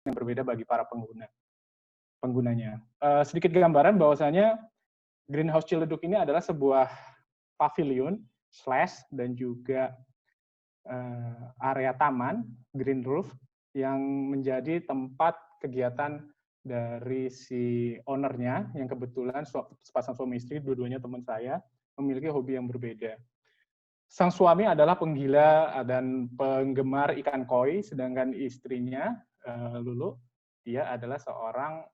yang berbeda bagi para penggunanya. Sedikit gambaran bahwasanya Greenhouse Ciledug ini adalah sebuah pavilion slash dan juga area taman green roof yang menjadi tempat kegiatan dari si ownernya yang kebetulan sepasang suami istri, dua-duanya teman saya, memiliki hobi yang berbeda. Sang suami adalah penggila dan penggemar ikan koi, sedangkan istrinya, Lulu, dia adalah seorang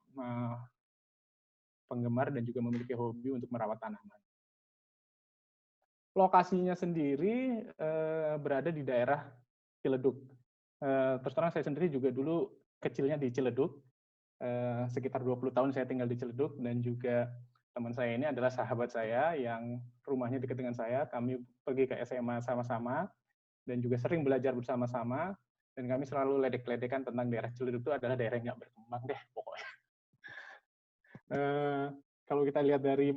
penggemar dan juga memiliki hobi untuk merawat tanaman. Lokasinya sendiri berada di daerah Ciledug. Terus terang saya sendiri juga dulu kecilnya di Ciledug, sekitar 20 tahun saya tinggal di Ciledug, dan juga teman saya ini adalah sahabat saya yang rumahnya dekat dengan saya. Kami pergi ke SMA sama-sama dan juga sering belajar bersama-sama, dan kami selalu ledek-ledekan tentang daerah Ciledug itu adalah daerah yang nggak berkembang deh pokoknya. Kalau kita lihat dari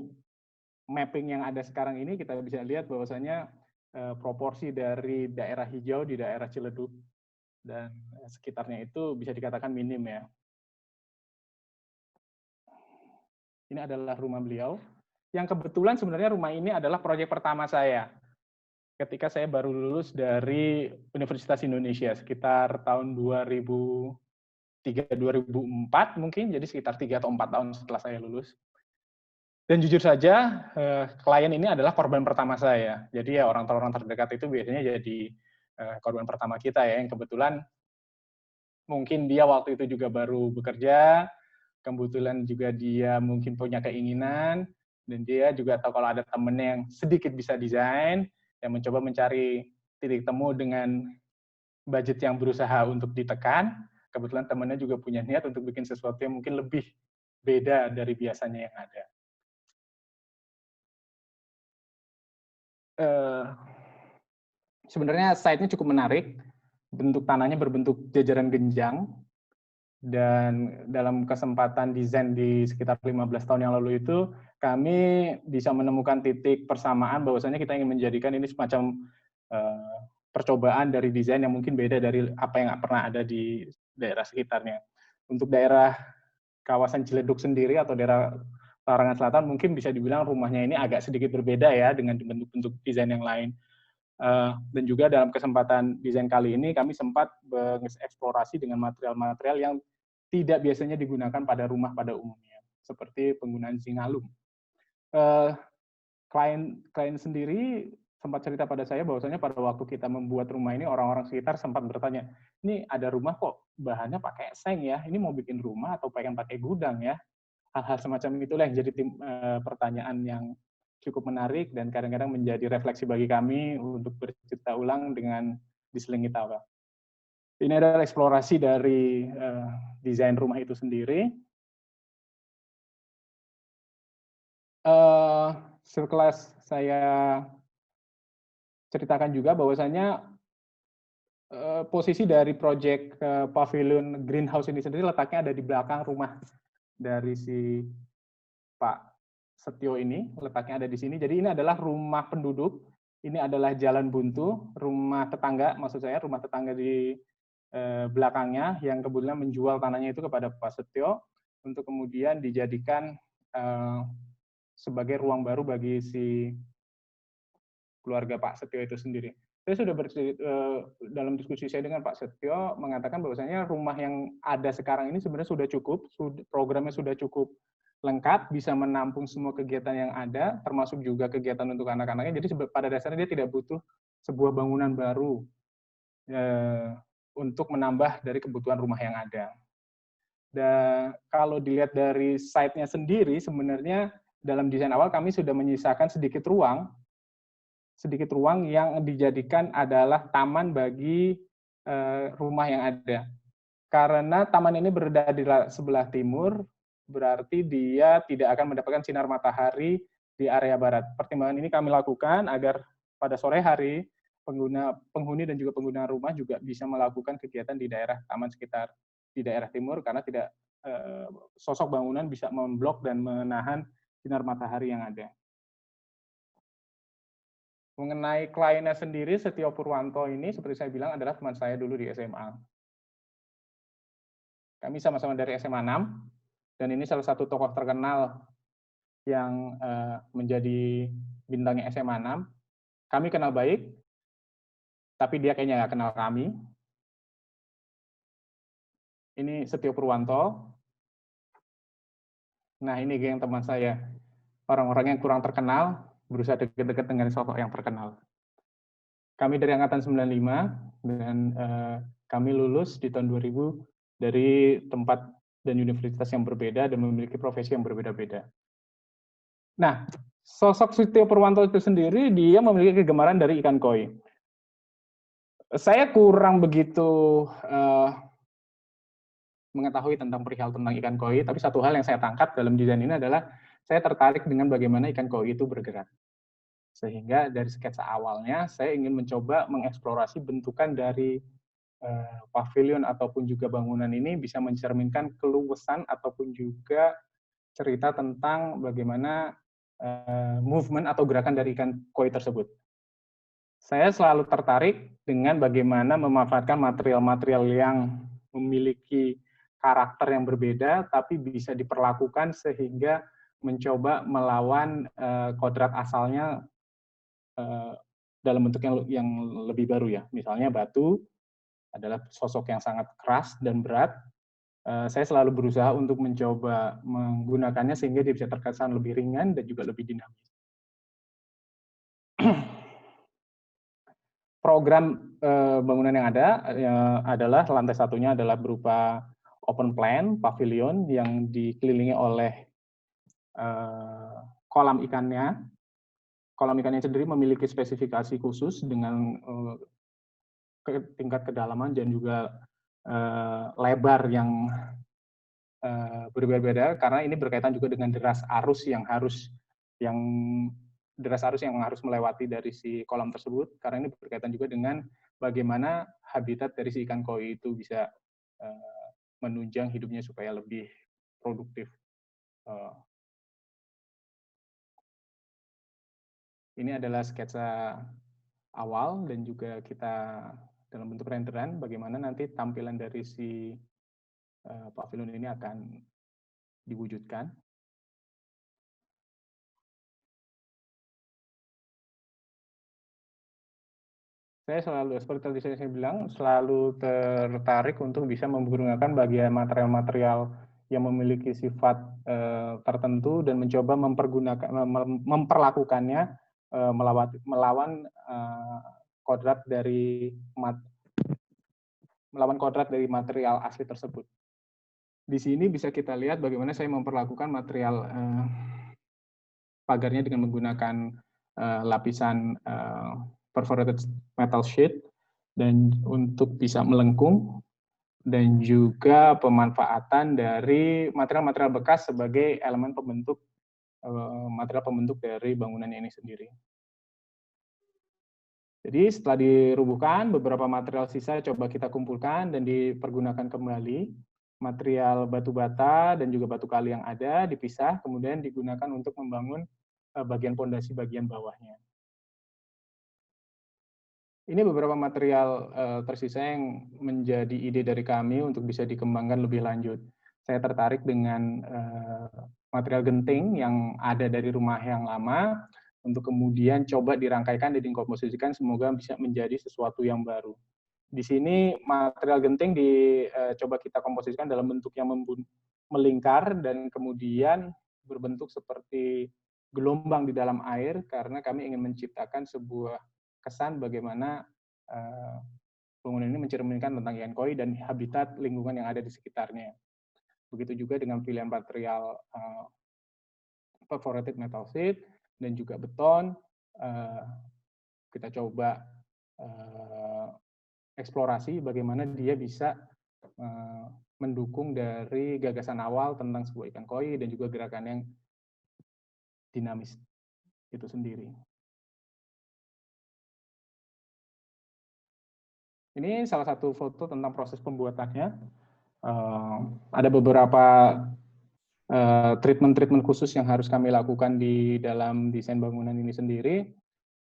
mapping yang ada sekarang ini, kita bisa lihat bahwasanya proporsi dari daerah hijau di daerah Ciledug dan sekitarnya itu bisa dikatakan minim ya. Ini adalah rumah beliau, yang kebetulan sebenarnya rumah ini adalah proyek pertama saya. Ketika saya baru lulus dari Universitas Indonesia, sekitar tahun 2003-2004 mungkin, jadi sekitar 3 atau 4 tahun setelah saya lulus. Dan jujur saja, klien ini adalah korban pertama saya. Jadi ya orang-orang terdekat itu biasanya jadi korban pertama kita ya, yang kebetulan mungkin dia waktu itu juga baru bekerja, kebetulan juga dia mungkin punya keinginan, dan dia juga tahu kalau ada temennya yang sedikit bisa desain, yang mencoba mencari titik temu dengan budget yang berusaha untuk ditekan. Kebetulan temennya juga punya niat untuk bikin sesuatu yang mungkin lebih beda dari biasanya yang ada. Sebenarnya site-nya cukup menarik, bentuk tanahnya berbentuk jajaran genjang, dan dalam kesempatan desain di sekitar 15 tahun yang lalu itu, kami bisa menemukan titik persamaan bahwasanya kita ingin menjadikan ini semacam percobaan dari desain yang mungkin beda dari apa yang pernah ada di daerah sekitarnya. Untuk daerah kawasan Ciledug sendiri atau daerah Larangan Selatan mungkin bisa dibilang rumahnya ini agak sedikit berbeda ya dengan bentuk-bentuk desain yang lain. Dan juga dalam kesempatan desain kali ini kami sempat mengeksplorasi dengan material-material yang tidak biasanya digunakan pada rumah pada umumnya, seperti penggunaan zingalum. Klien sendiri sempat cerita pada saya bahwasanya pada waktu kita membuat rumah ini, orang-orang sekitar sempat bertanya, ini ada rumah kok bahannya pakai seng ya, ini mau bikin rumah atau pengen pakai gudang ya? Hal-hal semacam itulah yang jadi pertanyaan yang cukup menarik dan kadang-kadang menjadi refleksi bagi kami untuk bercerita ulang dengan diselingi tawa. Ini adalah eksplorasi dari desain rumah itu sendiri. Sekelas saya ceritakan juga bahwasanya posisi dari proyek pavilion greenhouse ini sendiri letaknya ada di belakang rumah dari si Pak Setio ini, letaknya ada di sini. Jadi ini adalah rumah penduduk, ini adalah jalan buntu, rumah tetangga, maksud saya rumah tetangga di belakangnya yang kebetulan menjual tanahnya itu kepada Pak Setio untuk kemudian dijadikan sebagai ruang baru bagi si keluarga Pak Setio itu sendiri. Saya sudah dalam diskusi saya dengan Pak Setio mengatakan bahwasanya rumah yang ada sekarang ini sebenarnya sudah cukup, programnya sudah cukup lengkap, bisa menampung semua kegiatan yang ada, termasuk juga kegiatan untuk anak-anaknya. Jadi pada dasarnya dia tidak butuh sebuah bangunan baru untuk menambah dari kebutuhan rumah yang ada. Dan kalau dilihat dari site-nya sendiri, sebenarnya dalam desain awal kami sudah menyisakan sedikit ruang yang dijadikan adalah taman bagi rumah yang ada. Karena taman ini berada di sebelah timur, berarti dia tidak akan mendapatkan sinar matahari di area barat. Pertimbangan ini kami lakukan agar pada sore hari penghuni dan juga pengguna rumah juga bisa melakukan kegiatan di daerah taman sekitar di daerah timur, karena tidak sosok bangunan bisa memblok dan menahan sinar matahari yang ada. Mengenai kliennya sendiri, Setio Purwanto ini seperti saya bilang adalah teman saya dulu di SMA. Kami sama-sama dari SMA 6, dan ini salah satu tokoh terkenal yang menjadi bintangnya SMA 6. Kami kenal baik, tapi dia kayaknya nggak kenal kami. Ini Setio Purwanto. Nah, ini geng teman saya. Orang-orang yang kurang terkenal, berusaha dekat-dekat dengan sosok yang terkenal. Kami dari Angkatan 95, dan kami lulus di tahun 2000 dari tempat dan universitas yang berbeda dan memiliki profesi yang berbeda-beda. Nah, sosok Setio Purwanto itu sendiri, dia memiliki kegemaran dari ikan koi. Saya kurang begitu mengetahui tentang perihal tentang ikan koi, tapi satu hal yang saya tangkap dalam desain ini adalah saya tertarik dengan bagaimana ikan koi itu bergerak. Sehingga dari sketsa awalnya, saya ingin mencoba mengeksplorasi bentukan dari pavilion ataupun juga bangunan ini bisa mencerminkan keluasan ataupun juga cerita tentang bagaimana movement atau gerakan dari ikan koi tersebut. Saya selalu tertarik dengan bagaimana memanfaatkan material-material yang memiliki karakter yang berbeda, tapi bisa diperlakukan sehingga mencoba melawan kodrat asalnya dalam bentuk yang lebih baru ya. Misalnya batu adalah sosok yang sangat keras dan berat. Saya selalu berusaha untuk mencoba menggunakannya sehingga dia bisa terkesan lebih ringan dan juga lebih dinamis. Program bangunan yang ada adalah lantai satunya adalah berupa open plan, pavilion yang dikelilingi oleh kolam ikannya. Kolam ikannya sendiri memiliki spesifikasi khusus dengan tingkat kedalaman dan juga lebar yang berbeda-beda, karena ini berkaitan juga dengan deras arus yang harus melewati dari si kolam tersebut, karena ini berkaitan juga dengan bagaimana habitat dari si ikan koi itu bisa menunjang hidupnya supaya lebih produktif. Ini adalah sketsa awal dan juga kita dalam bentuk renderan bagaimana nanti tampilan dari si pavilion ini akan diwujudkan. Saya selalu, seperti tadi saya bilang, selalu tertarik untuk bisa menggunakan bagian material-material yang memiliki sifat tertentu dan mencoba memperlakukannya melawan kodrat dari material asli tersebut. Di sini bisa kita lihat bagaimana saya memperlakukan material pagarnya dengan menggunakan lapisan perforated metal sheet dan untuk bisa melengkung, dan juga pemanfaatan dari material-material bekas sebagai elemen pembentuk material pembentuk dari bangunan ini sendiri. Jadi setelah dirubuhkan, beberapa material sisa coba kita kumpulkan dan dipergunakan kembali. Material batu bata dan juga batu kali yang ada dipisah, kemudian digunakan untuk membangun bagian pondasi bagian bawahnya. Ini beberapa material tersisa yang menjadi ide dari kami untuk bisa dikembangkan lebih lanjut. Saya tertarik dengan material genting yang ada dari rumah yang lama, untuk kemudian coba dirangkaikan dan dikomposisikan, semoga bisa menjadi sesuatu yang baru. Di sini material genting dicoba kita komposisikan dalam bentuk yang melingkar dan kemudian berbentuk seperti gelombang di dalam air, karena kami ingin menciptakan sebuah kesan bagaimana bangunan ini mencerminkan tentang ikan koi dan habitat lingkungan yang ada di sekitarnya. Begitu juga dengan pilihan material perforated metal sheet dan juga beton. Kita coba eksplorasi bagaimana dia bisa mendukung dari gagasan awal tentang sebuah ikan koi dan juga gerakan yang dinamis itu sendiri. Ini salah satu foto tentang proses pembuatannya. Ada beberapa treatment-treatment khusus yang harus kami lakukan di dalam desain bangunan ini sendiri,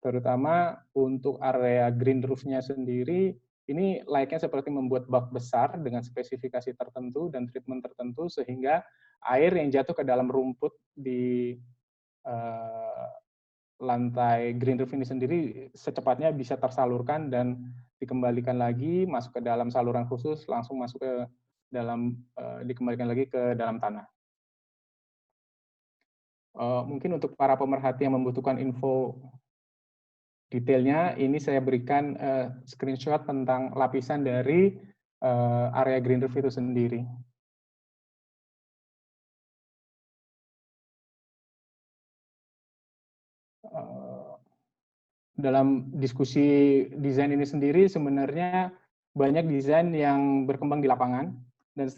terutama untuk area green roof-nya sendiri. Ini layaknya seperti membuat bak besar dengan spesifikasi tertentu dan treatment tertentu sehingga air yang jatuh ke dalam rumput di lantai green roof ini sendiri secepatnya bisa tersalurkan dan dikembalikan lagi masuk ke dalam saluran khusus, langsung masuk ke dalam dikembalikan lagi ke dalam tanah. Mungkin untuk para pemerhati yang membutuhkan info detailnya, ini saya berikan screenshot tentang lapisan dari area green roof itu sendiri. Dalam diskusi desain ini sendiri sebenarnya banyak desain yang berkembang di lapangan, dan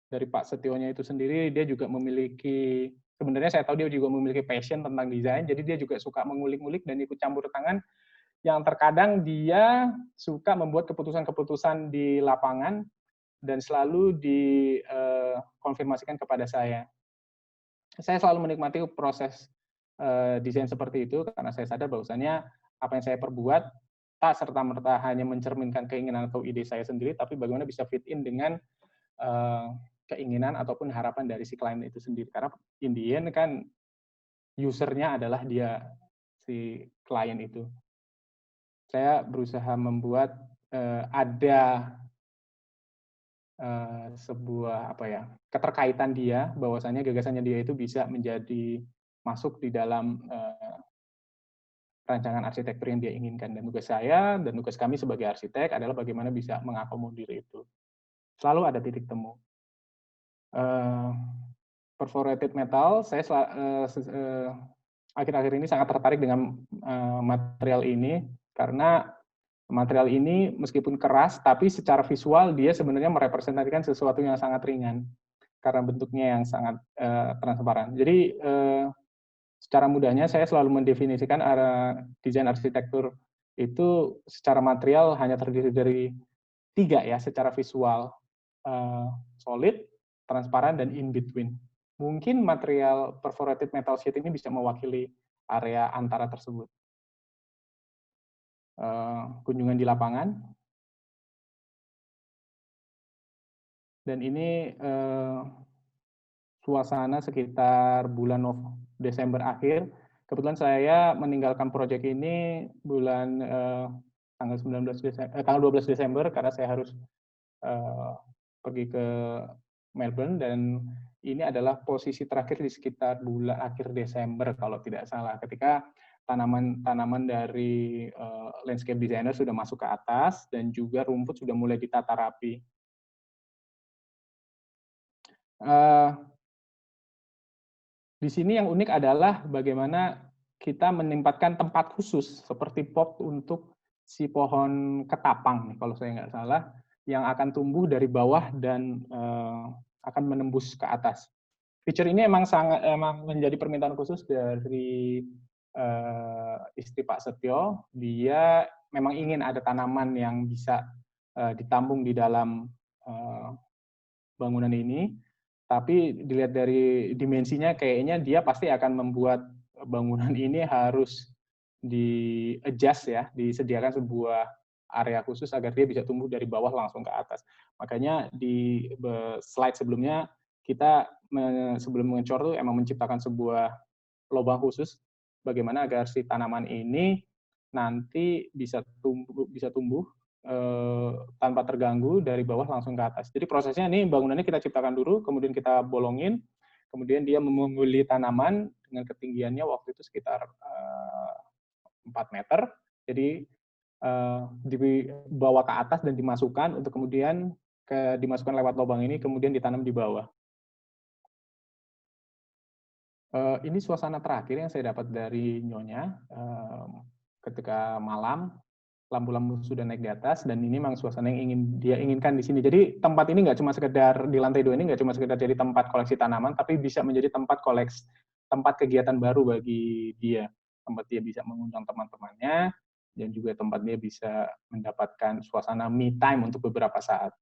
dari Pak Setionya itu sendiri dia juga memiliki, sebenarnya saya tahu dia juga memiliki passion tentang desain, jadi dia juga suka mengulik-ngulik dan ikut campur tangan, yang terkadang dia suka membuat keputusan-keputusan di lapangan dan selalu dikonfirmasikan kepada saya. Saya selalu menikmati proses desain seperti itu karena saya sadar bahwasannya apa yang saya perbuat tak serta-merta hanya mencerminkan keinginan atau ide saya sendiri, tapi bagaimana bisa fit in dengan keinginan ataupun harapan dari si klien itu sendiri. Karena in the end kan usernya adalah dia, si klien itu. Saya berusaha membuat ada sebuah keterkaitan dia, bahwasannya gagasannya dia itu bisa menjadi masuk di dalam rancangan arsitektur yang dia inginkan. Dan tugas saya dan tugas kami sebagai arsitek adalah bagaimana bisa mengakomodir itu. Selalu ada titik temu. Perforated metal, saya akhir-akhir ini sangat tertarik dengan material ini karena material ini meskipun keras, tapi secara visual dia sebenarnya merepresentasikan sesuatu yang sangat ringan karena bentuknya yang sangat transparan. Jadi secara mudahnya saya selalu mendefinisikan desain arsitektur itu secara material hanya terdiri dari 3 ya, secara visual, solid, transparan, dan in between. Mungkin material perforated metal sheet ini bisa mewakili area antara tersebut. Kunjungan di lapangan, dan ini suasana sekitar bulan Desember akhir. Kebetulan saya meninggalkan proyek ini bulan tanggal 12 Desember karena saya harus pergi ke Melbourne, dan ini adalah posisi terakhir di sekitar bulan akhir Desember kalau tidak salah, ketika tanaman-tanaman dari landscape designer sudah masuk ke atas dan juga rumput sudah mulai ditata rapi. Di sini yang unik adalah bagaimana kita menempatkan tempat khusus seperti pot untuk si pohon ketapang, kalau saya nggak salah, yang akan tumbuh dari bawah dan akan menembus ke atas. Feature ini emang menjadi permintaan khusus dari istri Pak Setio. Dia memang ingin ada tanaman yang bisa ditampung di dalam bangunan ini. Tapi dilihat dari dimensinya, kayaknya dia pasti akan membuat bangunan ini harus di-adjust ya, disediakan sebuah area khusus agar dia bisa tumbuh dari bawah langsung ke atas. Makanya di slide sebelumnya, kita sebelum mengecor tuh emang menciptakan sebuah lubang khusus, bagaimana agar si tanaman ini nanti bisa tumbuh tanpa terganggu dari bawah langsung ke atas. Jadi prosesnya ini bangunannya kita ciptakan dulu, kemudian kita bolongin, kemudian dia mengguli tanaman dengan ketinggiannya waktu itu sekitar 4 meter. Jadi dibawa ke atas dan dimasukkan untuk kemudian dimasukkan lewat lubang ini, kemudian ditanam di bawah. Ini suasana terakhir yang saya dapat dari Nyonya ketika malam. Lampu-lampu sudah naik di atas, dan ini memang suasana yang dia inginkan di sini. Jadi tempat ini nggak cuma sekedar di lantai 2 ini nggak cuma sekedar jadi tempat koleksi tanaman, tapi bisa menjadi tempat kegiatan baru bagi dia. Tempat dia bisa mengundang teman-temannya, dan juga tempat dia bisa mendapatkan suasana me time untuk beberapa saat.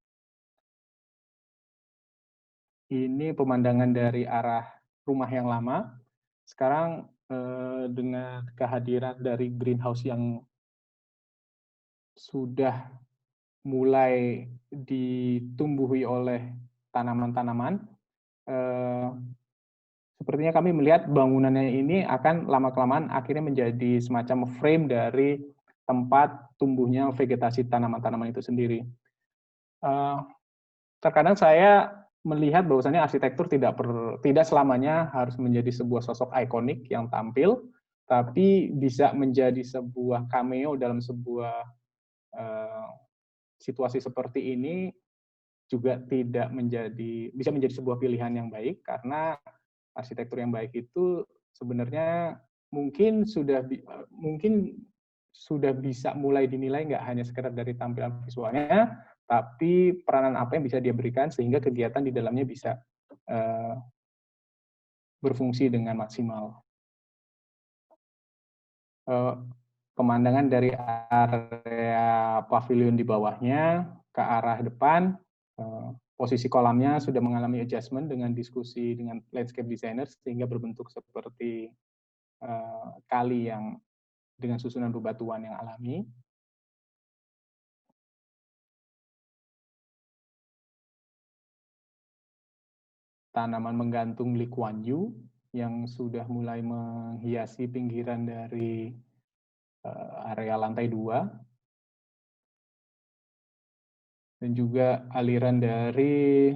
Ini pemandangan dari arah rumah yang lama. Sekarang dengan kehadiran dari greenhouse yang sudah mulai ditumbuhi oleh tanaman-tanaman, sepertinya kami melihat bangunannya ini akan lama-kelamaan akhirnya menjadi semacam frame dari tempat tumbuhnya vegetasi tanaman-tanaman itu sendiri. Terkadang saya melihat bahwasannya arsitektur tidak selamanya harus menjadi sebuah sosok ikonik yang tampil, tapi bisa menjadi sebuah cameo dalam sebuah situasi seperti ini juga tidak bisa menjadi sebuah pilihan yang baik, karena arsitektur yang baik itu sebenarnya mungkin sudah bisa mulai dinilai nggak hanya sekedar dari tampilan visualnya, tapi peranan apa yang bisa dia berikan sehingga kegiatan di dalamnya bisa berfungsi dengan maksimal. Pemandangan dari area pavilion di bawahnya ke arah depan, posisi kolamnya sudah mengalami adjustment dengan diskusi dengan landscape designer sehingga berbentuk seperti kali yang dengan susunan bebatuan yang alami. Tanaman menggantung Lee Kuan Yew yang sudah mulai menghiasi pinggiran dari area lantai 2. Dan juga aliran dari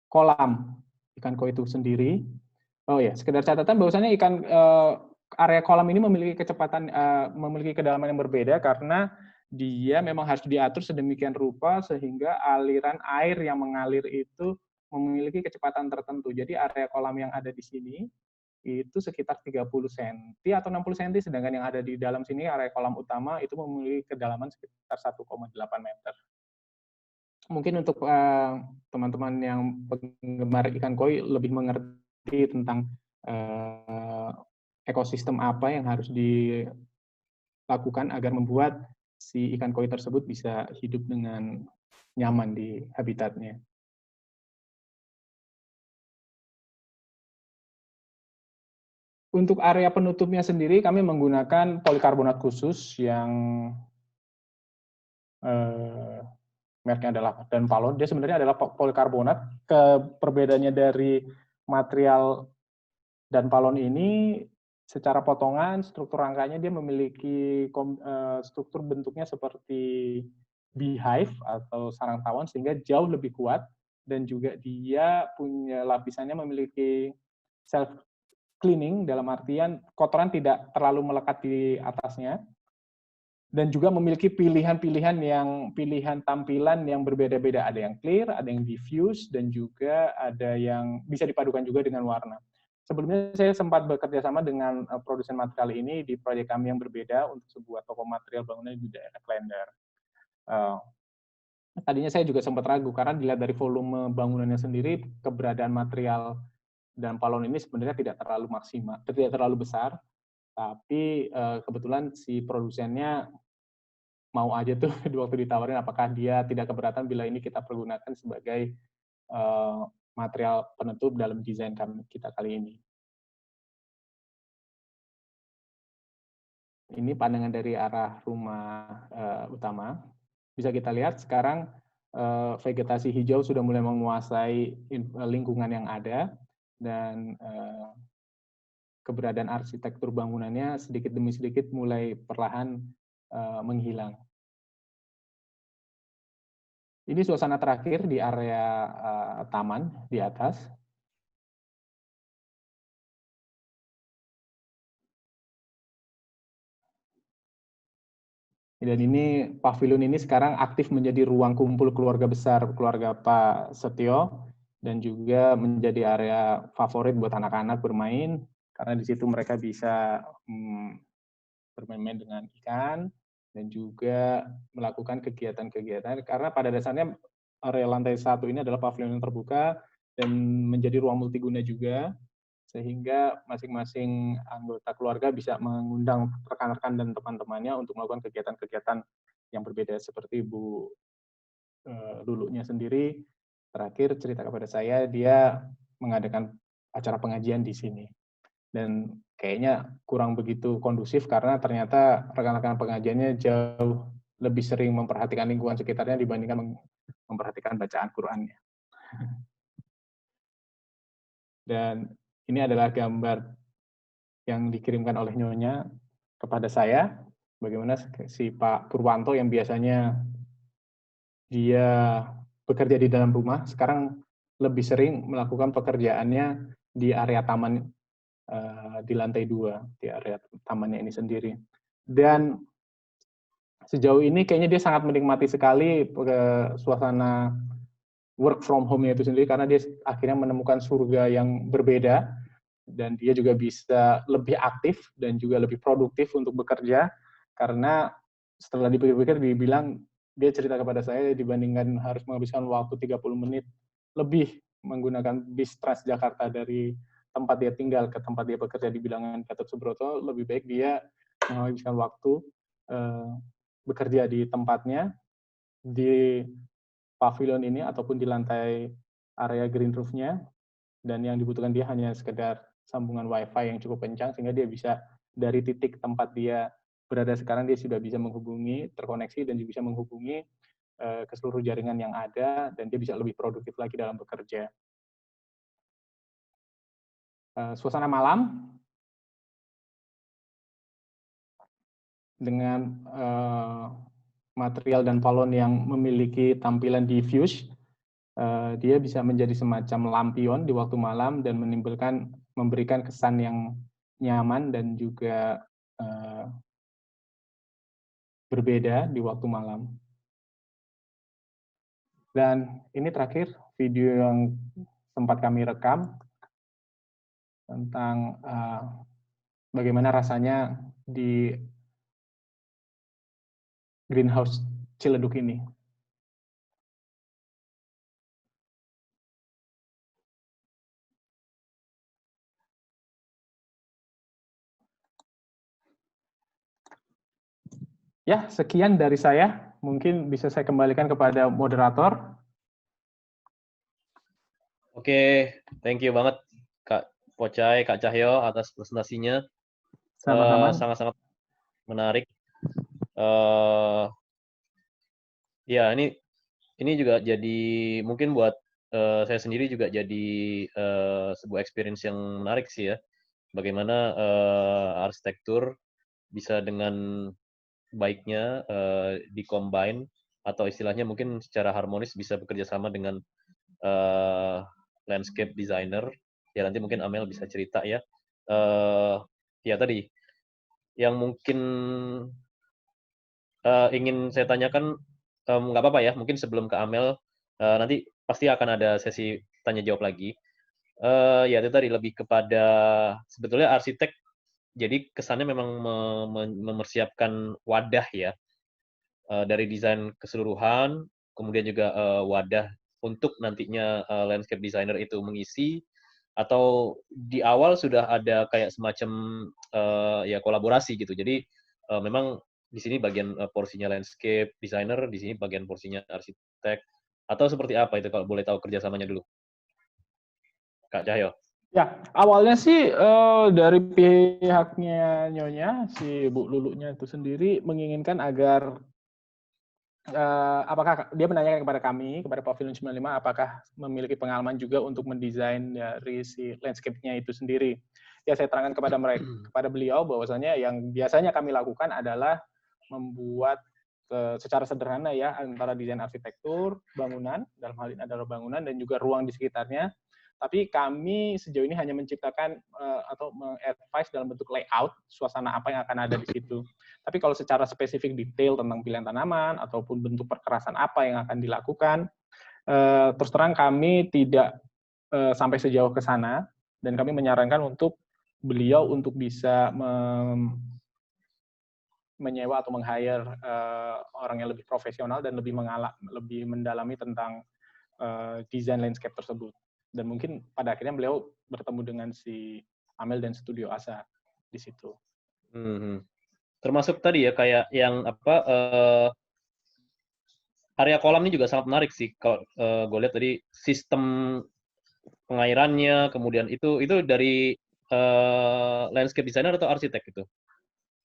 kolam ikan koi itu sendiri. Oh ya, sekedar catatan bahwasannya area kolam ini memiliki kedalaman yang berbeda karena dia memang harus diatur sedemikian rupa sehingga aliran air yang mengalir itu memiliki kecepatan tertentu. Jadi area kolam yang ada di sini itu sekitar 30 cm atau 60 cm, sedangkan yang ada di dalam sini area kolam utama itu memiliki kedalaman sekitar 1,8 meter. Mungkin untuk teman-teman yang penggemar ikan koi lebih mengerti tentang ekosistem apa yang harus dilakukan agar membuat si ikan koi tersebut bisa hidup dengan nyaman di habitatnya. Untuk area penutupnya sendiri, kami menggunakan polikarbonat khusus yang mereknya adalah Danpalon. Dia sebenarnya adalah polikarbonat. Perbedaannya dari material Danpalon ini, secara potongan, struktur rangkanya dia memiliki struktur bentuknya seperti beehive atau sarang tawon, sehingga jauh lebih kuat, dan juga dia punya lapisannya memiliki self cleaning, dalam artian kotoran tidak terlalu melekat di atasnya, dan juga memiliki pilihan tampilan yang berbeda-beda. Ada yang clear, ada yang diffuse, dan juga ada yang bisa dipadukan juga dengan warna. Sebelumnya saya sempat bekerja sama dengan produsen material ini di proyek kami yang berbeda untuk sebuah toko material bangunan di daerah Klender. Tadinya saya juga sempat ragu karena dilihat dari volume bangunannya sendiri, keberadaan material Danpalon ini sebenarnya tidak terlalu maksimal, tidak terlalu besar, tapi kebetulan si produsennya mau aja tuh waktu ditawarin apakah dia tidak keberatan bila ini kita pergunakan sebagai material penutup dalam desain kita kali ini. Ini pandangan dari arah rumah utama. Bisa kita lihat sekarang vegetasi hijau sudah mulai menguasai lingkungan yang ada, dan keberadaan arsitektur bangunannya sedikit demi sedikit mulai perlahan menghilang. Ini suasana terakhir di area taman di atas. Dan ini pavilion ini sekarang aktif menjadi ruang kumpul keluarga besar, keluarga Pak Setio, dan juga menjadi area favorit buat anak-anak bermain, karena di situ mereka bisa bermain-main dengan ikan, dan juga melakukan kegiatan-kegiatan, karena pada dasarnya area lantai 1 ini adalah pavilion yang terbuka, dan menjadi ruang multiguna juga, sehingga masing-masing anggota keluarga bisa mengundang rekan-rekan dan teman-temannya untuk melakukan kegiatan-kegiatan yang berbeda. Seperti Bu Lulunya sendiri, terakhir cerita kepada saya, dia mengadakan acara pengajian di sini. Dan kayaknya kurang begitu kondusif karena ternyata rekan-rekan pengajiannya jauh lebih sering memperhatikan lingkungan sekitarnya dibandingkan memperhatikan bacaan Qurannya. Dan ini adalah gambar yang dikirimkan oleh Nyonya kepada saya, bagaimana si Pak Purwanto yang biasanya dia bekerja di dalam rumah, sekarang lebih sering melakukan pekerjaannya di area taman, di lantai 2, di area tamannya ini sendiri. Dan sejauh ini kayaknya dia sangat menikmati sekali suasana work from home-nya itu sendiri, karena dia akhirnya menemukan surga yang berbeda, dan dia juga bisa lebih aktif dan juga lebih produktif untuk bekerja, karena setelah dipikir-pikir dia cerita kepada saya, dibandingkan harus menghabiskan waktu 30 menit lebih menggunakan bis Transjakarta dari tempat dia tinggal ke tempat dia bekerja di Bilangan Gatot Subroto, lebih baik dia menghabiskan waktu bekerja di tempatnya, di pavilion ini ataupun di lantai area green roof-nya, dan yang dibutuhkan dia hanya sekedar sambungan WiFi yang cukup kencang sehingga dia bisa dari titik tempat dia berada sekarang, dia sudah bisa menghubungi, terkoneksi, dan juga bisa menghubungi ke seluruh jaringan yang ada, dan dia bisa lebih produktif lagi dalam bekerja. Suasana malam dengan material dan balon yang memiliki tampilan diffuse, dia bisa menjadi semacam lampion di waktu malam dan memberikan kesan yang nyaman dan juga berbeda di waktu malam. Dan ini terakhir video yang sempat kami rekam tentang bagaimana rasanya di greenhouse Ciledug ini. Ya, sekian dari saya. Mungkin bisa saya kembalikan kepada moderator. Oke, thank you banget Kak Pocai, Kak Cahyo atas presentasinya. Sama-sama. Sangat-sangat menarik. Ya, ini juga jadi mungkin buat saya sendiri juga jadi sebuah experience yang menarik sih ya. Bagaimana arsitektur bisa dengan baiknya di-combine atau istilahnya mungkin secara harmonis bisa bekerja sama dengan landscape designer. Ya nanti mungkin Amel bisa cerita ya. Ya tadi yang mungkin ingin saya tanyakan, nggak apa-apa ya, mungkin sebelum ke Amel, nanti pasti akan ada sesi tanya jawab lagi. Ya itu tadi lebih kepada sebetulnya arsitek, jadi kesannya memang mempersiapkan wadah ya, dari desain keseluruhan, kemudian juga wadah untuk nantinya landscape designer itu mengisi, atau di awal sudah ada kayak semacam ya kolaborasi gitu. Jadi memang di sini bagian porsinya landscape designer, di sini bagian porsinya arsitek, atau seperti apa itu kalau boleh tahu kerjasamanya dulu, Kak Cahyo? Ya, awalnya sih dari pihaknya Nyonya, si Bu Lulunya itu sendiri menginginkan agar apakah dia menanyakan kepada kami, kepada Pavilion 95, apakah memiliki pengalaman juga untuk mendesain dari si landscape-nya itu sendiri. Ya, saya terangkan kepada mereka, kepada beliau bahwasanya yang biasanya kami lakukan adalah membuat secara sederhana ya antara desain arsitektur, bangunan, dalam hal ini adalah bangunan dan juga ruang di sekitarnya. Tapi kami sejauh ini hanya menciptakan atau meng-advise dalam bentuk layout, suasana apa yang akan ada di situ. Tapi kalau secara spesifik detail tentang pilihan tanaman ataupun bentuk perkerasan apa yang akan dilakukan, terus terang kami tidak sampai sejauh ke sana, dan kami menyarankan untuk beliau untuk bisa menyewa atau meng-hire orang yang lebih profesional dan lebih mendalami tentang desain landscape tersebut. Dan mungkin pada akhirnya beliau bertemu dengan si Amel dan Studio Asa di situ. Termasuk tadi ya kayak yang apa area kolam ini juga sangat menarik sih kalau gue lihat tadi sistem pengairannya, kemudian itu dari landscape designer atau arsitek itu?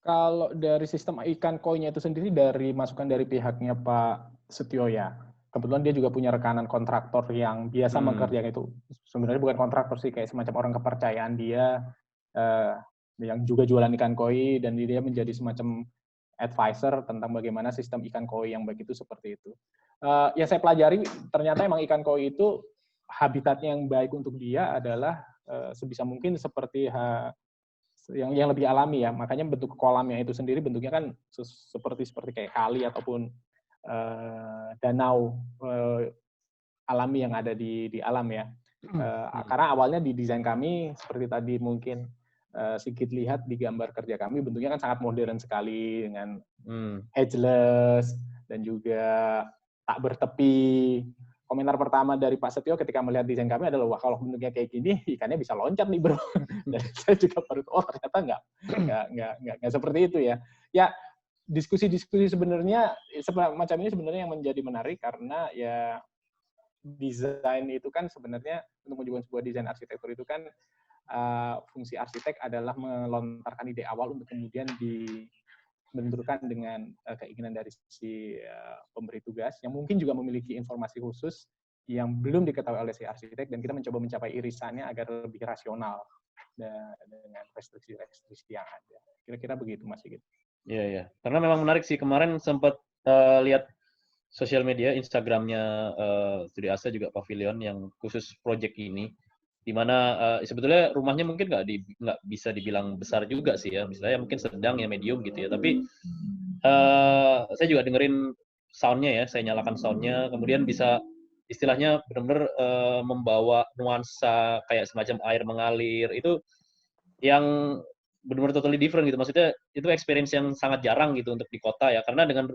Kalau dari sistem ikan koi-nya itu sendiri dari masukan dari pihaknya Pak Setio ya. Kebetulan dia juga punya rekanan kontraktor yang biasa mengerjakan itu. Sebenarnya bukan kontraktor sih, kayak semacam orang kepercayaan dia yang juga jualan ikan koi, dan dia menjadi semacam advisor tentang bagaimana sistem ikan koi yang baik itu seperti itu. Yang saya pelajari ternyata emang ikan koi itu habitatnya yang baik untuk dia adalah sebisa mungkin seperti yang lebih alami ya. Makanya bentuk kolamnya itu sendiri bentuknya kan seperti kayak kali ataupun danau alami yang ada di alam ya. Karena awalnya di desain kami seperti tadi mungkin sedikit lihat di gambar kerja kami, bentuknya kan sangat modern sekali dengan edgeless dan juga tak bertepi. Komentar pertama dari Pak Setio ketika melihat desain kami adalah, wah kalau bentuknya kayak gini ikannya bisa loncat nih bro. Dan saya juga baru tahu, oh ternyata nggak seperti itu ya. Ya diskusi-diskusi sebenarnya macam ini sebenarnya yang menjadi menarik, karena ya desain itu kan sebenarnya untuk menunjukkan sebuah desain arsitektur itu kan fungsi arsitek adalah melontarkan ide awal untuk kemudian dibenturkan dengan keinginan dari si pemberi tugas yang mungkin juga memiliki informasi khusus yang belum diketahui oleh si arsitek, dan kita mencoba mencapai irisannya agar lebih rasional dengan restriksi-restriksi yang ada. Kira-kira begitu Mas Sigit. Iya, iya. Karena memang menarik sih, kemarin sempat lihat sosial media, Instagramnya Studi Asa juga Pavilion yang khusus project ini, di mana sebetulnya rumahnya mungkin nggak bisa dibilang besar juga sih ya, misalnya mungkin sedang ya medium gitu ya, tapi saya juga dengerin soundnya ya, saya nyalakan soundnya, kemudian bisa istilahnya benar-benar membawa nuansa kayak semacam air mengalir, itu yang benar-benar totally different gitu, maksudnya itu experience yang sangat jarang gitu untuk di kota ya, karena dengan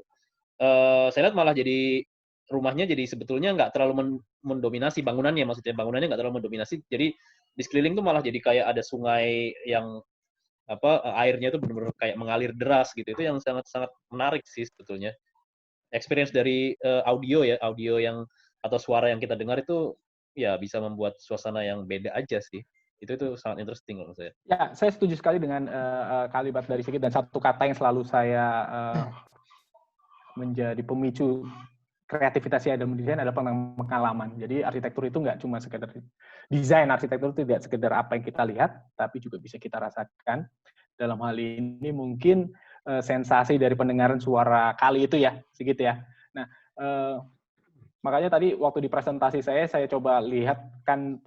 saya lihat malah jadi rumahnya jadi sebetulnya nggak terlalu mendominasi bangunannya, maksudnya bangunannya nggak terlalu mendominasi, jadi di sekeliling tuh malah jadi kayak ada sungai yang airnya itu benar-benar kayak mengalir deras gitu, itu yang sangat-sangat menarik sih sebetulnya. Experience dari audio yang atau suara yang kita dengar itu ya bisa membuat suasana yang beda aja sih. Itu sangat interesting menurut saya. Ya, saya setuju sekali dengan kalimat dari Sigit, dan satu kata yang selalu saya menjadi pemicu kreativitas saya dalam desain adalah pengalaman. Jadi arsitektur itu nggak cuma sekedar desain, arsitektur itu tidak sekedar apa yang kita lihat, tapi juga bisa kita rasakan. Dalam hal ini mungkin sensasi dari pendengaran suara kali itu ya, Sigit ya. Nah, makanya tadi waktu di presentasi saya coba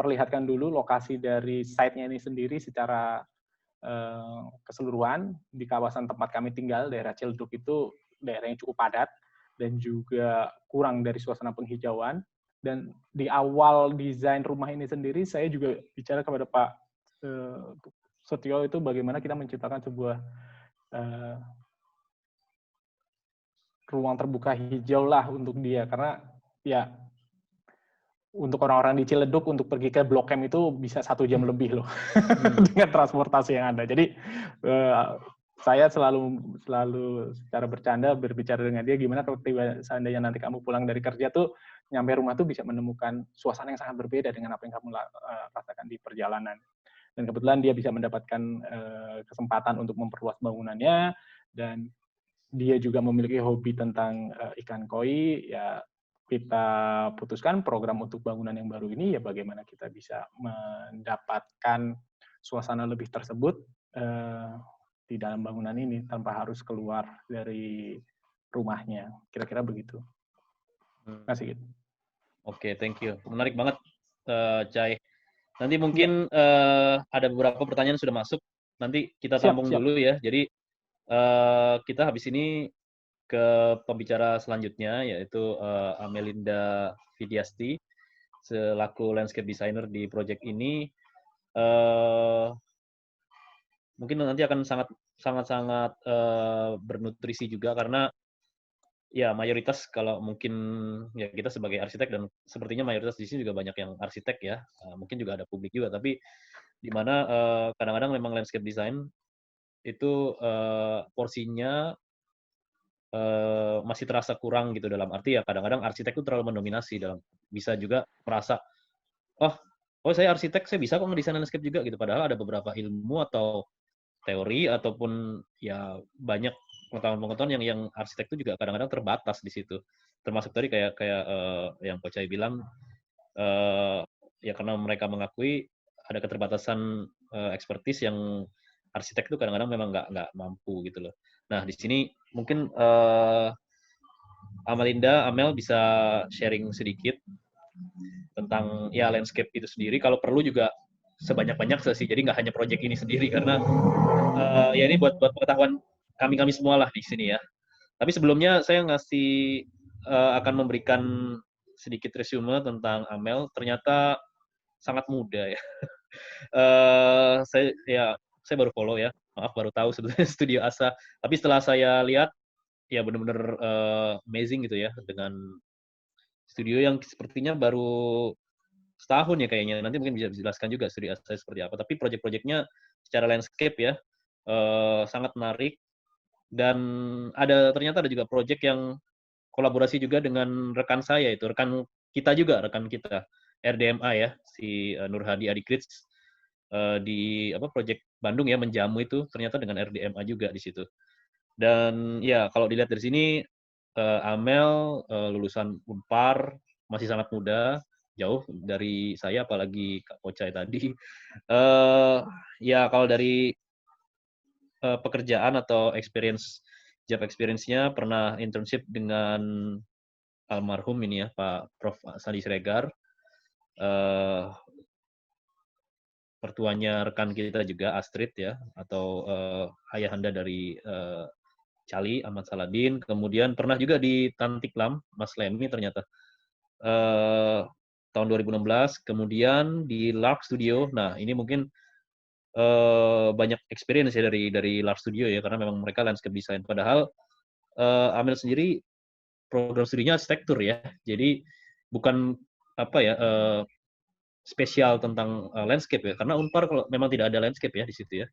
perlihatkan dulu lokasi dari site-nya ini sendiri secara keseluruhan. Di kawasan tempat kami tinggal, daerah Ciledug itu daerah yang cukup padat dan juga kurang dari suasana penghijauan. Dan di awal desain rumah ini sendiri, saya juga bicara kepada Pak Setio itu bagaimana kita menciptakan sebuah ruang terbuka hijau lah untuk dia, karena ya untuk orang-orang di Ciledug untuk pergi ke Blok M itu bisa 1 jam lebih loh dengan transportasi yang ada. Jadi saya selalu secara bercanda berbicara dengan dia, gimana kalau seandainya nanti kamu pulang dari kerja tuh nyampe rumah tuh bisa menemukan suasana yang sangat berbeda dengan apa yang kamu rasakan di perjalanan. Dan kebetulan dia bisa mendapatkan kesempatan untuk memperluas bangunannya, dan dia juga memiliki hobi tentang ikan koi. Ya kita putuskan program untuk bangunan yang baru ini ya bagaimana kita bisa mendapatkan suasana lebih tersebut di dalam bangunan ini tanpa harus keluar dari rumahnya. Kira-kira begitu. Masih gitu. Oke, thank you. Menarik banget, Cai. Nanti mungkin ada beberapa pertanyaan sudah masuk. Nanti kita sambung dulu ya. Jadi kita habis ini ke pembicara selanjutnya, yaitu Amelinda Vidiasti selaku landscape designer di project ini. Mungkin nanti akan sangat bernutrisi juga, karena ya mayoritas kalau mungkin ya kita sebagai arsitek, dan sepertinya mayoritas di sini juga banyak yang arsitek ya, mungkin juga ada publik juga, tapi di mana kadang-kadang memang landscape design itu porsinya masih terasa kurang gitu, dalam arti ya kadang-kadang arsitek itu terlalu mendominasi, bisa juga merasa oh saya arsitek, saya bisa kok ngedesain landscape juga gitu, padahal ada beberapa ilmu atau teori ataupun ya banyak pengetahuan-pengetahuan yang arsitek itu juga kadang-kadang terbatas di situ. Termasuk tadi kayak yang Coach Ai bilang, ya karena mereka mengakui ada keterbatasan expertise yang arsitek itu kadang-kadang memang nggak mampu gitu loh. Nah di sini mungkin Amel bisa sharing sedikit tentang ya landscape itu sendiri. Kalau perlu juga sebanyak-banyak sih. Jadi nggak hanya project ini sendiri karena ya ini buat pengetahuan kami semua lah di sini ya. Tapi sebelumnya saya akan memberikan sedikit resume tentang Amel. Ternyata sangat muda ya. Saya baru follow ya. Maaf baru tahu sebetulnya Studio Asa. Tapi setelah saya lihat ya benar-benar amazing gitu ya dengan studio yang sepertinya baru setahun ya kayaknya. Nanti mungkin bisa dijelaskan juga Studio Asa seperti apa. Tapi proyek-proyeknya secara landscape ya sangat menarik. Dan ternyata ada juga proyek yang kolaborasi juga dengan rekan saya itu, rekan kita RDMA ya, si Nur Hadi Adikrits di proyek Bandung ya, Menjamu itu ternyata dengan RDMA juga di situ. Dan ya kalau dilihat dari sini Amel lulusan Unpar, masih sangat muda, jauh dari saya apalagi Kak Ocai tadi. Ya kalau dari pekerjaan atau job experience-nya pernah internship dengan almarhum ini ya Pak Prof. Sandi Siregar, pertuanya rekan kita juga Astrid ya, atau ayahanda dari Cali Ahmad Saladin. Kemudian pernah juga di Tantiklam Mas Lemi ternyata tahun 2016. Kemudian di Lark Studio. Nah ini mungkin banyak experience ya dari Lark Studio ya, karena memang mereka landscape design. Padahal Amel sendiri program studinya arsitektur ya, jadi bukan spesial tentang landscape ya, karena Unpar kalau memang tidak ada landscape ya di situ ya.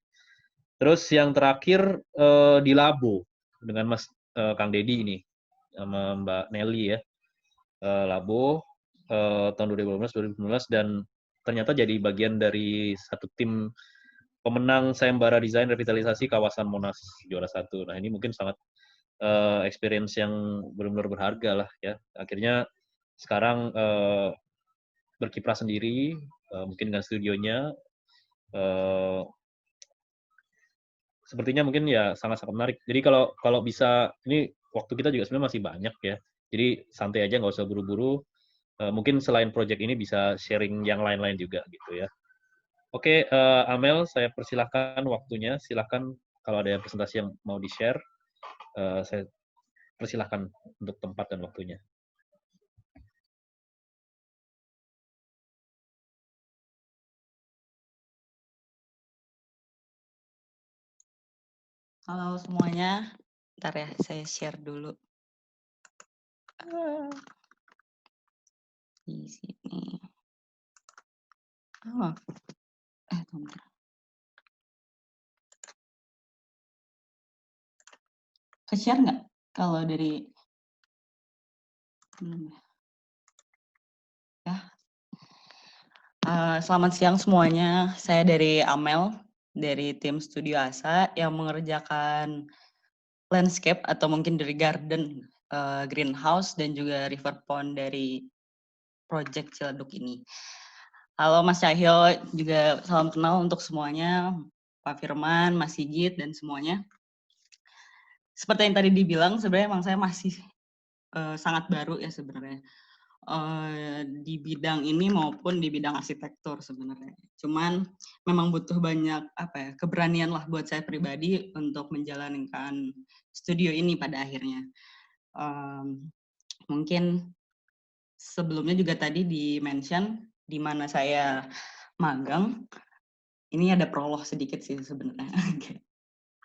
Terus yang terakhir di Labo dengan Mas Kang Dedi ini sama Mbak Nelly ya, Labo tahun 2015 dan ternyata jadi bagian dari satu tim pemenang sayembara desain revitalisasi kawasan Monas juara 1. Nah ini mungkin sangat experience yang benar-benar berharga lah ya. Akhirnya sekarang berkiprah sendiri, mungkin dengan studionya. Sepertinya mungkin ya sangat-sangat menarik. Jadi kalau bisa, ini waktu kita juga sebenarnya masih banyak ya. Jadi santai aja, nggak usah buru-buru. Mungkin selain project ini bisa sharing yang lain-lain juga gitu ya. Oke, Amel, saya persilahkan waktunya. Silahkan kalau ada presentasi yang mau di-share, saya persilahkan untuk tempat dan waktunya. Halo semuanya, bentar ya, saya share dulu. Di sini. Bentar. Ke-share nggak? Kalau dari... Ya. Selamat siang semuanya, saya dari Amel, dari tim Studio Asa yang mengerjakan landscape atau mungkin dari garden, greenhouse, dan juga river pond dari project Ciledug ini. Halo Mas Cahyo, juga salam kenal untuk semuanya, Pak Firman, Mas Sigit, dan semuanya. Seperti yang tadi dibilang, sebenarnya emang saya masih sangat baru ya sebenarnya. Di bidang ini maupun di bidang arsitektur sebenarnya. Cuman memang butuh banyak keberanian lah buat saya pribadi untuk menjalankan studio ini pada akhirnya. Mungkin sebelumnya juga tadi di-mention di mana saya magang. Ini ada prolog sedikit sih sebenarnya.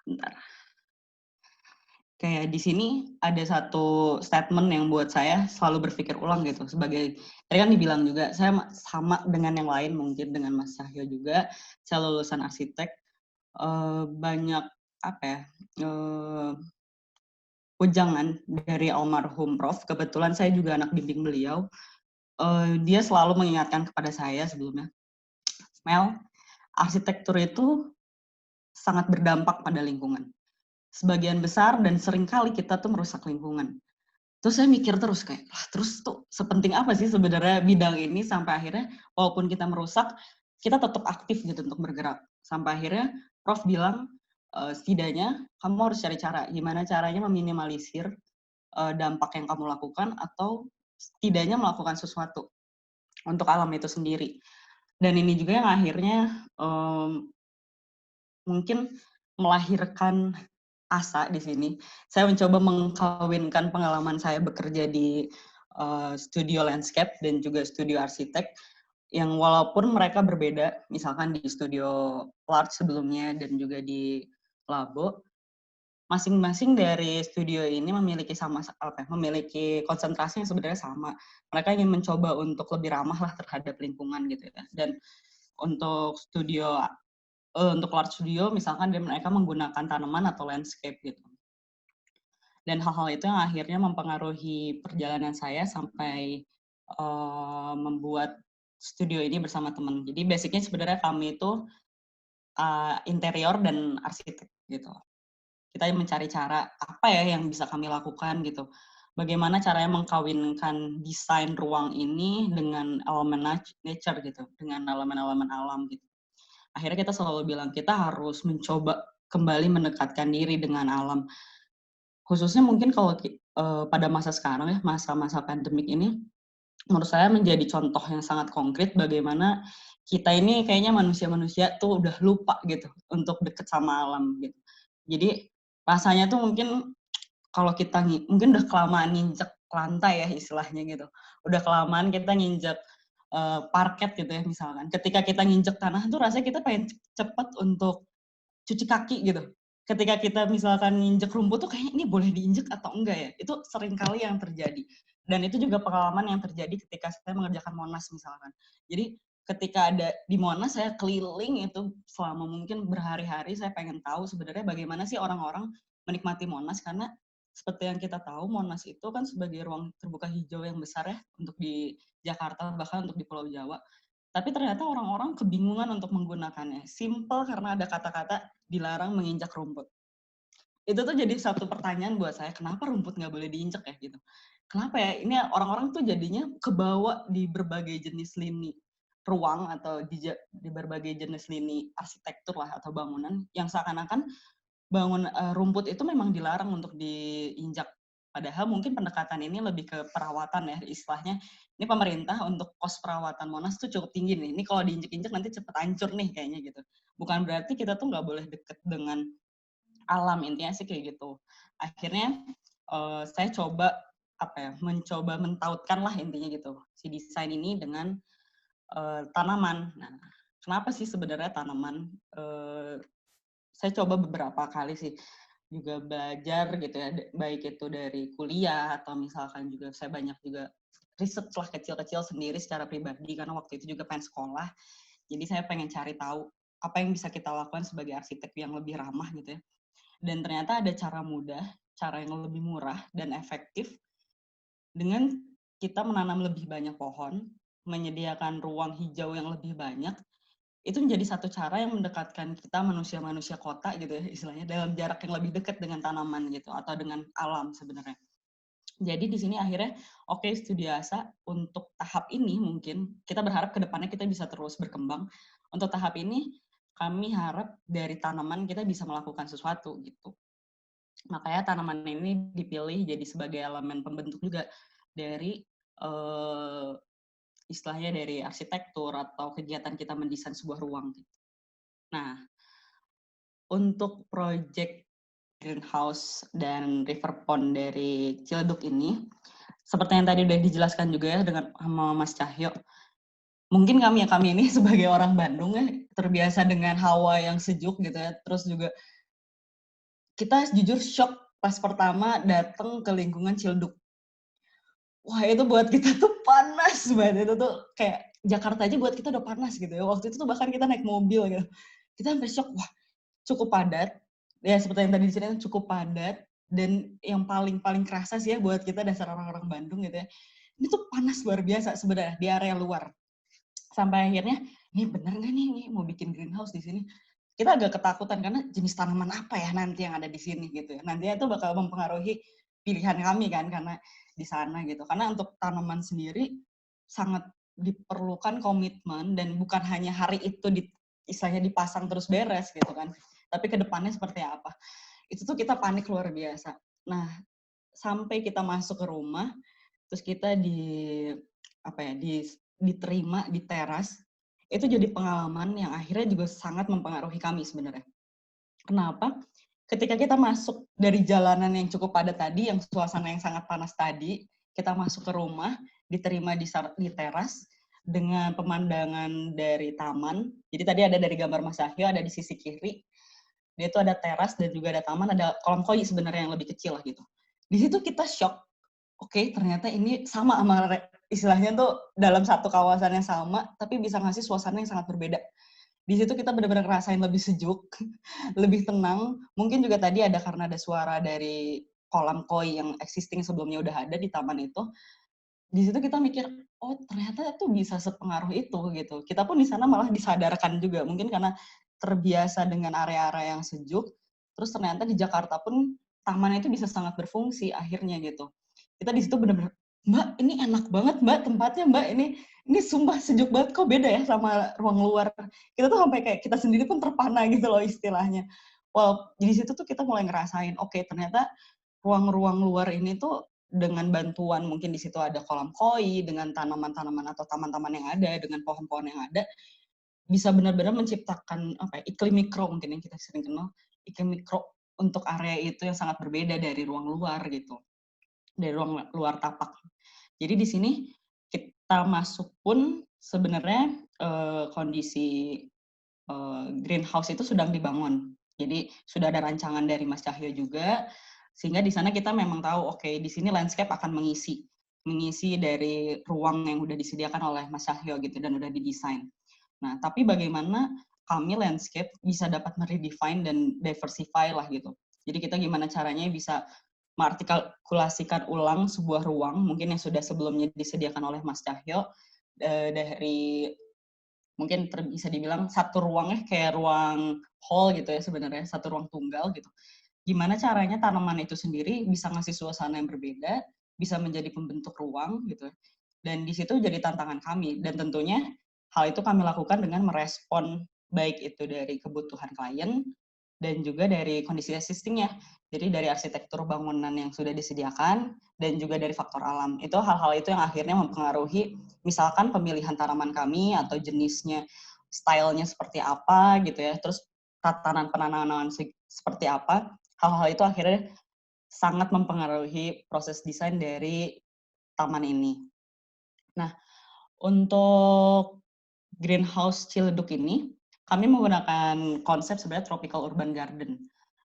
Bentar. Kayak di sini ada satu statement yang buat saya selalu berpikir ulang gitu. Sebagai, tadi kan dibilang juga, saya sama dengan yang lain, mungkin dengan Mas Cahyo juga, saya lulusan arsitek, banyak wejangan dari almarhum Prof. Kebetulan saya juga anak bimbing beliau. Dia selalu mengingatkan kepada saya sebelumnya, Mel, arsitektur itu sangat berdampak pada lingkungan. Sebagian besar dan seringkali kita tuh merusak lingkungan. Terus saya mikir terus kayak, terus tuh sepenting apa sih sebenarnya bidang ini sampai akhirnya walaupun kita merusak, kita tetap aktif gitu untuk bergerak. Sampai akhirnya Prof bilang, setidaknya kamu harus cari cara, gimana caranya meminimalisir dampak yang kamu lakukan atau setidaknya melakukan sesuatu untuk alam itu sendiri. Dan ini juga yang akhirnya mungkin melahirkan asa di sini. Saya mencoba mengkawinkan pengalaman saya bekerja di studio landscape dan juga studio arsitek yang walaupun mereka berbeda, misalkan di studio large sebelumnya dan juga di labo, masing-masing dari studio ini memiliki memiliki konsentrasi yang sebenarnya sama. Mereka ingin mencoba untuk lebih ramah lah terhadap lingkungan gitu ya. Dan untuk untuk large studio misalkan mereka menggunakan tanaman atau landscape gitu. Dan hal-hal itu yang akhirnya mempengaruhi perjalanan saya sampai membuat studio ini bersama teman. Jadi basicnya sebenarnya kami itu interior dan arsitek gitu. Kita mencari cara apa ya yang bisa kami lakukan gitu. Bagaimana caranya mengkawinkan desain ruang ini dengan elemen nature gitu, dengan elemen-elemen alam gitu. Akhirnya kita selalu bilang kita harus mencoba kembali mendekatkan diri dengan alam. Khususnya mungkin kalau pada masa sekarang ya, masa-masa pandemik ini, menurut saya menjadi contoh yang sangat konkret bagaimana kita ini kayaknya manusia-manusia tuh udah lupa gitu untuk deket sama alam gitu. Jadi rasanya tuh mungkin kalau kita mungkin udah kelamaan nginjek lantai ya istilahnya gitu. Udah kelamaan kita nginjek parket gitu ya misalkan. Ketika kita nginjek tanah tuh rasanya kita pengen cepet untuk cuci kaki gitu. Ketika kita misalkan nginjek rumput tuh kayaknya ini boleh diinjek atau enggak ya. Itu sering kali yang terjadi. Dan itu juga pengalaman yang terjadi ketika saya mengerjakan Monas misalkan. Jadi ketika ada di Monas saya keliling itu selama mungkin berhari-hari saya pengen tahu sebenarnya bagaimana sih orang-orang menikmati Monas karena seperti yang kita tahu Monas itu kan sebagai ruang terbuka hijau yang besar ya untuk di Jakarta bahkan untuk di Pulau Jawa. Tapi ternyata orang-orang kebingungan untuk menggunakannya. Simple karena ada kata-kata dilarang menginjak rumput. Itu tuh jadi satu pertanyaan buat saya, kenapa rumput nggak boleh diinjak ya gitu. Kenapa ya, ini orang-orang tuh jadinya kebawa di berbagai jenis lini ruang atau di berbagai jenis lini arsitektur lah atau bangunan yang seakan-akan rumput itu memang dilarang untuk diinjak. Padahal mungkin pendekatan ini lebih ke perawatan ya istilahnya. Ini pemerintah untuk kos perawatan Monas tuh cukup tinggi nih. Ini kalau diinjek-injek nanti cepet hancur nih kayaknya gitu. Bukan berarti kita tuh nggak boleh deket dengan alam, intinya sih kayak gitu. Akhirnya saya coba mencoba mentautkan lah intinya gitu si desain ini dengan tanaman. Nah, kenapa sih sebenarnya tanaman? Saya coba beberapa kali sih juga belajar gitu ya, baik itu dari kuliah atau misalkan juga saya banyak juga riset lah kecil-kecil sendiri secara pribadi karena waktu itu juga pengen sekolah. Jadi saya pengen cari tahu apa yang bisa kita lakukan sebagai arsitek yang lebih ramah gitu ya. Dan ternyata ada cara mudah, cara yang lebih murah dan efektif dengan kita menanam lebih banyak pohon, menyediakan ruang hijau yang lebih banyak, itu menjadi satu cara yang mendekatkan kita manusia-manusia kota gitu ya istilahnya dalam jarak yang lebih dekat dengan tanaman gitu atau dengan alam sebenarnya. Jadi di sini akhirnya Studio Asa untuk tahap ini mungkin kita berharap ke depannya kita bisa terus berkembang. Untuk tahap ini kami harap dari tanaman kita bisa melakukan sesuatu gitu. Makanya tanaman ini dipilih jadi sebagai elemen pembentuk juga dari istilahnya dari arsitektur atau kegiatan kita mendesain sebuah ruang. Nah, untuk proyek greenhouse dan river pond dari Ciledug ini, seperti yang tadi udah dijelaskan juga ya dengan sama Mas Cahyo, mungkin kami ini sebagai orang Bandung ya, terbiasa dengan hawa yang sejuk gitu ya, terus juga kita jujur shock pas pertama datang ke lingkungan Ciledug. Wah itu buat kita tuh panas banget, itu tuh kayak Jakarta aja buat kita udah panas gitu ya. Waktu itu tuh bahkan kita naik mobil gitu. Kita sampai shock, wah cukup padat. Ya seperti yang tadi diceritain cukup padat. Dan yang paling kerasa sih ya buat kita dasar orang-orang Bandung gitu ya. Ini tuh panas luar biasa sebenarnya di area luar. Sampai akhirnya, ini bener nggak nih mau bikin greenhouse di sini? kita agak ketakutan karena jenis tanaman apa ya nanti yang ada di sini gitu ya. Nantinya itu bakal mempengaruhi pilihan kami kan karena di sana gitu. Karena untuk tanaman sendiri sangat diperlukan komitmen dan bukan hanya hari itu istilahnya dipasang terus beres gitu kan. Tapi ke depannya seperti apa. Itu tuh kita panik luar biasa. Nah, sampai kita masuk ke rumah terus kita diterima di teras, itu jadi pengalaman yang akhirnya juga sangat mempengaruhi kami sebenarnya. Kenapa? Ketika kita masuk dari jalanan yang cukup padat tadi, yang suasana yang sangat panas tadi, kita masuk ke rumah, diterima di teras dengan pemandangan dari taman. Jadi tadi ada dari gambar Mas Cahyo, ada di sisi kiri. Dia itu ada teras dan juga ada taman, ada kolam koi sebenarnya yang lebih kecil lah gitu. Di situ kita shock. Oke, ternyata ini sama istilahnya tuh dalam satu kawasan yang sama, tapi bisa ngasih suasana yang sangat berbeda. Di situ kita benar-benar ngerasain lebih sejuk, lebih tenang. Mungkin juga tadi ada karena ada suara dari kolam koi yang existing sebelumnya udah ada di taman itu. Di situ kita mikir, oh ternyata itu bisa sepengaruh itu gitu. Kita pun di sana malah disadarkan juga, mungkin karena terbiasa dengan area-area yang sejuk. Terus ternyata di Jakarta pun taman itu bisa sangat berfungsi akhirnya gitu. Kita di situ benar-benar, Mbak, ini enak banget Mbak tempatnya Mbak, ini sumpah sejuk banget kok beda ya sama ruang luar. Kita tuh sampai kayak kita sendiri pun terpana gitu loh istilahnya. Well, di situ tuh kita mulai ngerasain, oke, ternyata ruang-ruang luar ini tuh dengan bantuan mungkin di situ ada kolam koi, dengan tanaman-tanaman atau taman-taman yang ada, dengan pohon-pohon yang ada, bisa benar-benar menciptakan iklim mikro mungkin yang kita sering kenal, iklim mikro untuk area itu yang sangat berbeda dari ruang luar gitu, dari ruang luar tapak. Jadi di sini kita masuk pun sebenarnya kondisi greenhouse itu sedang dibangun. Jadi sudah ada rancangan dari Mas Cahyo juga, sehingga di sana kita memang tahu, oke, di sini landscape akan mengisi dari ruang yang udah disediakan oleh Mas Cahyo gitu dan udah didesain. Nah, tapi bagaimana kami landscape bisa dapat meredefine dan diversify lah gitu. Jadi kita gimana caranya bisa mengartikulasikan ulang sebuah ruang mungkin yang sudah sebelumnya disediakan oleh Mas Cahyo dari mungkin bisa dibilang satu ruangnya kayak ruang hall gitu ya sebenarnya, satu ruang tunggal gitu. Gimana caranya tanaman itu sendiri bisa ngasih suasana yang berbeda, bisa menjadi pembentuk ruang gitu. Dan di situ jadi tantangan kami. Dan tentunya hal itu kami lakukan dengan merespon baik itu dari kebutuhan klien dan juga dari kondisi existing-nya. Jadi dari arsitektur bangunan yang sudah disediakan dan juga dari faktor alam. Itu hal-hal itu yang akhirnya mempengaruhi misalkan pemilihan tanaman kami atau jenisnya, stylenya seperti apa gitu ya. Terus tatanan penanaman seperti apa. Hal-hal itu akhirnya sangat mempengaruhi proses desain dari taman ini. Nah, untuk greenhouse Ciledug ini, kami menggunakan konsep sebenarnya tropical urban garden.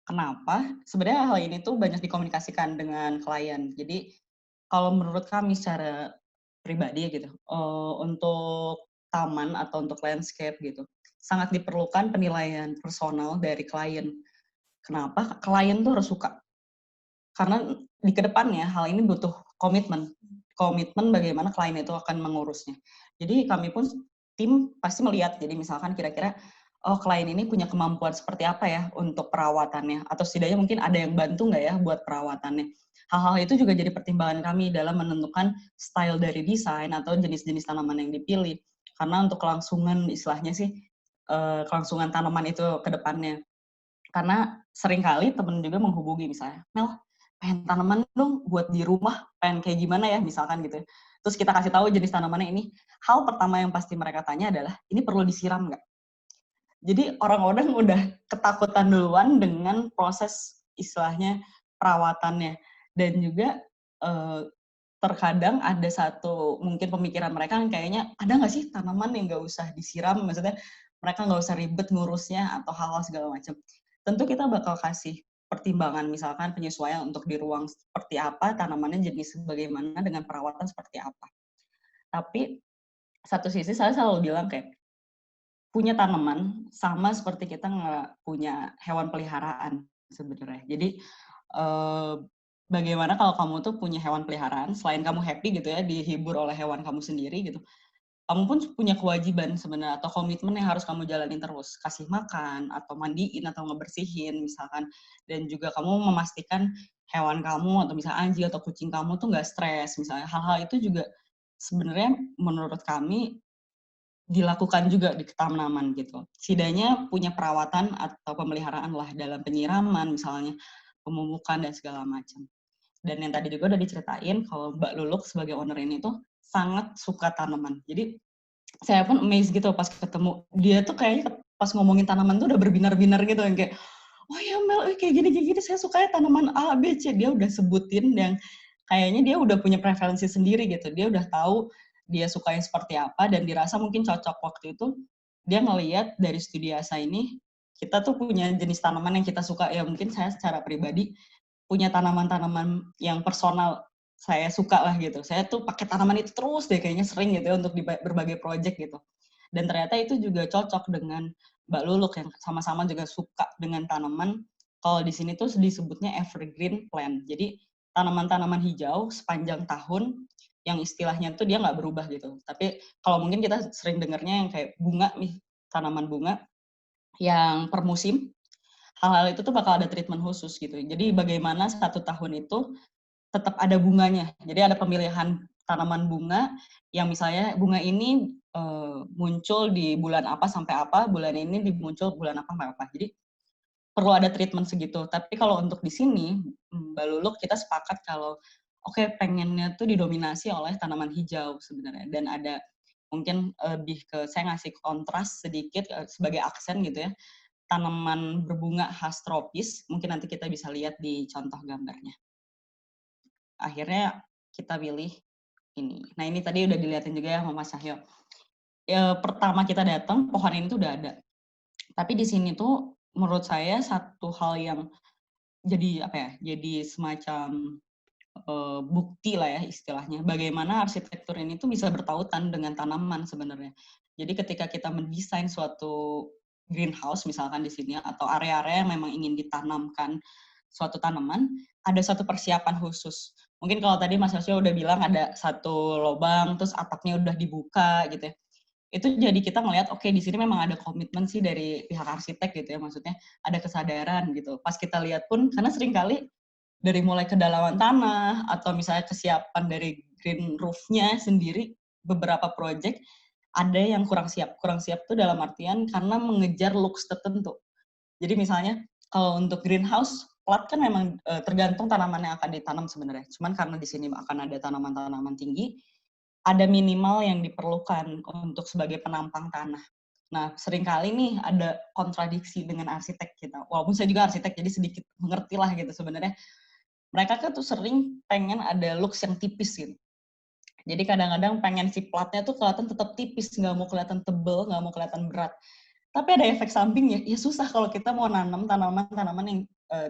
Kenapa? Sebenarnya hal ini tuh banyak dikomunikasikan dengan klien. Jadi, kalau menurut kami secara pribadi gitu, untuk taman atau untuk landscape gitu, sangat diperlukan penilaian personal dari klien. Kenapa? Klien tuh harus suka. Karena di kedepannya hal ini butuh komitmen bagaimana klien itu akan mengurusnya. Jadi kami pun tim pasti melihat, jadi misalkan kira-kira, oh klien ini punya kemampuan seperti apa ya untuk perawatannya, atau setidaknya mungkin ada yang bantu nggak ya buat perawatannya. Hal-hal itu juga jadi pertimbangan kami dalam menentukan style dari desain atau jenis-jenis tanaman yang dipilih. Karena untuk kelangsungan istilahnya sih, kelangsungan tanaman itu ke depannya. Karena seringkali temen juga menghubungi misalnya, Mel, pengen tanaman dong buat di rumah, pengen kayak gimana ya misalkan gitu. Terus kita kasih tahu jenis tanamannya ini. Hal pertama yang pasti mereka tanya adalah, ini perlu disiram nggak? Jadi orang-orang udah ketakutan duluan dengan proses istilahnya perawatannya. Dan juga terkadang ada satu mungkin pemikiran mereka yang kayaknya, ada nggak sih tanaman yang nggak usah disiram? Maksudnya mereka nggak usah ribet ngurusnya atau hal-hal segala macam. Tentu kita bakal kasih pertimbangan misalkan penyesuaian untuk di ruang seperti apa, tanamannya jenis bagaimana, dengan perawatan seperti apa. Tapi satu sisi saya selalu bilang kayak, punya tanaman sama seperti kita nggak punya hewan peliharaan sebenarnya. Jadi bagaimana kalau kamu tuh punya hewan peliharaan, selain kamu happy gitu ya, dihibur oleh hewan kamu sendiri gitu, kamu pun punya kewajiban sebenarnya atau komitmen yang harus kamu jalanin terus. Kasih makan, atau mandiin, atau ngebersihin misalkan. Dan juga kamu memastikan hewan kamu, atau misalnya anjing atau kucing kamu tuh nggak stres. Misalnya hal-hal itu juga sebenarnya menurut kami dilakukan juga di tanaman gitu. Setidaknya punya perawatan atau pemeliharaan lah dalam penyiraman misalnya, pemupukan dan segala macam. Dan yang tadi juga udah diceritain kalau Mbak Luluk sebagai owner ini tuh sangat suka tanaman. Jadi saya pun amazed gitu pas ketemu. Dia tuh kayaknya pas ngomongin tanaman tuh udah berbinar-binar gitu yang kayak, oh ya Mel, kayak gini, saya sukanya tanaman A, B, C. Dia udah sebutin yang kayaknya dia udah punya preferensi sendiri gitu. Dia udah tahu dia sukanya seperti apa dan dirasa mungkin cocok waktu itu. Dia ngelihat dari studi asa ini, kita tuh punya jenis tanaman yang kita suka. Ya mungkin saya secara pribadi punya tanaman-tanaman yang personal saya suka lah gitu. Saya tuh pakai tanaman itu terus deh kayaknya sering gitu ya untuk di berbagai project gitu. Dan ternyata itu juga cocok dengan Mbak Luluk yang sama-sama juga suka dengan tanaman. Kalau di sini tuh disebutnya evergreen plant. Jadi tanaman-tanaman hijau sepanjang tahun yang istilahnya tuh dia nggak berubah gitu. Tapi kalau mungkin kita sering dengarnya yang kayak bunga nih, tanaman bunga yang per musim, hal-hal itu tuh bakal ada treatment khusus gitu. Jadi bagaimana 1 tahun itu tetap ada bunganya. Jadi ada pemilihan tanaman bunga yang misalnya bunga ini muncul di bulan apa sampai apa, bulan ini muncul bulan apa sampai apa. Jadi perlu ada treatment segitu. Tapi kalau untuk di sini, Mbak Luluk kita sepakat kalau oke, pengennya tuh didominasi oleh tanaman hijau sebenarnya. Dan ada mungkin lebih ke saya ngasih kontras sedikit sebagai aksen gitu ya. Tanaman berbunga khas tropis, mungkin nanti kita bisa lihat di contoh gambarnya. Akhirnya kita pilih ini. Nah ini tadi udah dilihatin juga ya sama Mas Cahyo. Ya, pertama kita datang, pohon ini tuh udah ada. Tapi di sini tuh menurut saya satu hal yang jadi apa ya? Jadi semacam bukti lah ya istilahnya. Bagaimana arsitektur ini tuh bisa bertautan dengan tanaman sebenarnya. Jadi ketika kita mendesain suatu greenhouse misalkan di sini atau area-area yang memang ingin ditanamkan suatu tanaman, ada satu persiapan khusus. Mungkin kalau tadi Mas Yosyo udah bilang ada satu lubang, terus atapnya udah dibuka gitu ya. Itu jadi kita ngelihat, oke di sini memang ada komitmen sih dari pihak arsitek gitu ya, maksudnya ada kesadaran gitu. Pas kita lihat pun, karena seringkali dari mulai kedalaman tanah, atau misalnya kesiapan dari green roof-nya sendiri, beberapa project, ada yang kurang siap. Kurang siap tuh dalam artian karena mengejar looks tertentu. Jadi misalnya, kalau untuk greenhouse, plat kan memang tergantung tanaman yang akan ditanam sebenarnya. Cuman karena di sini akan ada tanaman-tanaman tinggi, ada minimal yang diperlukan untuk sebagai penampang tanah. Nah, seringkali nih ada kontradiksi dengan arsitek kita. Walaupun saya juga arsitek, jadi sedikit mengerti lah gitu sebenarnya. Mereka kan tuh sering pengen ada looks yang tipis gitu. Jadi kadang-kadang pengen si platnya tuh kelihatan tetap tipis, nggak mau kelihatan tebel, nggak mau kelihatan berat. Tapi ada efek sampingnya, ya susah kalau kita mau nanam tanaman-tanaman yang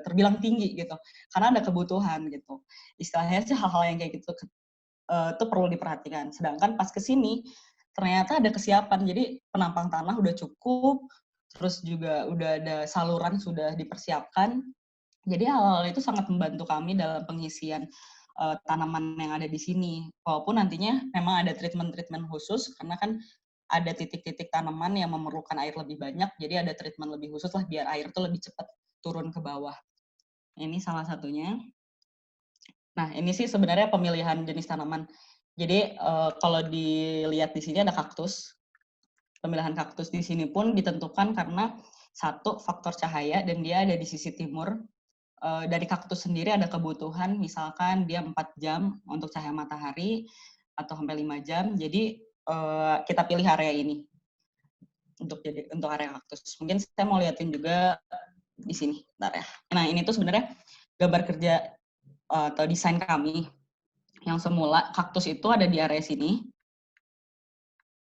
terbilang tinggi gitu. Karena ada kebutuhan gitu. Istilahnya sih hal-hal yang kayak gitu itu perlu diperhatikan. Sedangkan pas ke sini, ternyata ada kesiapan. Jadi penampang tanah udah cukup, terus juga udah ada saluran sudah dipersiapkan. Jadi hal-hal itu sangat membantu kami dalam pengisian tanaman yang ada di sini. Walaupun nantinya memang ada treatment-treatment khusus, karena kan ada titik-titik tanaman yang memerlukan air lebih banyak, jadi ada treatment lebih khusus lah biar air itu lebih cepat turun ke bawah. Ini salah satunya. Nah, ini sih sebenarnya pemilihan jenis tanaman. Jadi kalau dilihat di sini ada kaktus. Pemilihan kaktus di sini pun ditentukan karena satu, faktor cahaya, dan dia ada di sisi timur. Dari kaktus sendiri ada kebutuhan, misalkan dia 4 jam untuk cahaya matahari, atau sampai 5 jam. Jadi kita pilih area ini untuk area kaktus. Mungkin saya mau liatin juga di sini, bentar ya. Nah ini tuh sebenarnya gambar kerja atau desain kami yang semula kaktus itu ada di area sini.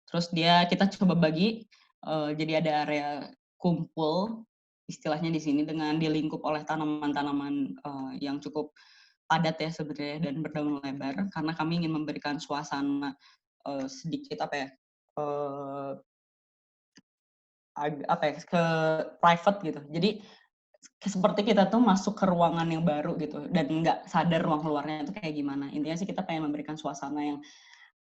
Terus kita coba bagi jadi ada area kumpul istilahnya di sini dengan dilingkup oleh tanaman-tanaman yang cukup padat ya sebenarnya dan berdaun lebar karena kami ingin memberikan suasana sedikit ke private gitu. Jadi seperti kita tuh masuk ke ruangan yang baru gitu dan nggak sadar ruang luarnya itu kayak gimana. Intinya sih kita pengen memberikan suasana yang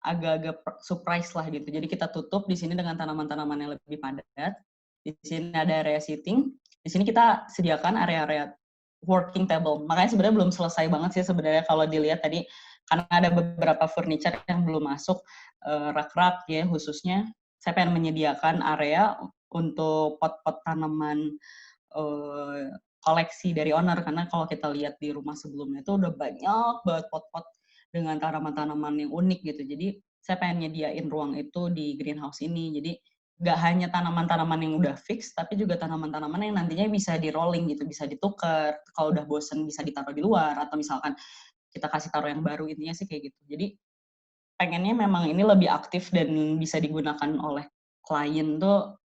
agak-agak surprise lah gitu. Jadi kita tutup di sini dengan tanaman-tanaman yang lebih padat. Di sini ada area seating. Di sini kita sediakan area-area working table. Makanya sebenarnya belum selesai banget sih sebenarnya kalau dilihat tadi, karena ada beberapa furniture yang belum masuk, rak-rak ya khususnya. Saya pengen menyediakan area untuk pot-pot tanaman koleksi dari owner, karena kalau kita lihat di rumah sebelumnya itu udah banyak banget pot-pot dengan tanaman-tanaman yang unik gitu. Jadi saya pengen nyediain ruang itu di greenhouse ini. Jadi nggak hanya tanaman-tanaman yang udah fix, tapi juga tanaman-tanaman yang nantinya bisa di rolling gitu, bisa ditukar. Kalau udah bosen bisa ditaruh di luar, atau misalkan kita kasih taruh yang baru, intinya sih kayak gitu. Jadi pengennya memang ini lebih aktif dan bisa digunakan oleh klien tuh,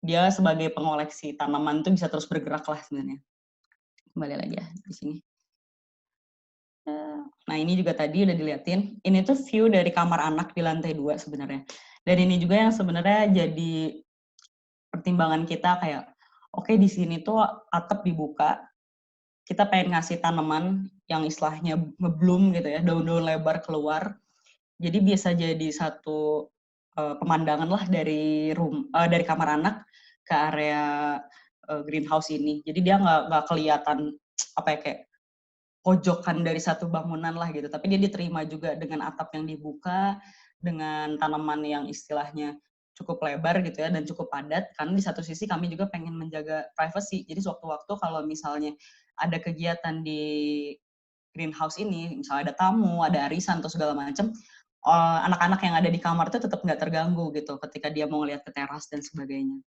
dia sebagai pengoleksi tanaman tuh bisa terus bergerak lah sebenarnya. Kembali lagi ya di sini. Nah ini juga tadi udah diliatin. Ini tuh view dari kamar anak di lantai 2 sebenarnya. Dan ini juga yang sebenarnya jadi pertimbangan kita kayak, oke, di sini tuh atap dibuka, kita pengen ngasih tanaman yang istilahnya ngebloom gitu ya, daun-daun lebar keluar. Jadi bisa jadi satu pemandangan lah dari dari kamar anak ke area greenhouse ini. Jadi dia nggak kelihatan apa ya, kayak pojokan dari satu bangunan lah gitu. Tapi dia diterima juga dengan atap yang dibuka, dengan tanaman yang istilahnya cukup lebar gitu ya dan cukup padat. Karena di satu sisi kami juga pengen menjaga privacy. Jadi sewaktu-waktu kalau misalnya ada kegiatan di greenhouse ini, misalnya ada tamu, ada arisan atau segala macam, anak-anak yang ada di kamar itu tetap nggak terganggu gitu ketika dia mau lihat ke teras dan sebagainya.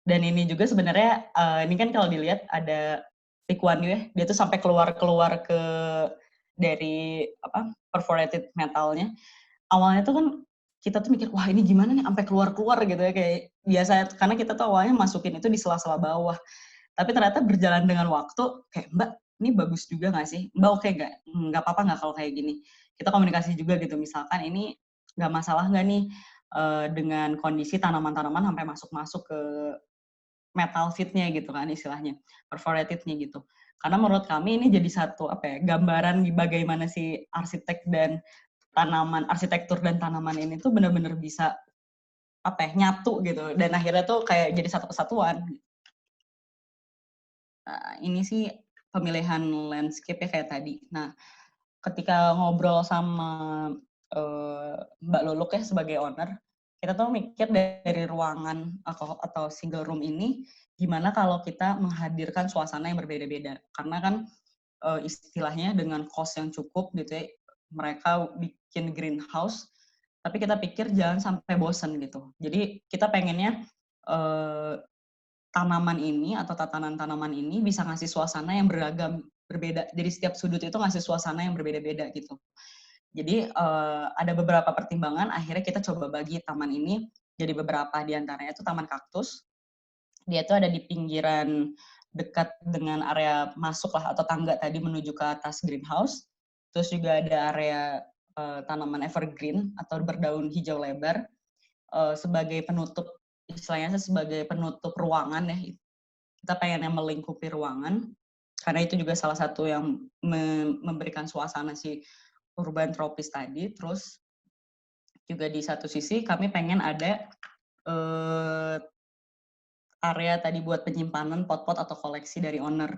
Dan ini juga sebenarnya ini kan kalau dilihat ada Likuan ya, dia tuh sampai keluar ke dari apa perforated metalnya. Awalnya tuh kan kita tuh mikir, wah ini gimana nih sampai keluar gitu ya, kayak biasa, karena kita tuh awalnya masukin itu di sela-sela bawah. Tapi ternyata berjalan dengan waktu kayak, Mbak, ini bagus juga nggak sih? Mbak oke nggak? Nggak apa-apa nggak kalau kayak gini? Kita komunikasi juga gitu, misalkan ini nggak masalah nggak nih dengan kondisi tanaman-tanaman sampai masuk-masuk ke metal sheet-nya gitu kan istilahnya, perforated-nya gitu. Karena menurut kami ini jadi satu apa ya, gambaran di bagaimana si arsitektur dan tanaman ini tuh benar-benar bisa apa ya, nyatu gitu, dan akhirnya tuh kayak jadi satu kesatuan. Nah, ini sih pemilihan landscape ya kayak tadi. Nah, ketika ngobrol sama Mbak Luluk ya sebagai owner, kita tuh mikir dari ruangan atau single room ini, gimana kalau kita menghadirkan suasana yang berbeda-beda. Karena kan istilahnya dengan cost yang cukup gitu ya, mereka bikin greenhouse, tapi kita pikir jangan sampai bosen gitu. Jadi kita pengennya tanaman ini atau tatanan tanaman ini bisa ngasih suasana yang beragam, berbeda. Jadi setiap sudut itu ngasih suasana yang berbeda-beda gitu. Jadi ada beberapa pertimbangan, akhirnya kita coba bagi taman ini jadi beberapa, di antaranya itu taman kaktus. Dia itu ada di pinggiran dekat dengan area masuk lah atau tangga tadi menuju ke atas greenhouse. Terus juga ada area tanaman evergreen atau berdaun hijau lebar sebagai penutup, istilahnya sebagai penutup ruangan ya. Kita pengen yang melingkupi ruangan, karena itu juga salah satu yang memberikan suasana si urban tropis tadi. Terus juga di satu sisi kami pengen ada area tadi buat penyimpanan pot-pot atau koleksi dari owner.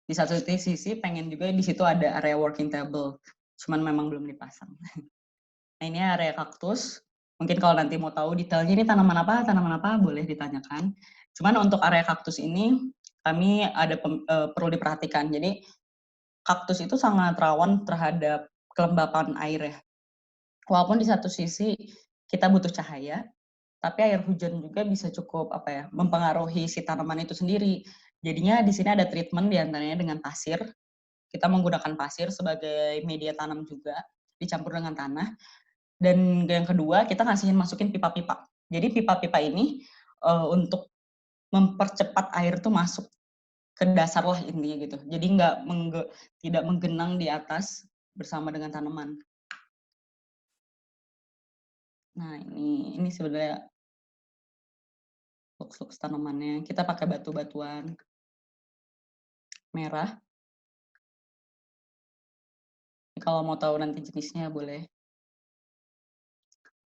Di satu sisi pengen juga di situ ada area working table, cuman memang belum dipasang. Nah ini area kaktus. Mungkin kalau nanti mau tahu detailnya ini tanaman apa, boleh ditanyakan. Cuman untuk area kaktus ini kami ada perlu diperhatikan. Jadi kaktus itu sangat rawan terhadap kelembapan air ya. Walaupun di satu sisi kita butuh cahaya, tapi air hujan juga bisa cukup apa ya, mempengaruhi si tanaman itu sendiri. Jadinya di sini ada treatment diantaranya dengan pasir. Kita menggunakan pasir sebagai media tanam juga, dicampur dengan tanah. Dan yang kedua, kita masukin pipa-pipa. Jadi pipa-pipa ini untuk mempercepat air itu masuk ke dasar lah intinya gitu. Jadi tidak menggenang di atas bersama dengan tanaman. Nah ini sebenarnya lux tanamannya. Kita pakai batu-batuan merah. Kalau mau tahu nanti jenisnya boleh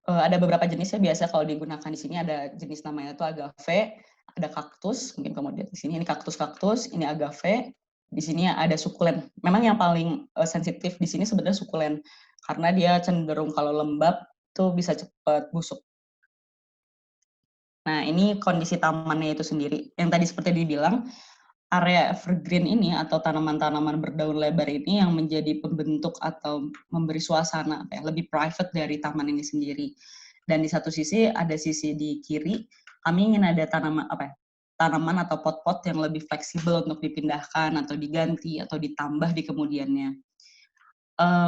Ada beberapa jenis ya, biasa kalau digunakan di sini ada jenis namanya itu agave, ada kaktus, mungkin kamu lihat di sini ini kaktus, ini agave, di sini ada sukulen. Memang yang paling sensitif di sini sebenarnya sukulen, karena dia cenderung kalau lembab tuh bisa cepat busuk. Nah, ini kondisi tamannya itu sendiri. Yang tadi seperti dibilang, area evergreen ini atau tanaman-tanaman berdaun lebar ini yang menjadi pembentuk atau memberi suasana lebih private dari taman ini sendiri. Dan di satu sisi ada sisi di kiri, kami ingin ada tanaman atau pot-pot yang lebih fleksibel untuk dipindahkan atau diganti atau ditambah di kemudiannya.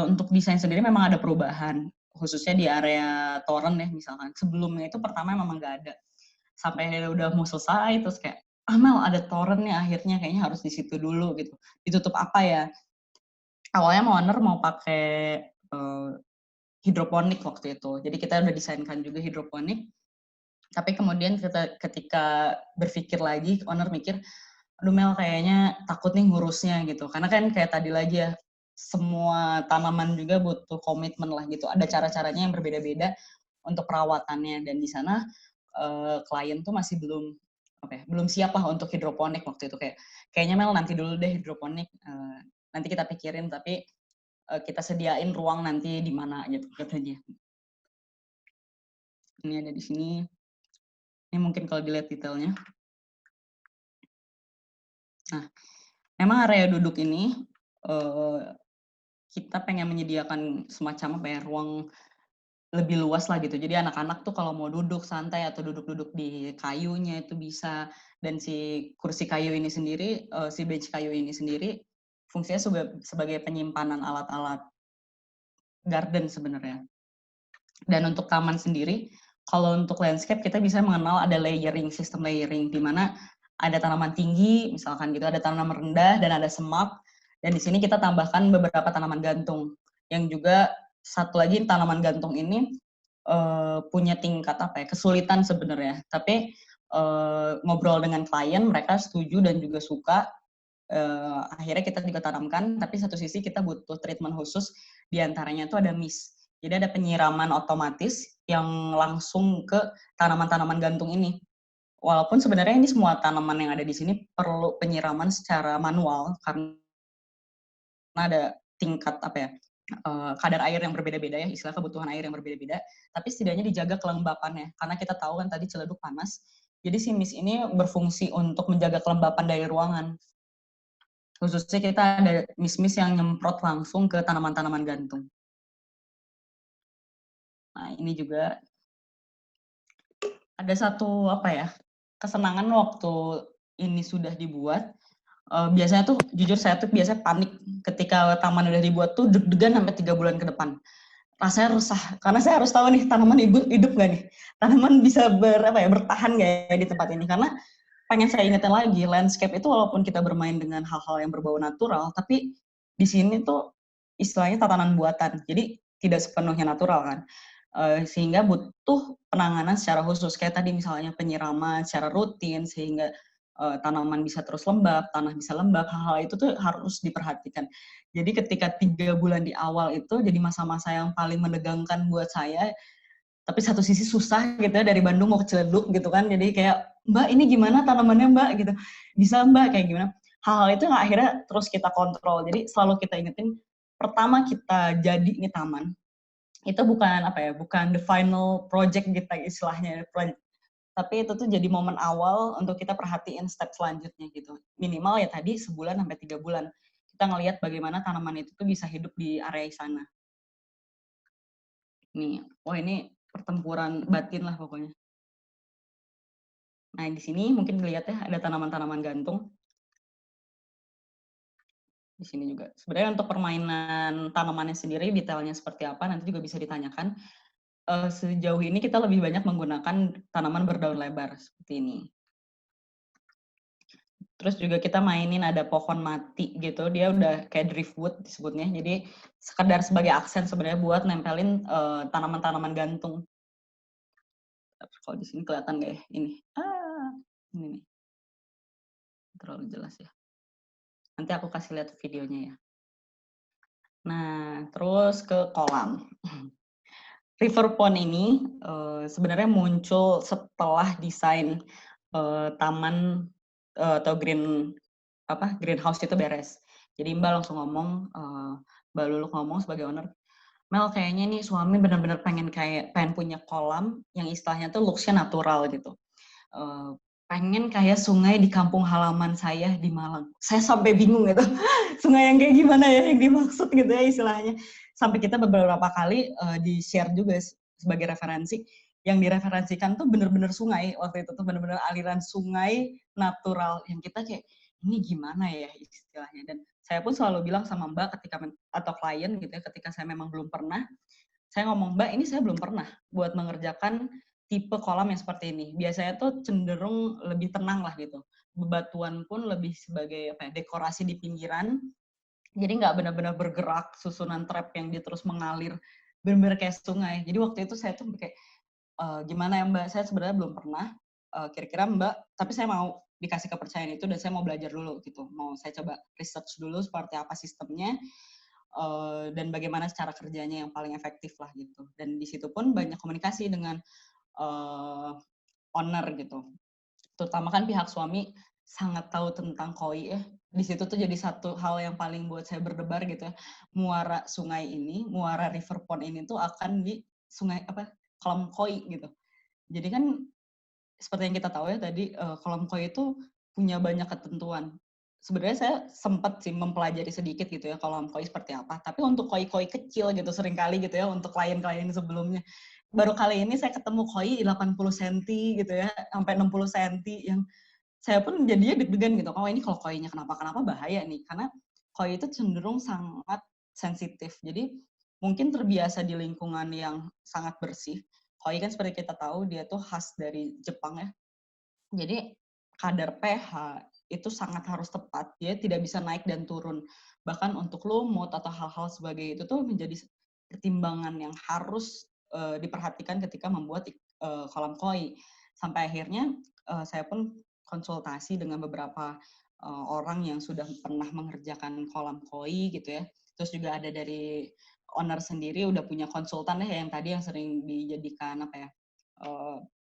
Untuk desain sendiri memang ada perubahan, khususnya di area toren ya misalkan. Sebelumnya itu pertama memang nggak ada. Sampai udah mau selesai terus kayak, Mel ada toren nih akhirnya, kayaknya harus di situ dulu gitu. Ditutup apa ya? Awalnya owner mau pakai hidroponik waktu itu. Jadi kita udah desainkan juga hidroponik. Tapi kemudian ketika berpikir lagi, owner mikir, aduh Mel kayaknya takut nih ngurusnya gitu. Karena kan kayak tadi lagi ya, semua tanaman juga butuh komitmen lah gitu. Ada cara-caranya yang berbeda-beda untuk perawatannya. Dan di sana klien tuh masih belum siap lah untuk hidroponik waktu itu. Kayaknya Mel nanti dulu deh hidroponik. Nanti kita pikirin, tapi kita sediain ruang nanti di mana gitu katanya. Ini ada di sini. Ini mungkin kalau dilihat detailnya. Nah, memang area duduk ini kita pengen menyediakan semacam ruang lebih luas lah gitu. Jadi anak-anak tuh kalau mau duduk santai atau duduk-duduk di kayunya itu bisa. Dan si kursi kayu ini sendiri, si bench kayu ini sendiri fungsinya sebagai penyimpanan alat-alat garden sebenarnya. Dan untuk taman sendiri, kalau untuk landscape kita bisa mengenal ada sistem layering, di mana ada tanaman tinggi, misalkan gitu, ada tanaman rendah, dan ada semak. Dan di sini kita tambahkan beberapa tanaman gantung. Yang juga satu lagi tanaman gantung ini punya tingkat kesulitan sebenarnya. Tapi ngobrol dengan klien, mereka setuju dan juga suka. Akhirnya kita juga tanamkan, tapi satu sisi kita butuh treatment khusus, diantaranya itu ada mist. Jadi ada penyiraman otomatis yang langsung ke tanaman-tanaman gantung ini. Walaupun sebenarnya ini semua tanaman yang ada di sini perlu penyiraman secara manual karena ada tingkat kadar air yang berbeda-beda ya, istilah kebutuhan air yang berbeda-beda. Tapi setidaknya dijaga kelembapannya karena kita tahu kan tadi celeduk panas. Jadi si mist ini berfungsi untuk menjaga kelembapan dari ruangan. Khususnya kita ada mist-mist yang nyemprot langsung ke tanaman-tanaman gantung. Nah, ini juga ada satu kesenangan waktu ini sudah dibuat. Biasanya tuh jujur saya tuh biasa panik ketika taman udah dibuat tuh deg-degan sampai 3 bulan ke depan. Rasanya resah karena saya harus tahu nih tanaman hidup nggak nih, tanaman bisa bertahan nggak ya di tempat ini. Karena pengen saya ingetin lagi, landscape itu walaupun kita bermain dengan hal-hal yang berbau natural, tapi di sini tuh istilahnya tatanan buatan, jadi tidak sepenuhnya natural kan. Sehingga butuh penanganan secara khusus, kayak tadi misalnya penyiraman secara rutin, sehingga tanaman bisa terus lembab, tanah bisa lembab, hal-hal itu tuh harus diperhatikan. Jadi ketika 3 bulan di awal itu jadi masa-masa yang paling menegangkan buat saya, tapi satu sisi susah gitu ya, dari Bandung mau ke Ciledug gitu kan, jadi kayak Mbak ini gimana tanamannya Mbak gitu, bisa Mbak kayak gimana, hal-hal itu yang akhirnya terus kita kontrol. Jadi selalu kita ingetin, pertama kita jadi ini taman itu bukan bukan the final project kita istilahnya, tapi itu tuh jadi momen awal untuk kita perhatiin step selanjutnya gitu. Minimal ya tadi sebulan sampai 3 bulan kita ngelihat bagaimana tanaman itu tuh bisa hidup di area sana. Nih, ini pertempuran batin lah pokoknya. Nah, di sini mungkin dilihat ya ada tanaman-tanaman gantung. Di sini juga. Sebenarnya untuk permainan tanamannya sendiri detailnya seperti apa nanti juga bisa ditanyakan. Sejauh ini kita lebih banyak menggunakan tanaman berdaun lebar seperti ini. Terus juga kita mainin ada pohon mati gitu, dia udah kayak driftwood disebutnya. Jadi sekedar sebagai aksen sebenarnya buat nempelin tanaman-tanaman gantung. Kalau di sini kelihatan nggak ya? Ini nih. Terlalu jelas ya. Nanti aku kasih lihat videonya ya. Nah, terus ke kolam. River Pond ini sebenarnya muncul setelah desain taman atau greenhouse itu beres. Jadi Mbak langsung ngomong, Mbak Lulu ngomong sebagai owner, Mel kayaknya nih suami benar-benar pengen punya kolam yang istilahnya tuh looks-nya natural gitu. Pengen kayak sungai di kampung halaman saya di Malang. Saya sampai bingung gitu, sungai yang kayak gimana ya yang dimaksud gitu ya istilahnya. Sampai kita beberapa kali di-share juga sebagai referensi. Yang direferensikan tuh bener-bener sungai, waktu itu tuh bener-bener aliran sungai natural. Yang kita kayak, ini gimana ya istilahnya. Dan saya pun selalu bilang sama Mbak atau klien gitu ya, ketika saya memang belum pernah, saya ngomong, Mbak ini saya belum pernah buat mengerjakan tipe kolam yang seperti ini. Biasanya tuh cenderung lebih tenang lah gitu. Bebatuan pun lebih sebagai dekorasi di pinggiran. Jadi nggak benar-benar bergerak, susunan trap yang dia terus mengalir, benar-benar kayak sungai. Jadi waktu itu saya tuh kayak, gimana ya Mbak, saya sebenarnya belum pernah, kira-kira Mbak, tapi saya mau dikasih kepercayaan itu dan saya mau belajar dulu gitu. Mau saya coba research dulu seperti apa sistemnya, dan bagaimana cara kerjanya yang paling efektif lah gitu. Dan di situ pun banyak komunikasi dengan owner gitu. Terutama kan pihak suami sangat tahu tentang koi ya. Di situ tuh jadi satu hal yang paling buat saya berdebar gitu ya. Muara sungai ini, muara river pond ini tuh akan di kolam koi gitu. Jadi kan seperti yang kita tahu ya tadi, kolam koi itu punya banyak ketentuan. Sebenarnya saya sempat sih mempelajari sedikit gitu ya kolam koi seperti apa. Tapi untuk koi-koi kecil gitu seringkali gitu ya untuk klien-klien sebelumnya. Baru kali ini saya ketemu koi 80 cm gitu ya, sampai 60 cm yang saya pun jadinya deg-degan gitu. Oh ini kalau koinya kenapa bahaya nih. Karena koi itu cenderung sangat sensitif. Jadi mungkin terbiasa di lingkungan yang sangat bersih. Koi kan seperti kita tahu dia tuh khas dari Jepang ya. Jadi kadar pH itu sangat harus tepat. Dia tidak bisa naik dan turun. Bahkan untuk lumut atau hal-hal sebagai itu tuh menjadi pertimbangan yang harus diperhatikan ketika membuat kolam koi. Sampai akhirnya saya pun konsultasi dengan beberapa orang yang sudah pernah mengerjakan kolam koi gitu ya. Terus juga ada dari owner sendiri udah punya konsultan ya yang tadi yang sering dijadikan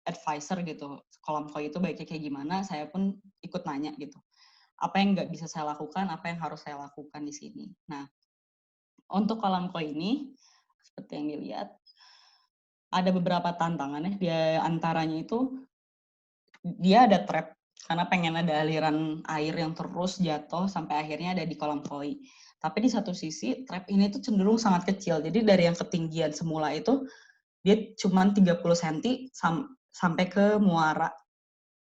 advisor gitu. Kolam koi itu baiknya kayak gimana, saya pun ikut nanya gitu. Apa yang nggak bisa saya lakukan, apa yang harus saya lakukan di sini. Nah, untuk kolam koi ini, seperti yang dilihat, ada beberapa tantangan ya. Di antaranya itu, dia ada trap, karena pengen ada aliran air yang terus jatuh sampai akhirnya ada di kolam koi. Tapi di satu sisi, trap ini tuh cenderung sangat kecil. Jadi dari yang ketinggian semula itu, dia cuma 30 cm sampai ke muara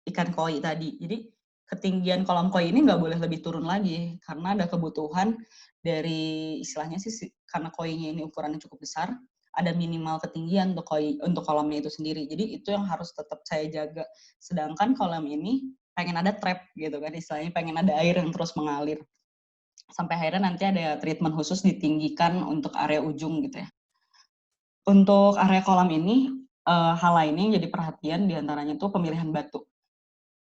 ikan koi tadi. Jadi ketinggian kolam koi ini nggak boleh lebih turun lagi karena ada kebutuhan dari istilahnya sih karena koinya ini ukurannya cukup besar, ada minimal ketinggian untuk kolamnya itu sendiri. Jadi itu yang harus tetap saya jaga. Sedangkan kolam ini pengen ada trap gitu kan istilahnya, pengen ada air yang terus mengalir. Sampai akhirnya nanti ada treatment khusus ditinggikan untuk area ujung gitu ya. Untuk area kolam ini, hal lainnya yang jadi perhatian diantaranya itu pemilihan batu.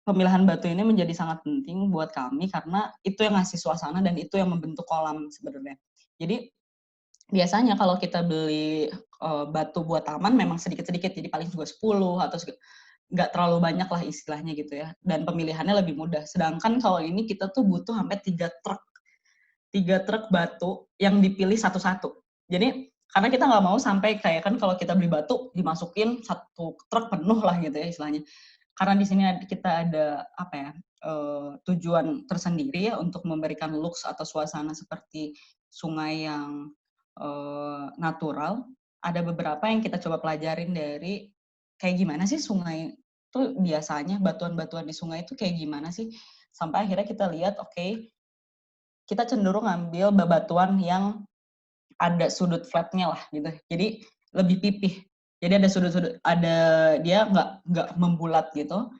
Pemilihan batu ini menjadi sangat penting buat kami karena itu yang ngasih suasana dan itu yang membentuk kolam sebenarnya. Jadi biasanya kalau kita beli batu buat taman memang sedikit-sedikit, jadi paling juga 10 atau nggak terlalu banyak lah istilahnya gitu ya. Dan pemilihannya lebih mudah. Sedangkan kalau ini kita tuh butuh sampai 3 truk batu yang dipilih satu-satu. Jadi karena kita nggak mau sampai kayak kan kalau kita beli batu dimasukin 1 truk penuh lah gitu ya istilahnya. Karena di sini kita ada tujuan tersendiri ya untuk memberikan looks atau suasana seperti sungai yang natural. Ada beberapa yang kita coba pelajarin dari kayak gimana sih sungai itu biasanya, batuan-batuan di sungai itu kayak gimana sih. Sampai akhirnya kita lihat, kita cenderung ngambil bebatuan yang ada sudut flatnya lah gitu. Jadi lebih pipih. Jadi ada sudut-sudut, dia nggak membulat gitu,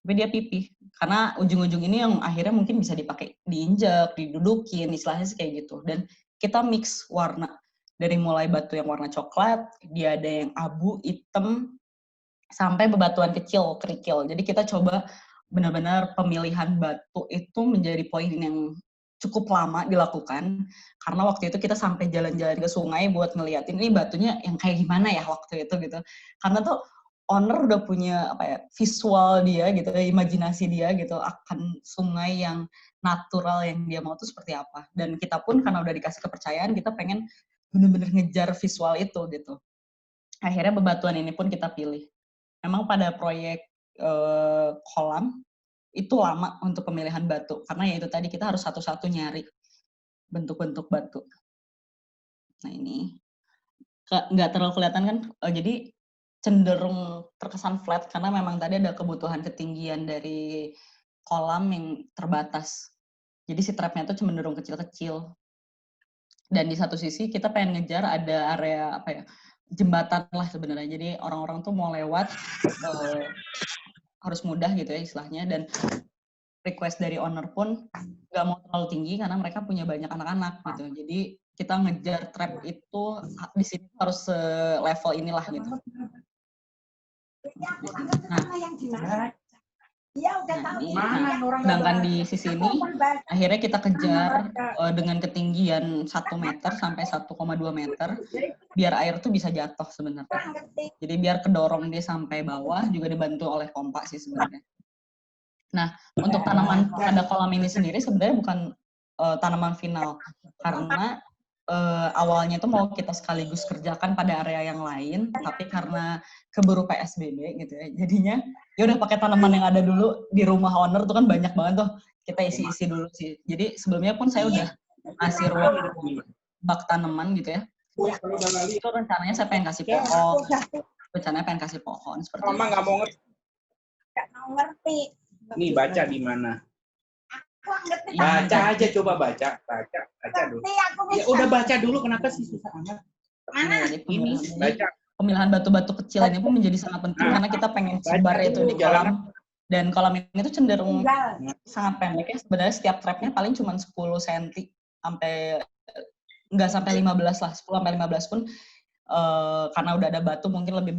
tapi dia pipih. Karena ujung-ujung ini yang akhirnya mungkin bisa dipakai diinjak, didudukin, istilahnya sih kayak gitu. Dan kita mix warna dari mulai batu yang warna coklat, dia ada yang abu, hitam, sampai bebatuan kecil, kerikil. Jadi kita coba benar-benar pemilihan batu itu menjadi poin yang cukup lama dilakukan karena waktu itu kita sampai jalan-jalan ke sungai buat ngeliatin ini batunya yang kayak gimana ya waktu itu gitu. Karena tuh owner udah punya apa ya visual dia gitu, imajinasi dia gitu akan sungai yang natural yang dia mau tuh seperti apa. Dan kita pun karena udah dikasih kepercayaan kita pengen bener-bener ngejar visual itu gitu. Akhirnya bebatuan ini pun kita pilih. Memang pada proyek kolam itu lama untuk pemilihan batu karena ya itu tadi kita harus satu-satu nyari bentuk-bentuk batu. Nah ini nggak terlalu kelihatan kan, jadi cenderung terkesan flat karena memang tadi ada kebutuhan ketinggian dari kolam yang terbatas. Jadi si trapnya itu cenderung kecil-kecil. Dan di satu sisi kita pengen ngejar ada area apa ya jembatan lah sebenarnya. Jadi orang-orang tuh mau lewat harus mudah gitu ya istilahnya, dan request dari owner pun nggak mau terlalu tinggi karena mereka punya banyak anak-anak gitu. Jadi kita ngejar trap itu di sini harus level inilah gitu. Sedangkan di sisi ini akhirnya kita kejar dengan ketinggian 1 meter sampai 1,2 meter biar air tuh bisa jatuh sebenarnya. Jadi biar kedorong dia sampai bawah juga dibantu oleh pompa sih sebenarnya. Nah, untuk tanaman pada kolam ini sendiri sebenarnya bukan tanaman final karena awalnya itu mau kita sekaligus kerjakan pada area yang lain, tapi karena keburu PSBB gitu ya, jadinya ya udah pakai tanaman yang ada dulu di rumah owner tuh kan banyak banget tuh, kita isi-isi dulu sih. Jadi sebelumnya pun saya udah ngasih ruang bak tanaman gitu ya. Itu rencananya saya pengen kasih pohon, seperti itu. Mama nggak mau ngerti. Nih baca di mana? Baca aja, coba baca dulu. Ya udah baca dulu, kenapa sih susah amat? Mana? Ini baca. Pemilihan batu-batu kecil ini pun menjadi sangat penting karena kita pengen sebar itu di kolam. Dan kolam ini tuh cenderung sangat pendek ya. Sebenarnya setiap trapnya paling cuma 10 cm sampai nggak sampai 15 lah, 10 sampai 15 pun karena udah ada batu mungkin lebih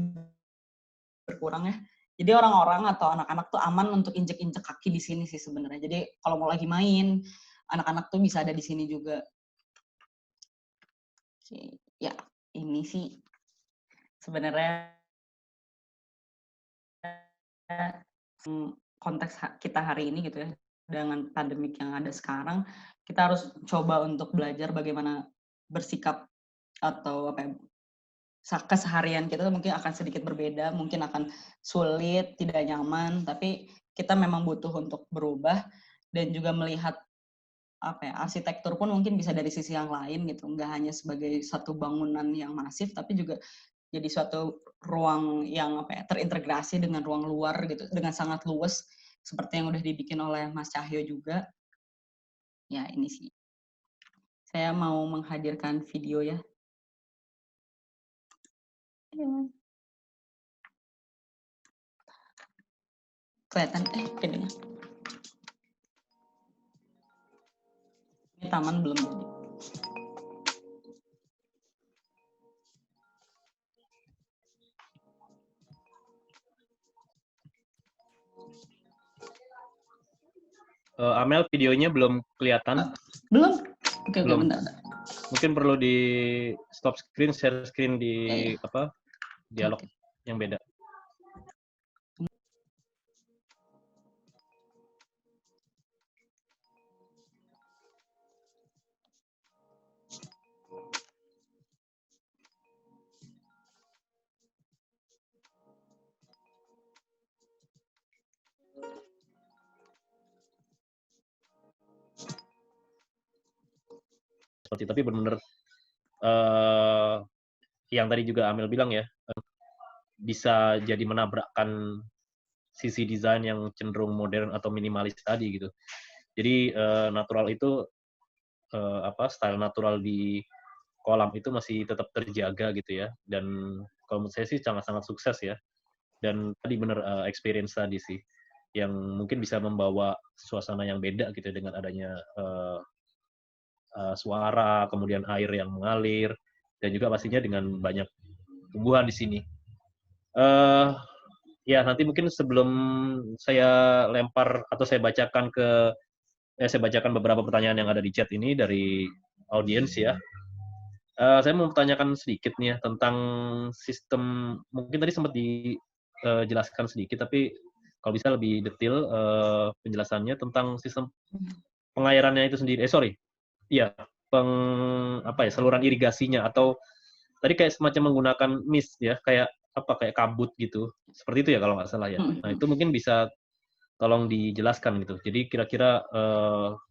berkurang ya. Jadi orang-orang atau anak-anak tuh aman untuk injek-injek kaki di sini sih sebenarnya. Jadi kalau mau lagi main, anak-anak tuh bisa ada di sini juga. Oke, ya ini sih sebenarnya konteks kita hari ini gitu ya. Dengan pandemik yang ada sekarang, kita harus coba untuk belajar bagaimana bersikap atau apa ya, keseharian kita mungkin akan sedikit berbeda, mungkin akan sulit, tidak nyaman, tapi kita memang butuh untuk berubah dan juga melihat apa ya, arsitektur pun mungkin bisa dari sisi yang lain gitu, nggak hanya sebagai satu bangunan yang masif, tapi juga jadi suatu ruang yang apa ya, terintegrasi dengan ruang luar gitu, dengan sangat luas seperti yang udah dibikin oleh Mas Cahyo juga. Ya ini sih, saya mau menghadirkan video ya. Kelihatan videonya. Ini taman belum jadi. Amel, videonya belum kelihatan. Belum? Oke, belum. Bentar. Mungkin perlu di stop screen, share screen di apa? Dialog yang beda. Tapi benar-benar yang tadi juga Amel bilang ya, bisa jadi menabrakkan sisi desain yang cenderung modern atau minimalis tadi gitu. Jadi natural itu style natural di kolam itu masih tetap terjaga gitu ya. Dan kalau menurut saya sih sangat-sangat sukses ya. Dan tadi benar experience tadi sih yang mungkin bisa membawa suasana yang beda gitu dengan adanya suara, kemudian air yang mengalir, dan juga pastinya dengan banyak tumbuhan di sini. Ya, nanti mungkin sebelum saya lempar atau saya bacakan ke saya bacakan beberapa pertanyaan yang ada di chat ini dari audiens ya. Saya mau bertanyakan sedikit nih ya tentang sistem, mungkin tadi sempat dijelaskan sedikit, tapi kalau bisa lebih detail penjelasannya tentang sistem pengairannya itu sendiri. Iya, saluran irigasinya, atau tadi kayak semacam menggunakan mist ya, kayak kabut gitu. Seperti itu ya kalau nggak salah ya. Nah, itu mungkin bisa tolong dijelaskan gitu. Jadi kira-kira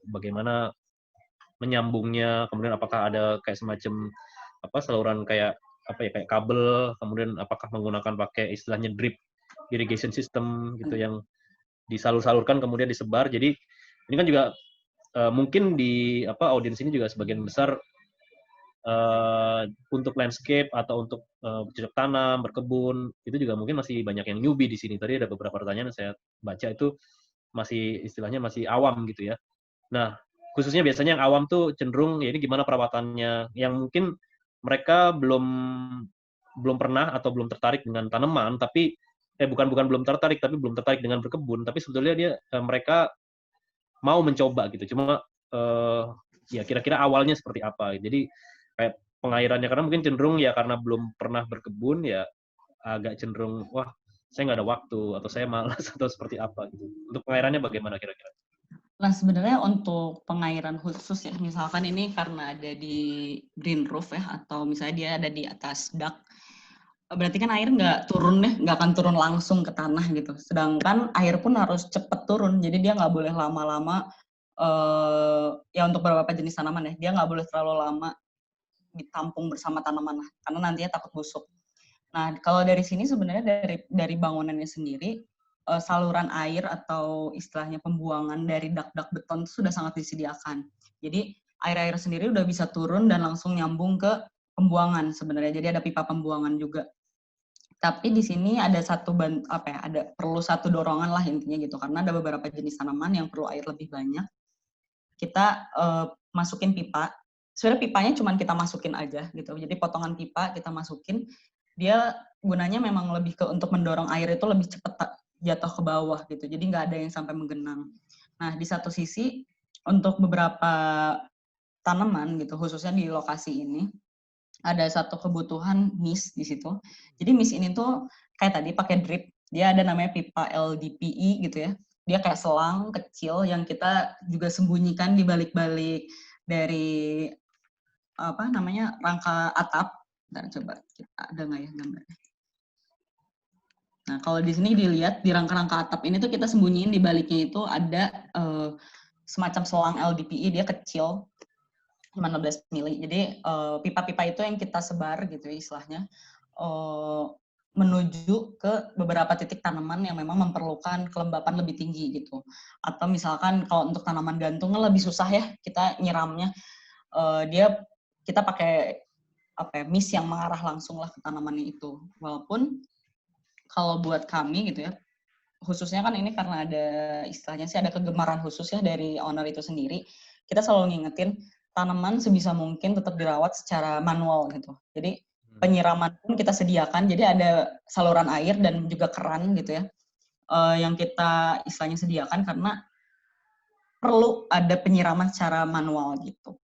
bagaimana menyambungnya, kemudian apakah ada kayak semacam saluran kayak kayak kabel, kemudian apakah menggunakan pakai istilahnya drip irrigation system gitu yang disalur-salurkan kemudian disebar. Jadi ini kan juga mungkin di audiens ini juga sebagian besar untuk landscape atau untuk bercocok tanam, berkebun, itu juga mungkin masih banyak yang newbie di sini. Tadi ada beberapa pertanyaan yang saya baca itu masih istilahnya masih awam gitu ya. Nah, khususnya biasanya yang awam tuh cenderung ya ini gimana perawatannya, yang mungkin mereka belum pernah atau belum tertarik dengan tanaman, tapi bukan belum tertarik, tapi belum tertarik dengan berkebun, tapi sebetulnya mereka mau mencoba gitu. Cuma ya kira-kira awalnya seperti apa. Jadi kayak pengairannya, karena mungkin cenderung ya karena belum pernah berkebun ya agak cenderung wah saya nggak ada waktu atau saya malas atau seperti apa gitu. Untuk pengairannya bagaimana kira-kira? Nah, sebenarnya untuk pengairan khusus ya, misalkan ini karena ada di green roof ya, atau misalnya dia ada di atas dak, berarti kan air nggak turun deh, nggak akan turun langsung ke tanah gitu. Sedangkan air pun harus cepet turun, jadi dia nggak boleh lama-lama, ya untuk beberapa jenis tanaman ya, dia nggak boleh terlalu lama ditampung bersama tanaman lah, karena nantinya takut busuk. Nah, kalau dari sini sebenarnya dari bangunannya sendiri, saluran air atau istilahnya pembuangan dari dak-dak beton itu sudah sangat disediakan. Jadi air-air sendiri udah bisa turun dan langsung nyambung ke pembuangan sebenarnya. Jadi ada pipa pembuangan juga. Tapi di sini ada perlu satu dorongan lah intinya gitu, karena ada beberapa jenis tanaman yang perlu air lebih banyak. Kita masukin pipa. Sebenarnya pipanya cuma kita masukin aja gitu. Jadi potongan pipa kita masukin, dia gunanya memang lebih untuk mendorong air itu lebih cepat jatuh ke bawah gitu. Jadi nggak ada yang sampai menggenang. Nah, di satu sisi untuk beberapa tanaman gitu, khususnya di lokasi ini, ada satu kebutuhan mist di situ. Jadi mist ini tuh kayak tadi pakai drip, dia ada namanya pipa LDPE gitu ya. Dia kayak selang kecil yang kita juga sembunyikan di balik-balik dari rangka atap. Bentar, coba kita ada nggak ya gambarnya? Nah, kalau di sini dilihat di rangka-rangka atap ini tuh kita sembunyiin di baliknya itu ada semacam selang LDPE, dia kecil, 15 mili. Jadi pipa-pipa itu yang kita sebar gitu ya istilahnya, menuju ke beberapa titik tanaman yang memang memerlukan kelembapan lebih tinggi gitu. Atau misalkan kalau untuk tanaman gantung lebih susah ya kita nyiramnya, kita pakai mist yang mengarah langsung lah ke tanamannya itu. Walaupun kalau buat kami gitu ya, khususnya kan ini karena ada istilahnya sih ada kegemaran khusus ya dari owner itu sendiri, kita selalu ngingetin tanaman sebisa mungkin tetap dirawat secara manual gitu. Jadi penyiraman pun kita sediakan, jadi ada saluran air dan juga keran gitu ya, yang kita istilahnya sediakan karena perlu ada penyiraman secara manual gitu.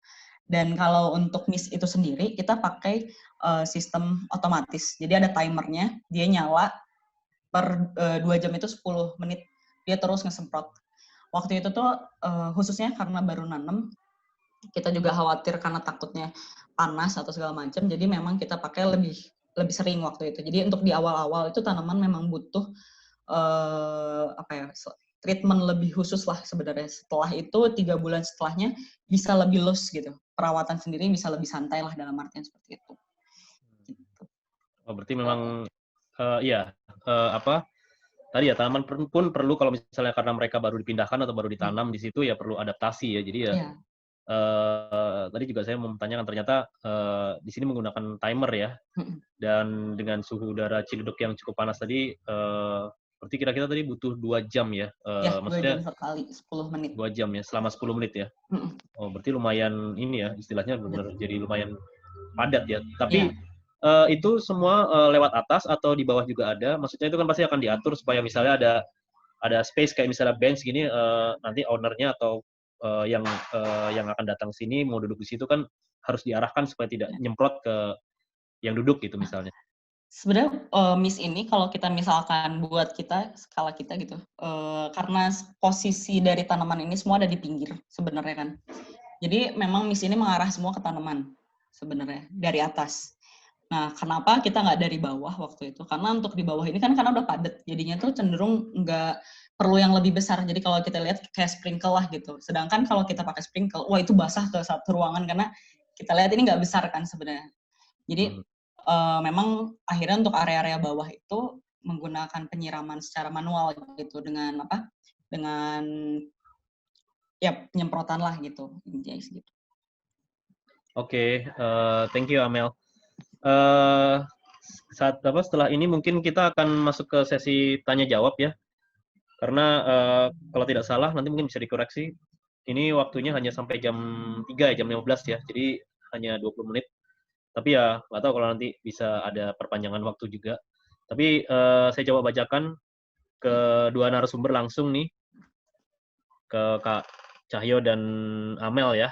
Dan kalau untuk mist itu sendiri, kita pakai sistem otomatis. Jadi ada timernya, dia nyala per 2 jam itu 10 menit, dia terus ngesemprot. Waktu itu tuh khususnya karena baru nanam, kita juga khawatir karena takutnya panas atau segala macam, jadi memang kita pakai lebih sering waktu itu. Jadi untuk di awal-awal itu tanaman memang butuh treatment lebih khusus lah sebenarnya. Setelah itu 3 bulan setelahnya bisa lebih loose gitu. Perawatan sendiri bisa lebih santai lah dalam artian seperti itu. Gitu. Oh, berarti memang tadi ya tanaman pun perlu kalau misalnya karena mereka baru dipindahkan atau baru ditanam di situ ya perlu adaptasi ya. Jadi ya tadi juga saya mau menanyakan ternyata di sini menggunakan timer ya, dan dengan suhu udara Ciledug yang cukup panas tadi, berarti kira-kira tadi butuh 2 jam ya? Maksudnya 2 jam sekali, 10 menit. 2 jam ya, selama 10 menit ya? Oh, berarti lumayan ini ya, istilahnya benar jadi lumayan padat ya. Tapi itu semua lewat atas atau di bawah juga ada? Maksudnya itu kan pasti akan diatur supaya misalnya ada space kayak misalnya bench gini, nanti ownernya atau yang akan datang sini mau duduk di situ kan harus diarahkan supaya tidak nyemprot ke yang duduk gitu misalnya. Sebenarnya miss ini kalau kita misalkan buat kita skala kita gitu, karena posisi dari tanaman ini semua ada di pinggir sebenarnya kan. Jadi memang miss ini mengarah semua ke tanaman sebenarnya dari atas. Nah, kenapa kita nggak dari bawah waktu itu? Karena untuk di bawah ini kan karena udah padat, jadinya tuh cenderung nggak perlu yang lebih besar. Jadi kalau kita lihat kayak sprinkle lah gitu. Sedangkan kalau kita pakai sprinkle, wah itu basah ke satu ruangan karena kita lihat ini nggak besar kan sebenarnya. Jadi memang akhirnya untuk area-area bawah itu menggunakan penyiraman secara manual gitu dengan apa? Dengan ya penyemprotan lah gitu. Intinya gitu. Oke, thank you Amel. Setelah ini mungkin kita akan masuk ke sesi tanya jawab ya. Karena kalau tidak salah nanti mungkin bisa dikoreksi. Ini waktunya hanya sampai jam 3 jam 15 ya. Jadi hanya 20 menit. Tapi ya nggak tahu kalau nanti bisa ada perpanjangan waktu juga. Tapi saya coba bacakan ke dua narasumber langsung nih. Ke Kak Cahyo dan Amel ya.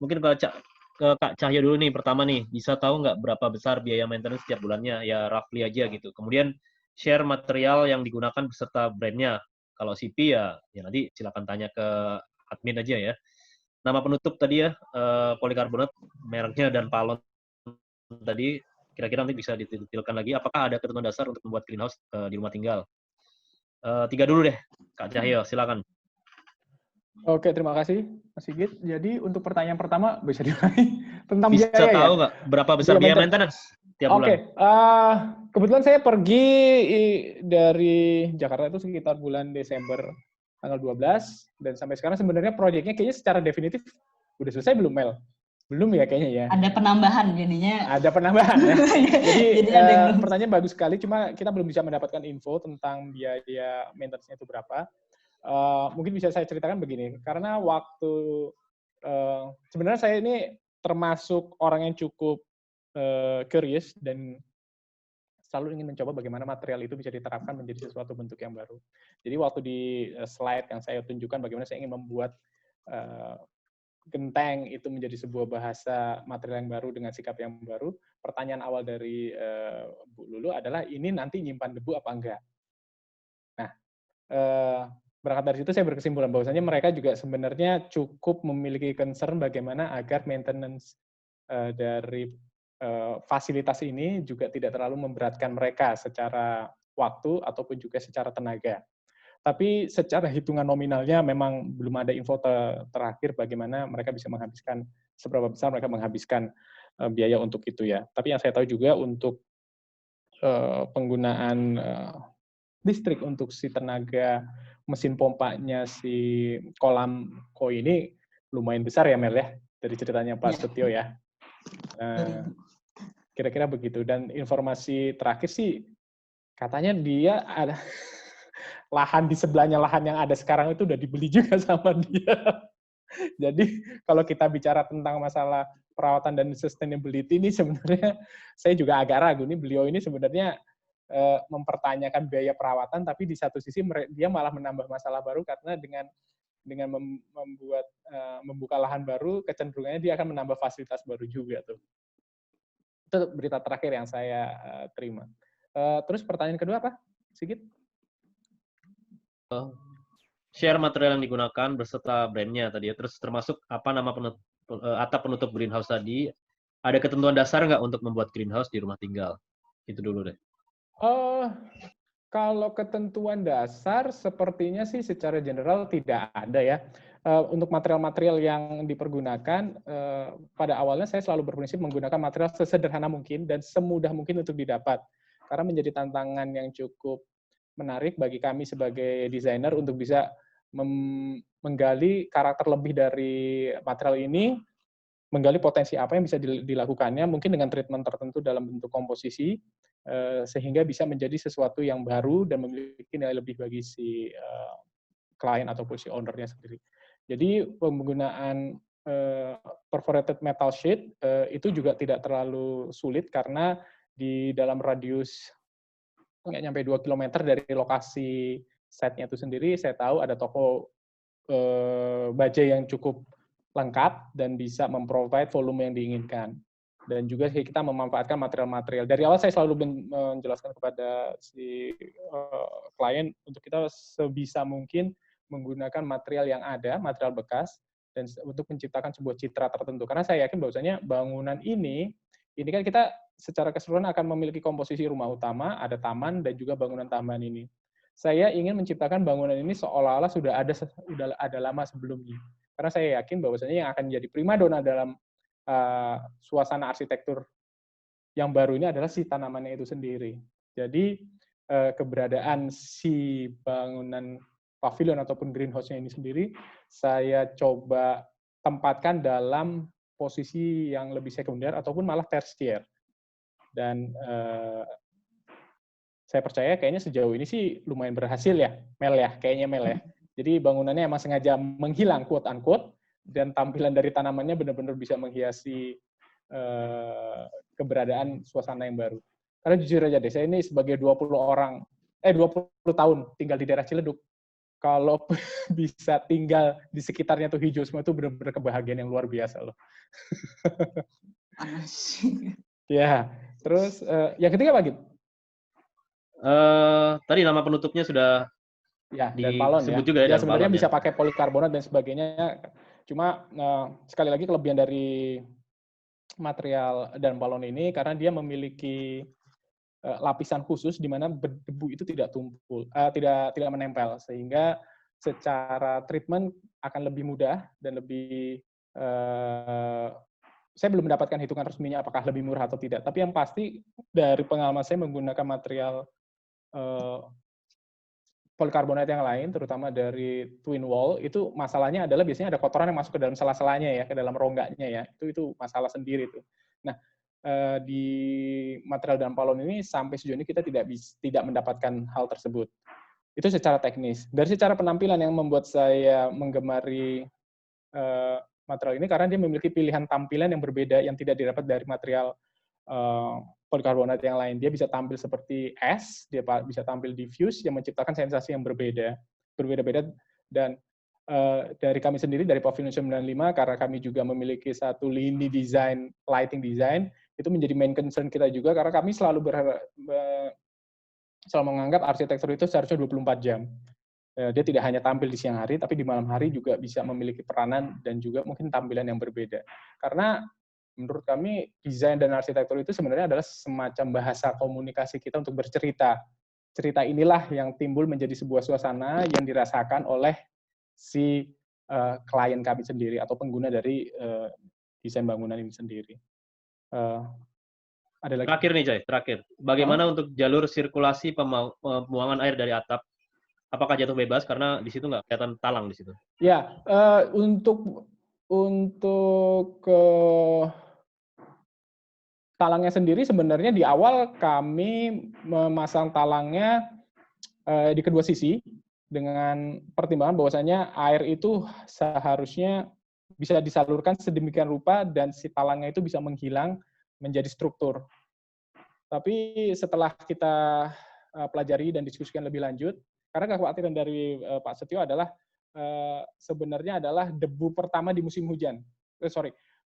Mungkin ke Kak Cahyo dulu nih, pertama nih, bisa tahu nggak berapa besar biaya maintenance setiap bulannya? Ya roughly aja gitu. Kemudian share material yang digunakan beserta brandnya. Kalau CP ya nanti silakan tanya ke admin aja ya. Nama penutup tadi ya, polikarbonat, mereknya dan palon tadi, kira-kira nanti bisa detailkan lagi. Apakah ada ketentuan dasar untuk membuat greenhouse di rumah tinggal? 3 dulu deh, Kak Cahyo, silakan. Oke, terima kasih Mas Sigit. Jadi untuk pertanyaan pertama bisa diulangi tentang Bisa biaya ya? tahu nggak berapa besar biaya maintenance tiap bulan? Oke, kebetulan saya pergi dari Jakarta itu sekitar bulan Desember tanggal 12 dan sampai sekarang sebenarnya proyeknya kayaknya secara definitif udah selesai belum, Mel? Belum ya kayaknya ya. Ada penambahan jadinya. Ada penambahan ya. Jadi ada pertanyaan bagus sekali, cuma kita belum bisa mendapatkan info tentang biaya maintenance-nya itu berapa. Mungkin bisa saya ceritakan begini, karena waktu sebenarnya saya ini termasuk orang yang cukup curious dan selalu ingin mencoba bagaimana material itu bisa diterapkan menjadi sesuatu bentuk yang baru. Jadi waktu di slide yang saya tunjukkan bagaimana saya ingin membuat genteng itu menjadi sebuah bahasa material yang baru dengan sikap yang baru, pertanyaan awal dari Bu Lulu adalah ini nanti nyimpan debu apa enggak? Nah, berangkat dari situ saya berkesimpulan bahwasanya mereka juga sebenarnya cukup memiliki concern bagaimana agar maintenance dari fasilitas ini juga tidak terlalu memberatkan mereka secara waktu ataupun juga secara tenaga. Tapi secara hitungan nominalnya memang belum ada info terakhir bagaimana mereka bisa menghabiskan, seberapa besar mereka menghabiskan biaya untuk itu ya. Tapi yang saya tahu juga untuk penggunaan listrik untuk si tenaga mesin pompanya si kolam koi ini lumayan besar ya Mel ya, dari ceritanya Pak Setio ya. Kira-kira begitu. Dan informasi terakhir sih katanya dia ada lahan di sebelahnya lahan yang ada sekarang itu udah dibeli juga sama dia. Jadi kalau kita bicara tentang masalah perawatan dan sustainability ini sebenarnya saya juga agak ragu nih, beliau ini sebenarnya mempertanyakan biaya perawatan, tapi di satu sisi dia malah menambah masalah baru karena dengan membuka lahan baru, kecenderungannya dia akan menambah fasilitas baru juga tuh. Itu berita terakhir yang saya terima. Terus pertanyaan kedua apa, Sigit? Share material yang digunakan beserta brandnya tadi ya. Terus termasuk apa nama atap penutup greenhouse tadi. Ada ketentuan dasar nggak untuk membuat greenhouse di rumah tinggal? Itu dulu deh. Kalau ketentuan dasar sepertinya sih secara general tidak ada ya. Untuk material-material yang dipergunakan, pada awalnya saya selalu berprinsip menggunakan material sesederhana mungkin dan semudah mungkin untuk didapat. Karena menjadi tantangan yang cukup menarik bagi kami sebagai desainer untuk bisa menggali karakter lebih dari material ini, menggali potensi apa yang bisa dilakukannya, mungkin dengan treatment tertentu dalam bentuk komposisi, sehingga bisa menjadi sesuatu yang baru dan memiliki nilai lebih bagi si klien ataupun si owner-nya sendiri. Jadi penggunaan perforated metal sheet itu juga tidak terlalu sulit karena di dalam radius nggak nyampe 2 km dari lokasi site-nya itu sendiri, saya tahu ada toko baja yang cukup lengkap dan bisa memprovide volume yang diinginkan. Dan juga kita memanfaatkan material-material. Dari awal saya selalu menjelaskan kepada si klien untuk kita sebisa mungkin menggunakan material yang ada, material bekas, dan untuk menciptakan sebuah citra tertentu. Karena saya yakin bahwasanya bangunan ini kan kita secara keseluruhan akan memiliki komposisi rumah utama, ada taman, dan juga bangunan tambahan ini. Saya ingin menciptakan bangunan ini seolah-olah sudah ada lama sebelumnya. Karena saya yakin bahwasanya yang akan menjadi primadona dalam suasana arsitektur yang baru ini adalah si tanamannya itu sendiri. Jadi keberadaan si bangunan pavilion ataupun greenhouse-nya ini sendiri saya coba tempatkan dalam posisi yang lebih sekunder ataupun malah tersier. Dan saya percaya kayaknya sejauh ini sih lumayan berhasil ya, Mel ya, kayaknya Mel ya. Jadi bangunannya emang sengaja menghilang quote unquote, dan tampilan dari tanamannya benar-benar bisa menghiasi keberadaan suasana yang baru. Karena jujur aja deh, saya ini sebagai 20 tahun tinggal di daerah Ciledug, kalau bisa tinggal di sekitarnya tuh hijau semua, itu benar-benar kebahagiaan yang luar biasa loh. Ya, terus yang ketiga apa, Git? Tadi nama penutupnya sudah dan balon disebut ya. juga Ya dan sebenarnya balon, bisa pakai polikarbonat dan sebagainya. Cuma sekali lagi kelebihan dari material dan balon ini karena dia memiliki lapisan khusus di mana debu itu tidak tumpul, tidak menempel, sehingga secara treatment akan lebih mudah dan lebih saya belum mendapatkan hitungan resminya apakah lebih murah atau tidak. Tapi yang pasti dari pengalaman saya menggunakan material polikarbonat yang lain, terutama dari twin wall, itu masalahnya adalah biasanya ada kotoran yang masuk ke dalam sela-selanya ya, ke dalam rongganya ya. Itu masalah sendiri tuh. Nah, di material dalam balon ini sampai sejauh ini kita tidak mendapatkan hal tersebut. Itu secara teknis. Dari secara penampilan yang membuat saya menggemari material ini karena dia memiliki pilihan tampilan yang berbeda yang tidak didapat dari material polikarbonat yang lain. Dia bisa tampil seperti es, dia bisa tampil diffuse yang menciptakan sensasi yang berbeda-beda, dan dari kami sendiri dari Pavilion 95 karena kami juga memiliki satu lini desain, lighting design, itu menjadi main concern kita juga karena kami selalu menganggap arsitektur itu seharusnya 24 jam. Dia tidak hanya tampil di siang hari, tapi di malam hari juga bisa memiliki peranan dan juga mungkin tampilan yang berbeda. Karena menurut kami, desain dan arsitektur itu sebenarnya adalah semacam bahasa komunikasi kita untuk bercerita. Cerita inilah yang timbul menjadi sebuah suasana yang dirasakan oleh si klien kami sendiri atau pengguna dari desain bangunan ini sendiri. Ada lagi? Terakhir nih, Jay, terakhir. Bagaimana untuk jalur sirkulasi pembuangan air dari atap? Apakah jatuh bebas? Karena di situ nggak kelihatan talang di situ. Ya, untuk talangnya sendiri sebenarnya di awal kami memasang talangnya di kedua sisi dengan pertimbangan bahwasanya air itu seharusnya bisa disalurkan sedemikian rupa dan si talangnya itu bisa menghilang menjadi struktur. Tapi setelah kita pelajari dan diskusikan lebih lanjut, karena kekhawatiran dari Pak Setio adalah sebenarnya adalah debu pertama di musim hujan.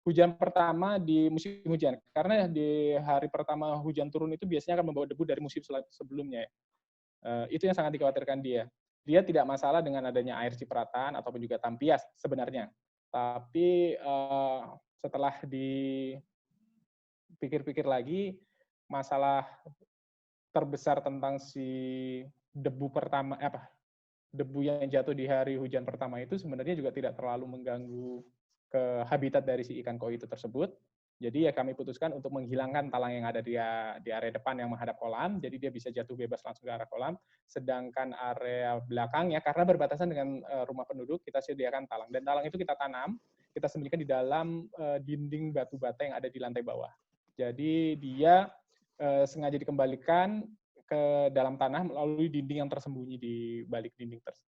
Hujan pertama di musim hujan. Karena di hari pertama hujan turun itu biasanya akan membawa debu dari musim sebelumnya. Itu yang sangat dikhawatirkan dia. Dia tidak masalah dengan adanya air cipratan ataupun juga tampias sebenarnya. Tapi setelah dipikir-pikir lagi, masalah terbesar tentang si debu pertama, debu yang jatuh di hari hujan pertama itu sebenarnya juga tidak terlalu mengganggu ke habitat dari si ikan koi itu tersebut. Jadi ya kami putuskan untuk menghilangkan talang yang ada di area depan yang menghadap kolam, jadi dia bisa jatuh bebas langsung ke arah kolam. Sedangkan area belakangnya, karena berbatasan dengan rumah penduduk, kita sediakan talang. Dan talang itu kita tanam, kita sembunyikan di dalam dinding batu bata yang ada di lantai bawah. Jadi dia sengaja dikembalikan ke dalam tanah melalui dinding yang tersembunyi di balik dinding tersebut.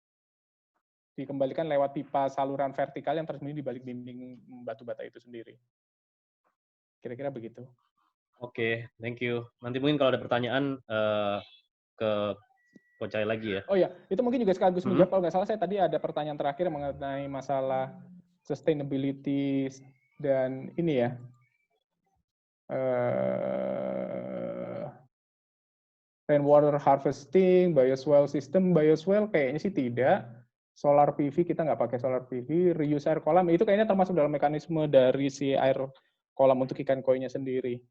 Dikembalikan lewat pipa saluran vertikal yang tersembunyi di balik dinding batu bata itu sendiri. Kira-kira begitu. Oke, thank you. Nanti mungkin kalau ada pertanyaan ke Pocai lagi ya. Oh ya, itu mungkin juga sekaligus Hmm. menjawab, kalau nggak salah saya tadi ada pertanyaan terakhir mengenai masalah sustainability dan ini ya, rainwater harvesting, bioswale system. Bioswale kayaknya sih tidak. Solar PV kita nggak pakai solar PV. Reuse air kolam itu kayaknya termasuk dalam mekanisme dari si air kolam untuk ikan koi-nya sendiri.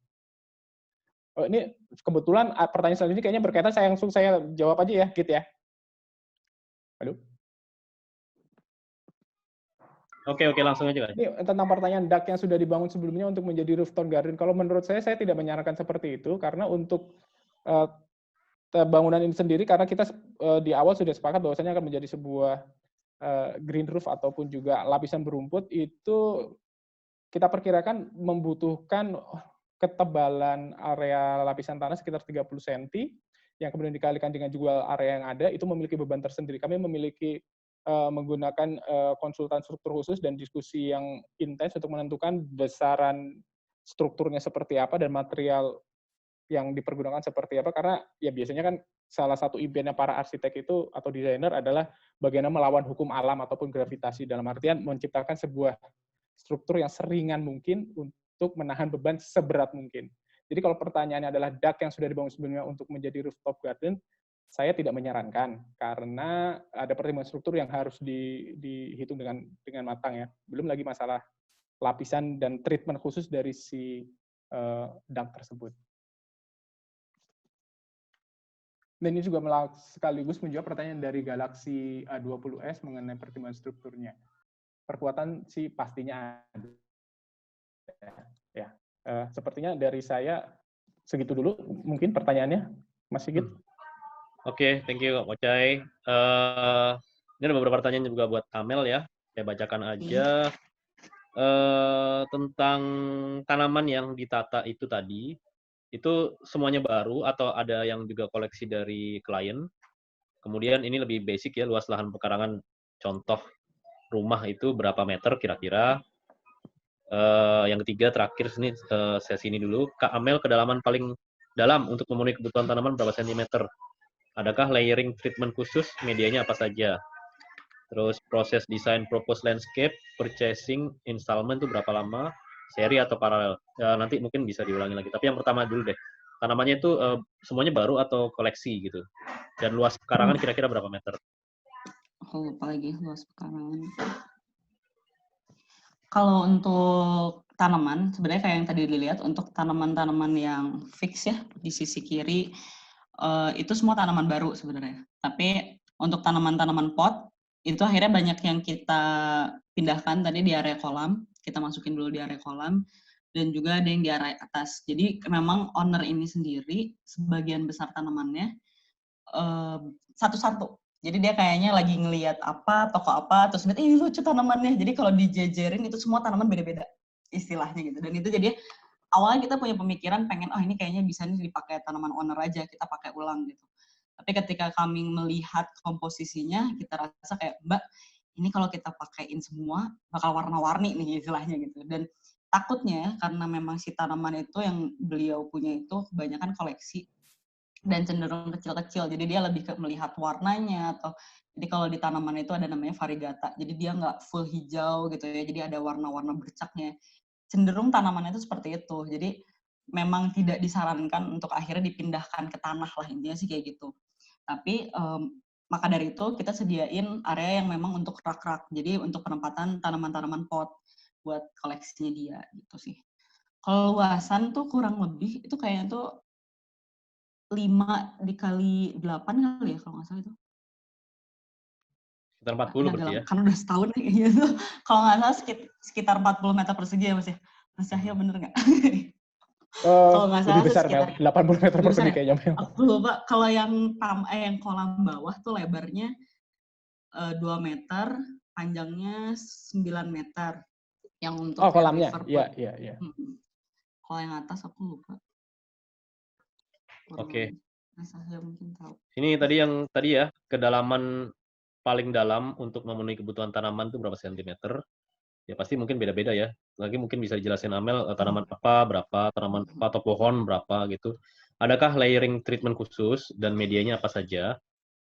Oh, ini kebetulan pertanyaan selanjutnya kayaknya berkaitan, saya langsung saya jawab aja ya, Git ya. Halo. Oke, langsung aja kan. Ini tentang pertanyaan dak yang sudah dibangun sebelumnya untuk menjadi rooftop garden. Kalau menurut saya tidak menyarankan seperti itu, karena untuk bangunan ini sendiri, karena kita di awal sudah sepakat bahwasanya akan menjadi sebuah green roof ataupun juga lapisan berumput, itu kita perkirakan membutuhkan ketebalan area lapisan tanah sekitar 30 cm, yang kemudian dikalikan dengan juga area yang ada, itu memiliki beban tersendiri. Kami memiliki menggunakan konsultan struktur khusus dan diskusi yang intens untuk menentukan besaran strukturnya seperti apa dan material yang dipergunakan seperti apa, karena ya biasanya kan salah satu impiannya para arsitek itu atau desainer adalah bagaimana melawan hukum alam ataupun gravitasi, dalam artian menciptakan sebuah struktur yang seringan mungkin untuk menahan beban seberat mungkin. Jadi kalau pertanyaannya adalah dak yang sudah dibangun sebelumnya untuk menjadi rooftop garden, saya tidak menyarankan, karena ada pertimbangan struktur yang harus dihitung dengan matang ya. Belum lagi masalah lapisan dan treatment khusus dari si dak tersebut. Dan ini juga sekaligus menjawab pertanyaan dari Galaxy A20s mengenai pertimbangan strukturnya. Perkuatan sih pastinya ada. Ya, sepertinya dari saya segitu dulu mungkin pertanyaannya, Mas Sigit. Oke, thank you Kak Pocai. Ini ada beberapa pertanyaan juga buat Amel ya. Saya bacakan aja. Tentang tanaman yang ditata itu tadi, itu semuanya baru atau ada yang juga koleksi dari klien? Kemudian ini lebih basic ya, luas lahan pekarangan contoh rumah itu berapa meter kira-kira? Yang ketiga terakhir sini sesi ini dulu, Kak Amel, kedalaman paling dalam untuk memenuhi kebutuhan tanaman berapa sentimeter? Adakah layering treatment khusus? Medianya apa saja? Terus proses desain propose landscape, purchasing, installment itu berapa lama? Seri atau paralel? Nanti mungkin bisa diulangi lagi. Tapi yang pertama dulu deh. Tanamannya itu semuanya baru atau koleksi gitu? Dan luas pekarangan kira-kira berapa meter? Aku lupa lagi luas pekarangan. Kalau untuk tanaman, sebenarnya kayak yang tadi dilihat, untuk tanaman-tanaman yang fix ya, di sisi kiri, itu semua tanaman baru sebenarnya. Tapi untuk tanaman-tanaman pot, itu akhirnya banyak yang kita pindahkan tadi di area kolam, kita masukin dulu di area kolam, dan juga ada yang di area atas. Jadi memang owner ini sendiri, sebagian besar tanamannya, satu-satu. Jadi dia kayaknya lagi ngelihat apa, toko apa, terus lihat, ini lucu tanamannya. Jadi kalau dijejerin itu semua tanaman beda-beda istilahnya gitu. Dan itu jadi awalnya kita punya pemikiran pengen, oh ini kayaknya bisa nih dipakai tanaman owner aja, kita pakai ulang gitu. Tapi ketika kami melihat komposisinya, kita rasa kayak, Mbak, ini kalau kita pakaiin semua bakal warna-warni nih istilahnya gitu. Dan takutnya karena memang si tanaman itu yang beliau punya itu kebanyakan koleksi dan cenderung kecil-kecil, jadi dia lebih ke melihat warnanya, atau jadi kalau di tanaman itu ada namanya variegata, jadi dia nggak full hijau gitu ya, jadi ada warna-warna bercaknya, cenderung tanamannya itu seperti itu, jadi memang tidak disarankan untuk akhirnya dipindahkan ke tanah lah, intinya sih kayak gitu. Tapi maka dari itu kita sediain area yang memang untuk rak-rak, jadi untuk penempatan tanaman-tanaman pot buat koleksinya dia gitu sih. Kalau luasan tuh kurang lebih itu kayaknya tuh 5 dikali 8 kali ya kalau nggak salah itu. Sekitar 40 berarti ya? Karena udah setahun nih kayaknya tuh. Kalau nggak salah sekitar 40 meter persegi ya Mas ya? Mas Cahyo bener nggak? Kalau nggak salah lebih besar, Mel. 80 meter persegi kayaknya, Mel. Aku lupa. Kalau yang kolam bawah tuh lebarnya 2 meter, panjangnya 9 meter. Yang untuk kolamnya? Iya. Kalau yang atas aku lupa. Oke. Saya mungkin tahu. Ini tadi ya, kedalaman paling dalam untuk memenuhi kebutuhan tanaman itu berapa sentimeter? Ya pasti mungkin beda-beda ya. Lagi mungkin bisa dijelasin Amel, tanaman apa, berapa, tanaman apa atau pohon berapa gitu. Adakah layering treatment khusus dan medianya apa saja?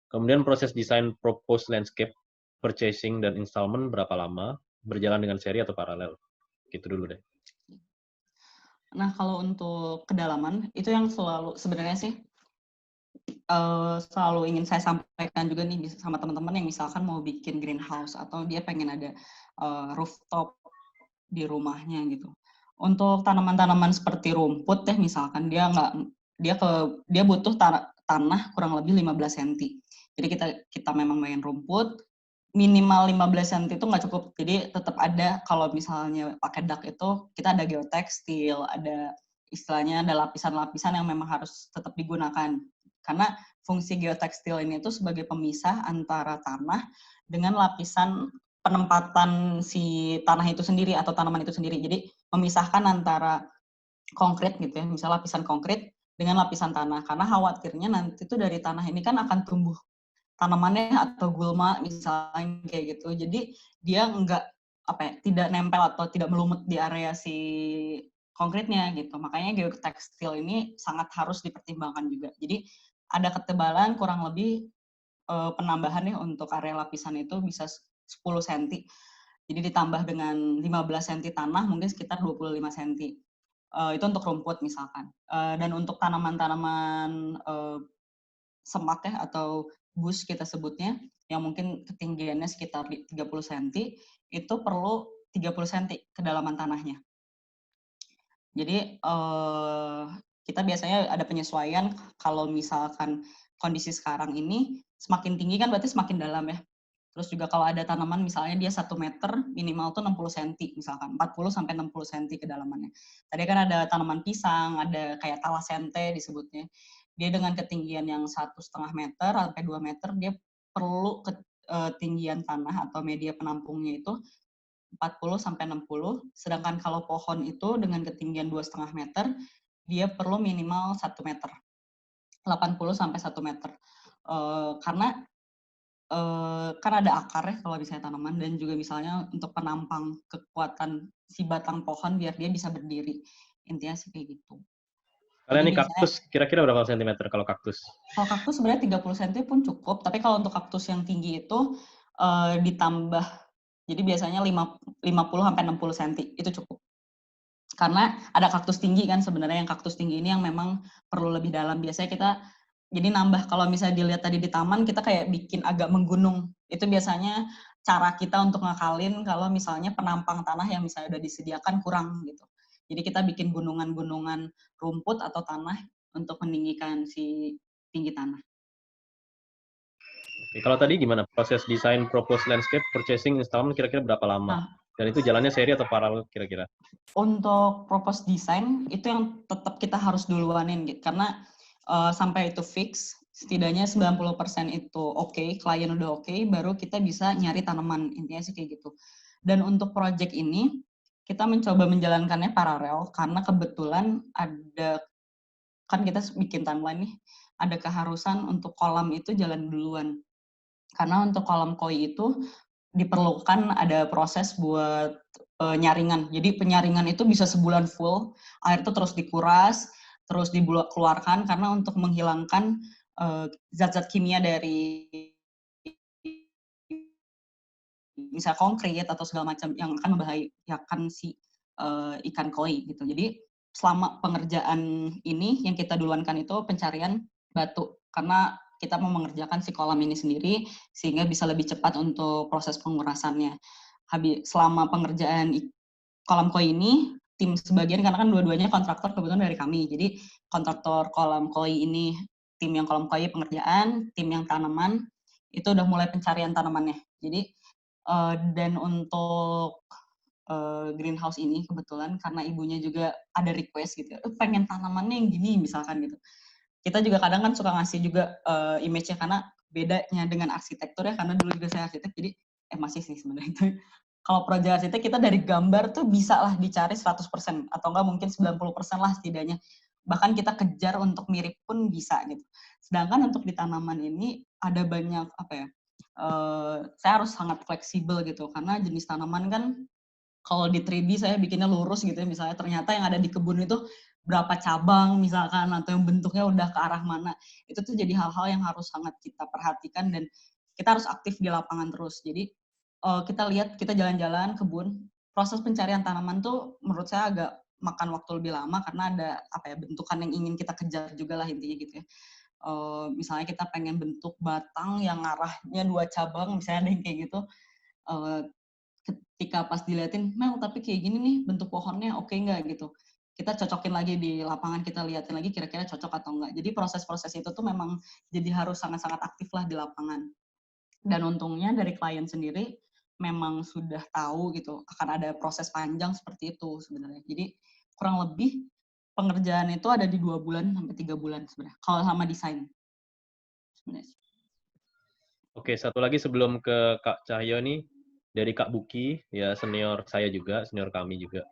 Kemudian proses desain propose landscape, purchasing, dan installment berapa lama? Berjalan dengan seri atau paralel? Gitu dulu deh. Nah, kalau untuk kedalaman, itu yang selalu sebenarnya sih selalu ingin saya sampaikan juga nih sama teman-teman yang misalkan mau bikin greenhouse atau dia pengen ada rooftop di rumahnya gitu. Untuk tanaman-tanaman seperti rumput misalkan dia butuh tanah kurang lebih 15 cm. Jadi kita memang main rumput minimal 15 cm itu nggak cukup. Jadi tetap ada, kalau misalnya pakai dak itu kita ada geotekstil, ada istilahnya ada lapisan-lapisan yang memang harus tetap digunakan. Karena fungsi geotekstil ini itu sebagai pemisah antara tanah dengan lapisan penempatan si tanah itu sendiri atau tanaman itu sendiri. Jadi memisahkan antara konkret gitu ya, misalnya lapisan konkret dengan lapisan tanah. Karena khawatirnya nanti itu dari tanah ini kan akan tumbuh tanamannya atau gulma misalnya kayak gitu. Jadi dia tidak nempel atau tidak melumut di area si konkretnya gitu. Makanya geotekstil ini sangat harus dipertimbangkan juga. Jadi ada ketebalan kurang lebih penambahan untuk area lapisan itu bisa 10 cm. Jadi ditambah dengan 15 cm tanah mungkin sekitar 25 cm. Itu untuk rumput misalkan. Dan untuk tanaman-tanaman semak atau bush kita sebutnya, yang mungkin ketinggiannya sekitar 30 cm, itu perlu 30 cm kedalaman tanahnya. Jadi kita biasanya ada penyesuaian kalau misalkan kondisi sekarang ini semakin tinggi kan berarti semakin dalam ya. Terus juga kalau ada tanaman misalnya dia 1 meter minimal tuh 60 cm misalkan, 40 sampai 60 cm kedalamannya. Tadi kan ada tanaman pisang, ada kayak talasente disebutnya. Dia dengan ketinggian yang 1,5 meter sampai 2 meter dia perlu ketinggian tanah atau media penampungnya itu 40 sampai 60, sedangkan kalau pohon itu dengan ketinggian 2,5 meter, dia perlu minimal 1 meter. 80 sampai 1 meter. Karena kan ada akar ya kalau misalnya tanaman, dan juga misalnya untuk penampang kekuatan si batang pohon biar dia bisa berdiri. Intinya sih kayak gitu. Kalian ini kaktus, kira-kira berapa sentimeter kalau kaktus? Kalau kaktus sebenarnya 30 cm pun cukup, tapi kalau untuk kaktus yang tinggi itu ditambah, jadi biasanya 50 sampai 60 cm itu cukup. Karena ada kaktus tinggi kan sebenarnya, yang kaktus tinggi ini yang memang perlu lebih dalam. Biasanya kita jadi nambah, kalau misalnya dilihat tadi di taman kita kayak bikin agak menggunung. Itu biasanya cara kita untuk ngakalin kalau misalnya penampang tanah yang misalnya udah disediakan kurang gitu. Jadi kita bikin gunungan-gunungan rumput atau tanah untuk meninggikan si tinggi tanah. Oke, kalau tadi gimana? Proses desain, propose landscape, purchasing, installment kira-kira berapa lama? Dan itu jalannya seri atau paralel kira-kira? Untuk propose design itu yang tetap kita harus duluanin gitu. Karena sampai itu fix, setidaknya 90% itu oke, klien udah oke, baru kita bisa nyari tanaman. Intinya sih kayak gitu. Dan untuk project ini kita mencoba menjalankannya paralel karena kebetulan kan kita bikin timeline nih, ada keharusan untuk kolam itu jalan duluan. Karena untuk kolam koi itu diperlukan ada proses buat penyaringan. Jadi penyaringan itu bisa sebulan full, air itu terus dikuras, terus dikeluarkan karena untuk menghilangkan zat-zat kimia dari misal konkret atau segala macam yang akan membahayakan si ikan koi gitu. Jadi selama pengerjaan ini yang kita duluankan itu pencarian batu, karena kita mau mengerjakan si kolam ini sendiri sehingga bisa lebih cepat untuk proses pengurasannya. Selama pengerjaan kolam koi ini, tim sebagian, karena kan dua-duanya kontraktor kebetulan dari kami, jadi kontraktor kolam koi ini, tim yang kolam koi pengerjaan, tim yang tanaman, itu udah mulai pencarian tanamannya. Jadi dan untuk greenhouse ini kebetulan karena ibunya juga ada request gitu, pengen tanamannya yang gini misalkan gitu. Kita juga kadang kan suka ngasih juga image-nya karena bedanya dengan arsitektur ya, karena dulu juga saya arsitek, jadi masih sih sebenarnya itu. Kalau proyek arsitek kita dari gambar tuh bisa lah dicari 100% atau enggak mungkin 90% lah setidaknya. Bahkan kita kejar untuk mirip pun bisa gitu. Sedangkan untuk di tanaman ini ada banyak saya harus sangat fleksibel gitu karena jenis tanaman kan kalau di 3D saya bikinnya lurus gitu ya, misalnya ternyata yang ada di kebun itu berapa cabang misalkan, atau yang bentuknya udah ke arah mana. Itu tuh jadi hal-hal yang harus sangat kita perhatikan dan kita harus aktif di lapangan terus. Jadi kita lihat, kita jalan-jalan kebun, proses pencarian tanaman tuh menurut saya agak makan waktu lebih lama karena ada bentukan yang ingin kita kejar juga lah intinya gitu ya. Misalnya kita pengen bentuk batang yang arahnya 2 cabang, misalnya ada yang kayak gitu. Ketika pas diliatin, Mel tapi kayak gini nih bentuk pohonnya oke nggak gitu. Kita cocokin lagi di lapangan, kita liatin lagi kira-kira cocok atau enggak. Jadi proses-proses itu tuh memang jadi harus sangat-sangat aktif lah di lapangan. Dan untungnya dari klien sendiri memang sudah tahu gitu akan ada proses panjang seperti itu sebenarnya. Jadi kurang lebih pengerjaan itu ada di 2 bulan sampai 3 bulan sebenarnya kalau sama desain sebenarnya. Oke, satu lagi sebelum ke Kak Cahyo nih, dari Kak Buki, ya senior saya juga, senior kami juga.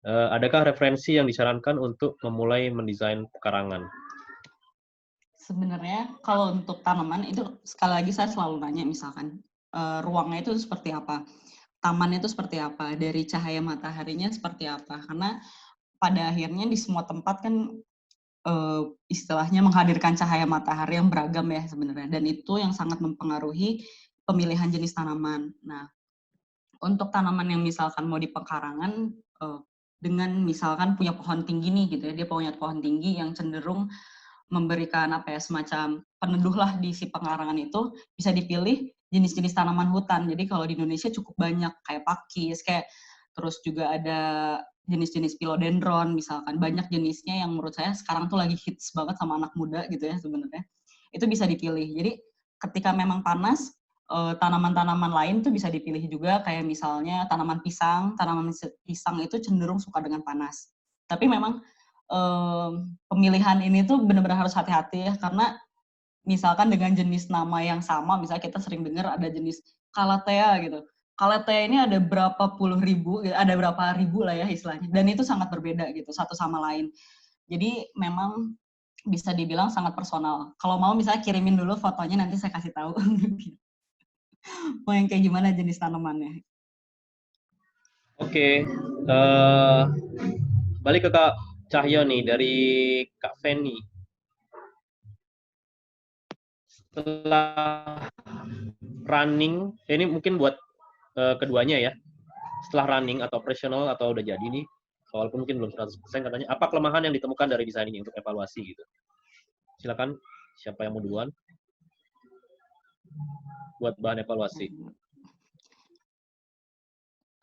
Adakah referensi yang disarankan untuk memulai mendesain pekarangan? Sebenarnya kalau untuk tanaman itu sekali lagi saya selalu nanya misalkan ruangnya itu seperti apa, tamannya itu seperti apa, dari cahaya mataharinya seperti apa, karena pada akhirnya di semua tempat kan istilahnya menghadirkan cahaya matahari yang beragam ya sebenarnya, dan itu yang sangat mempengaruhi pemilihan jenis tanaman. Nah, untuk tanaman yang misalkan mau di pekarangan dengan misalkan punya pohon tinggi nih gitu ya, dia punya pohon tinggi yang cenderung memberikan semacam peneduh lah di si pekarangan itu, bisa dipilih jenis-jenis tanaman hutan. Jadi kalau di Indonesia cukup banyak kayak pakis, kayak terus juga ada jenis-jenis philodendron misalkan, banyak jenisnya yang menurut saya sekarang tuh lagi hits banget sama anak muda gitu ya sebenarnya. Itu bisa dipilih. Jadi ketika memang panas, tanaman-tanaman lain tuh bisa dipilih juga, kayak misalnya tanaman pisang itu cenderung suka dengan panas. Tapi memang pemilihan ini tuh benar-benar harus hati-hati ya, karena misalkan dengan jenis nama yang sama, misalnya kita sering dengar ada jenis Calathea gitu. Calathea ini ada berapa puluh ribu, ada berapa ribu lah ya istilahnya, dan itu sangat berbeda gitu satu sama lain. Jadi memang bisa dibilang sangat personal. Kalau mau misalnya kirimin dulu fotonya, nanti saya kasih tahu mau yang kayak gimana jenis tanamannya. Oke, balik ke Kak Cahyo nih, dari Kak Feni. Setelah running, ini mungkin buat keduanya ya, setelah running atau operational atau udah jadi nih, walaupun mungkin belum 100% katanya, apa kelemahan yang ditemukan dari desain ini untuk evaluasi gitu? Silakan, siapa yang mau duluan buat bahan evaluasi?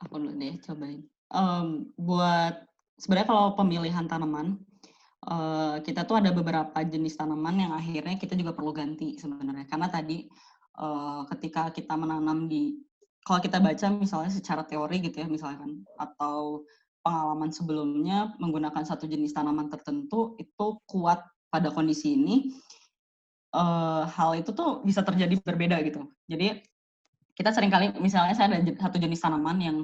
Aku dulu deh, cobain. Buat sebenarnya kalau pemilihan tanaman, kita tuh ada beberapa jenis tanaman yang akhirnya kita juga perlu ganti sebenarnya. Karena tadi ketika kita menanam kalau kita baca misalnya secara teori gitu ya misalkan, atau pengalaman sebelumnya menggunakan satu jenis tanaman tertentu itu kuat pada kondisi ini, hal itu tuh bisa terjadi berbeda gitu. Jadi kita seringkali misalnya saya ada satu jenis tanaman yang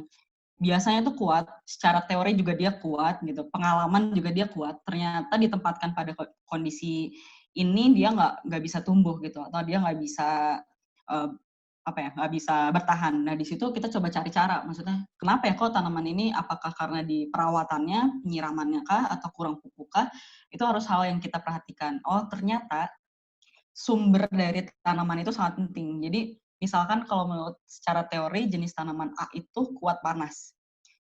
biasanya tuh kuat, secara teori juga dia kuat gitu, pengalaman juga dia kuat, ternyata ditempatkan pada kondisi ini dia nggak bisa tumbuh gitu, atau dia nggak bisa nggak bisa bertahan. Nah di situ kita coba cari cara, maksudnya kenapa ya kok tanaman ini, apakah karena di perawatannya, penyiramannya kah, atau kurang pupuk kah? Itu harus hal yang kita perhatikan. Oh ternyata sumber dari tanaman itu sangat penting. Jadi misalkan kalau menurut secara teori jenis tanaman A itu kuat panas.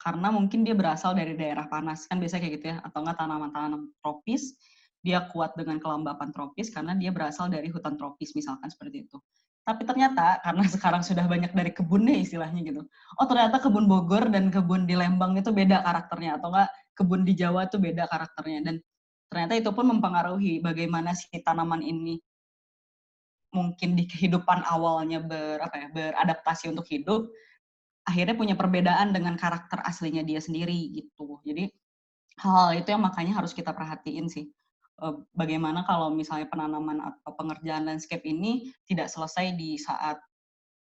Karena mungkin dia berasal dari daerah panas, kan biasanya kayak gitu ya, atau enggak tanaman-tanaman tropis, dia kuat dengan kelembapan tropis karena dia berasal dari hutan tropis misalkan seperti itu. Tapi ternyata karena sekarang sudah banyak dari kebun nih istilahnya gitu. Oh ternyata kebun Bogor dan kebun di Lembang itu beda karakternya, atau enggak kebun di Jawa itu beda karakternya, dan ternyata itu pun mempengaruhi bagaimana si tanaman ini mungkin di kehidupan awalnya beradaptasi untuk hidup, akhirnya punya perbedaan dengan karakter aslinya dia sendiri gitu. Jadi hal itu yang makanya harus kita perhatiin sih. Bagaimana kalau misalnya penanaman atau pengerjaan landscape ini tidak selesai di saat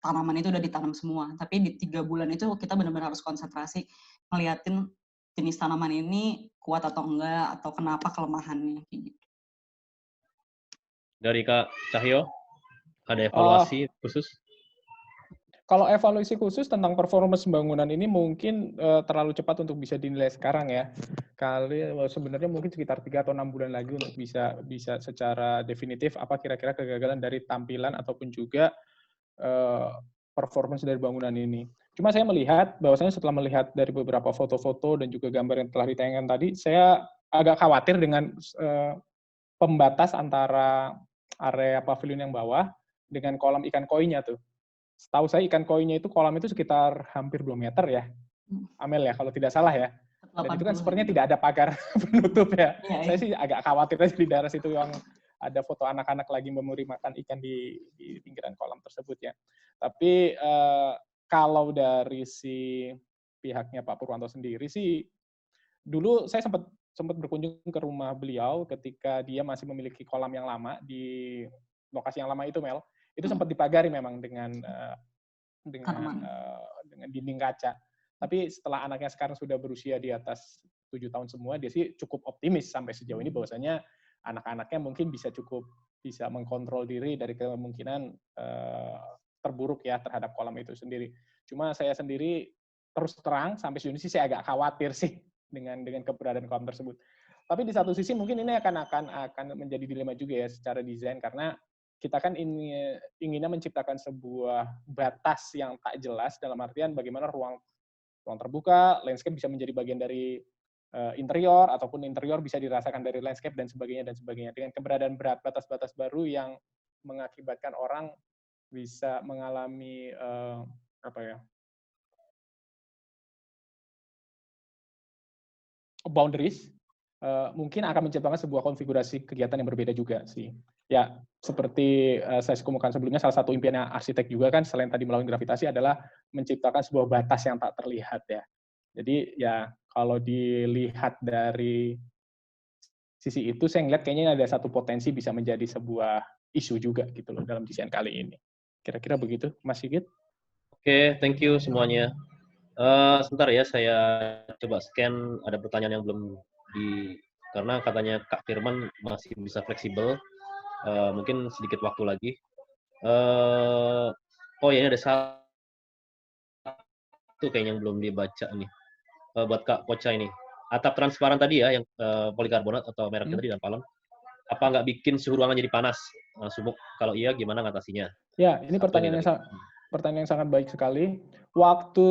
tanaman itu udah ditanam semua, tapi di 3 bulan itu kita benar-benar harus konsentrasi ngeliatin jenis tanaman ini kuat atau enggak, atau kenapa kelemahannya gitu. Dari Kak Cahyo, ada evaluasi khusus? Kalau evaluasi khusus tentang performance bangunan ini mungkin terlalu cepat untuk bisa dinilai sekarang ya. Sebenarnya mungkin sekitar 3 atau 6 bulan lagi untuk bisa secara definitif apa kira-kira kegagalan dari tampilan ataupun juga performance dari bangunan ini. Cuma saya melihat bahwasanya setelah melihat dari beberapa foto-foto dan juga gambar yang telah ditayangkan tadi, saya agak khawatir dengan pembatas antara area pavilion yang bawah dengan kolam ikan koinya tuh. Setahu saya ikan koinya itu kolam itu sekitar hampir 2 meter ya, Amel ya, kalau tidak salah ya. Dan itu kan sepertinya tidak ada pagar penutup ya. Saya sih agak khawatir aja di daerah situ yang ada foto anak-anak lagi memberi makan ikan di pinggiran kolam tersebut ya. Tapi kalau dari si pihaknya Pak Purwanto sendiri sih, dulu saya sempat berkunjung ke rumah beliau ketika dia masih memiliki kolam yang lama di lokasi yang lama itu, Mel. Itu sempat dipagari memang dengan dinding kaca. Tapi setelah anaknya sekarang sudah berusia di atas 7 tahun semua, dia sih cukup optimis sampai sejauh ini bahwasanya anak-anaknya mungkin bisa mengkontrol diri dari kemungkinan terburuk ya terhadap kolam itu sendiri. Cuma saya sendiri terus terang sampai sejauh ini sih saya agak khawatir sih dengan keberadaan kolam tersebut. Tapi di satu sisi mungkin ini akan menjadi dilema juga ya secara desain, karena kita kan inginnya menciptakan sebuah batas yang tak jelas dalam artian bagaimana ruang terbuka, landscape bisa menjadi bagian dari interior ataupun interior bisa dirasakan dari landscape dan sebagainya dengan keberadaan batas-batas baru yang mengakibatkan orang bisa mengalami boundaries, mungkin akan menciptakan sebuah konfigurasi kegiatan yang berbeda juga sih. Ya, seperti saya kemukakan sebelumnya, salah satu impiannya arsitek juga kan, selain tadi melawan gravitasi, adalah menciptakan sebuah batas yang tak terlihat ya. Jadi ya, kalau dilihat dari sisi itu, saya ngeliat kayaknya ada satu potensi bisa menjadi sebuah isu juga gitu loh dalam desain kali ini. Kira-kira begitu, Mas Sigit? Oke, thank you semuanya. Sebentar ya, saya coba scan, ada pertanyaan yang belum karena katanya Kak Firman masih bisa fleksibel, mungkin sedikit waktu lagi. Oh ya, ini ada satu kayaknya yang belum dibaca nih, buat Kak Poca ini. Atap transparan tadi ya, yang polikarbonat atau mereknya tadi dan palem, apa nggak bikin suhu ruangan jadi panas, sumuk? Kalau iya, gimana ngatasinya? Ya, ini pertanyaan yang sangat baik sekali. Waktu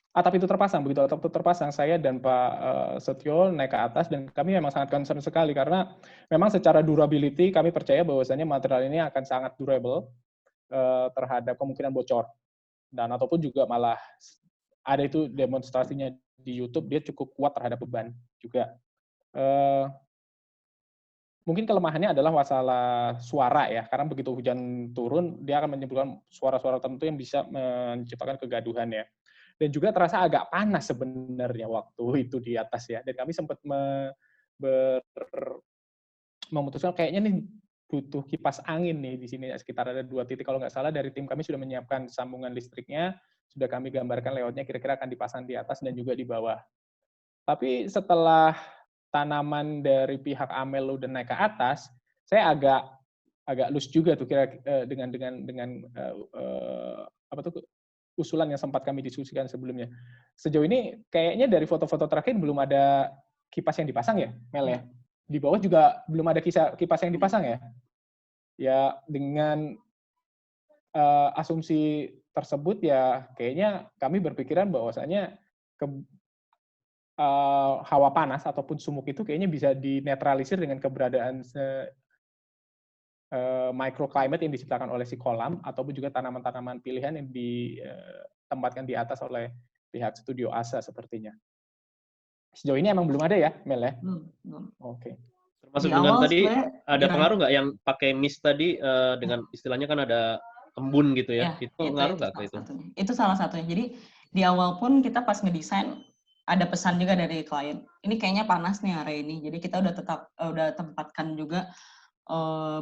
atap itu terpasang, saya dan Pak Setio naik ke atas, dan kami memang sangat concern sekali, karena memang secara durability kami percaya bahwasannya material ini akan sangat durable terhadap kemungkinan bocor, dan ataupun juga malah ada itu demonstrasinya di YouTube, dia cukup kuat terhadap beban juga. Mungkin kelemahannya adalah masalah suara ya, karena begitu hujan turun, dia akan menimbulkan suara-suara tertentu yang bisa menciptakan kegaduhan ya. Dan juga terasa agak panas sebenarnya waktu itu di atas ya. Dan kami sempat memutuskan kayaknya nih butuh kipas angin nih di sini, sekitar ada 2 titik kalau nggak salah. Dari tim kami sudah menyiapkan sambungan listriknya, sudah kami gambarkan layoutnya kira-kira akan dipasang di atas dan juga di bawah. Tapi setelah tanaman dari pihak Amel udah naik ke atas, saya agak loose juga tuh dengan usulan yang sempat kami diskusikan sebelumnya. Sejauh ini kayaknya dari foto-foto terakhir belum ada kipas yang dipasang ya, Mel ya. Di bawah juga belum ada kipas yang dipasang ya. Ya dengan asumsi tersebut ya kayaknya kami berpikiran bahwasanya hawa panas ataupun sumuk itu kayaknya bisa dinetralisir dengan keberadaan microclimate yang diciptakan oleh si kolam ataupun juga tanaman-tanaman pilihan yang ditempatkan di atas oleh pihak studio ASA sepertinya. Sejauh ini emang belum ada ya, Mel ya? Belum. Oke. Termasuk dengan tadi ada pengaruh nggak yang pakai mist tadi dengan istilahnya kan ada embun gitu ya? Itu pengaruh nggak ke itu? Itu salah satunya. Jadi di awal pun kita pas ngedesain ada pesan juga dari klien. Ini kayaknya panas nih area ini. Jadi kita udah tempatkan juga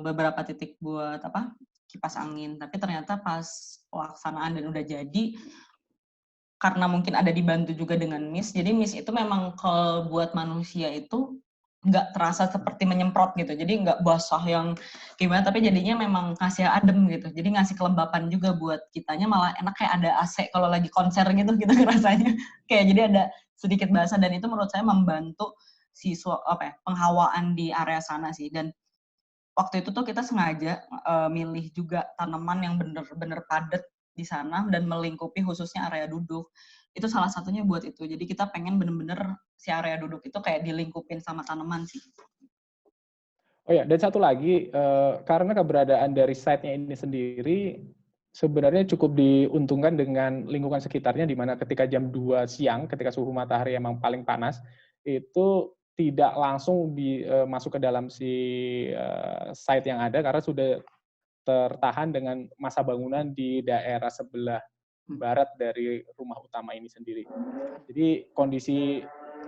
beberapa titik buat kipas angin, tapi ternyata pas pelaksanaan dan udah jadi, karena mungkin ada dibantu juga dengan mist, jadi mist itu memang kalau buat manusia itu nggak terasa seperti menyemprot gitu. Jadi nggak basah yang gimana, tapi jadinya memang ngasih adem gitu. Jadi ngasih kelembapan juga buat kitanya, malah enak kayak ada AC kalau lagi konser gitu kita ngerasanya. Kayak jadi ada sedikit basah, dan itu menurut saya membantu penghawaan di area sana sih. Dan waktu itu tuh kita sengaja milih juga tanaman yang bener-bener padat di sana dan melingkupi khususnya area duduk. Itu salah satunya buat itu. Jadi kita pengen bener-bener si area duduk itu kayak dilingkupin sama tanaman sih. Oh ya, dan satu lagi, karena keberadaan dari site-nya ini sendiri sebenarnya cukup diuntungkan dengan lingkungan sekitarnya, di mana ketika jam 2 siang, ketika suhu matahari emang paling panas, itu tidak langsung masuk ke dalam si site yang ada, karena sudah tertahan dengan masa bangunan di daerah sebelah barat dari rumah utama ini sendiri. Jadi kondisi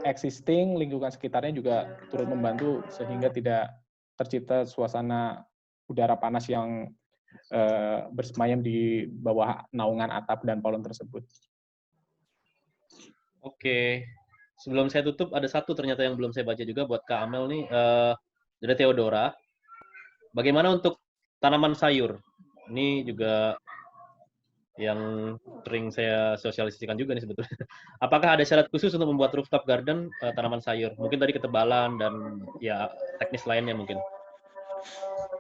existing, lingkungan sekitarnya juga turut membantu sehingga tidak tercipta suasana udara panas yang bersemayam di bawah naungan atap dan kolon tersebut. Oke. Sebelum saya tutup, ada satu ternyata yang belum saya baca juga buat Kak Amel nih, dari Theodora. Bagaimana untuk tanaman sayur? Ini juga yang sering saya sosialisasikan juga nih sebetulnya. Apakah ada syarat khusus untuk membuat rooftop garden tanaman sayur? Mungkin tadi ketebalan dan ya teknis lainnya mungkin.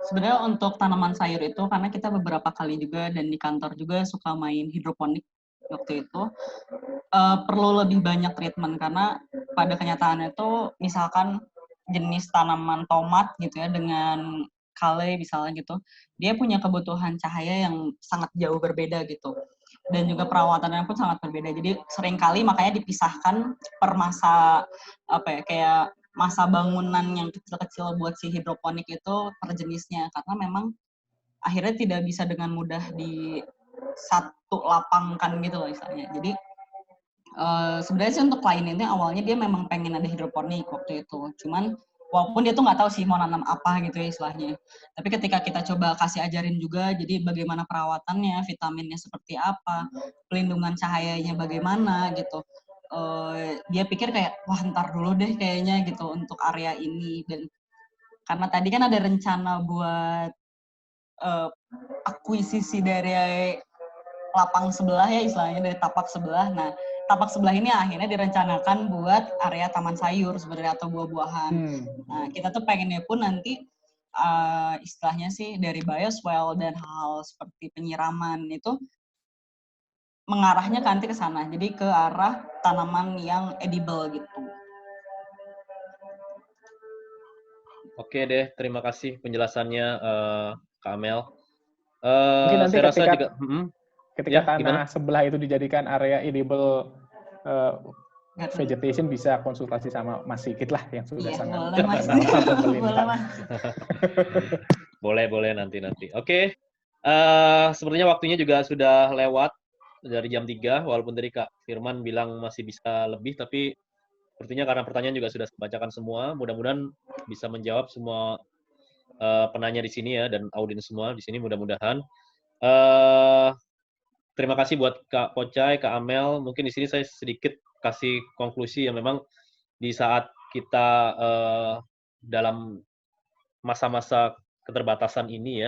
Sebenarnya untuk tanaman sayur itu, karena kita beberapa kali juga dan di kantor juga suka main hidroponik waktu itu, perlu lebih banyak treatment, karena pada kenyataannya itu misalkan jenis tanaman tomat gitu ya dengan kale misalnya gitu, dia punya kebutuhan cahaya yang sangat jauh berbeda gitu, dan juga perawatannya pun sangat berbeda. Jadi seringkali makanya dipisahkan per masa kayak masa bangunan yang kecil-kecil buat si hidroponik itu per jenisnya, karena memang akhirnya tidak bisa dengan mudah di satu lapangkan gitu loh istilahnya. Jadi sebenarnya sih untuk klien ini awalnya dia memang pengen ada hidroponik waktu itu, cuman walaupun dia tuh nggak tahu sih mau nanam apa gitu ya istilahnya. Tapi ketika kita coba kasih ajarin juga, jadi bagaimana perawatannya, vitaminnya seperti apa, pelindungan cahayanya bagaimana gitu. Dia pikir kayak, wah ntar dulu deh kayaknya gitu untuk area ini. Dan karena tadi kan ada rencana buat akuisisi dari lapang sebelah ya istilahnya, dari tapak sebelah. Nah, tapak sebelah ini akhirnya direncanakan buat area taman sayur sebenarnya atau buah-buahan. Nah, kita tuh pengennya pun nanti istilahnya sih dari bioswale dan hal seperti penyiraman itu mengarahnya nanti ke sana. Jadi ke arah tanaman yang edible gitu. Oke deh, terima kasih penjelasannya Kak Amel. Mungkin nanti Saya rasa juga ketika ya, tanah gimana? sebelah itu dijadikan area edible vegetation, bisa konsultasi sama Mas Sigit lah yang sudah sangat terkenal pemerintah. Boleh nanti. Oke. Sepertinya waktunya juga sudah lewat dari jam 3, walaupun tadi Kak Firman bilang masih bisa lebih, tapi sepertinya karena pertanyaan juga sudah saya bacakan semua, mudah-mudahan bisa menjawab semua penanya di sini ya, dan audiens semua di sini mudah-mudahan. Terima kasih buat Kak Pocai, Kak Amel. Mungkin di sini saya sedikit kasih konklusi yang memang di saat kita dalam masa-masa keterbatasan ini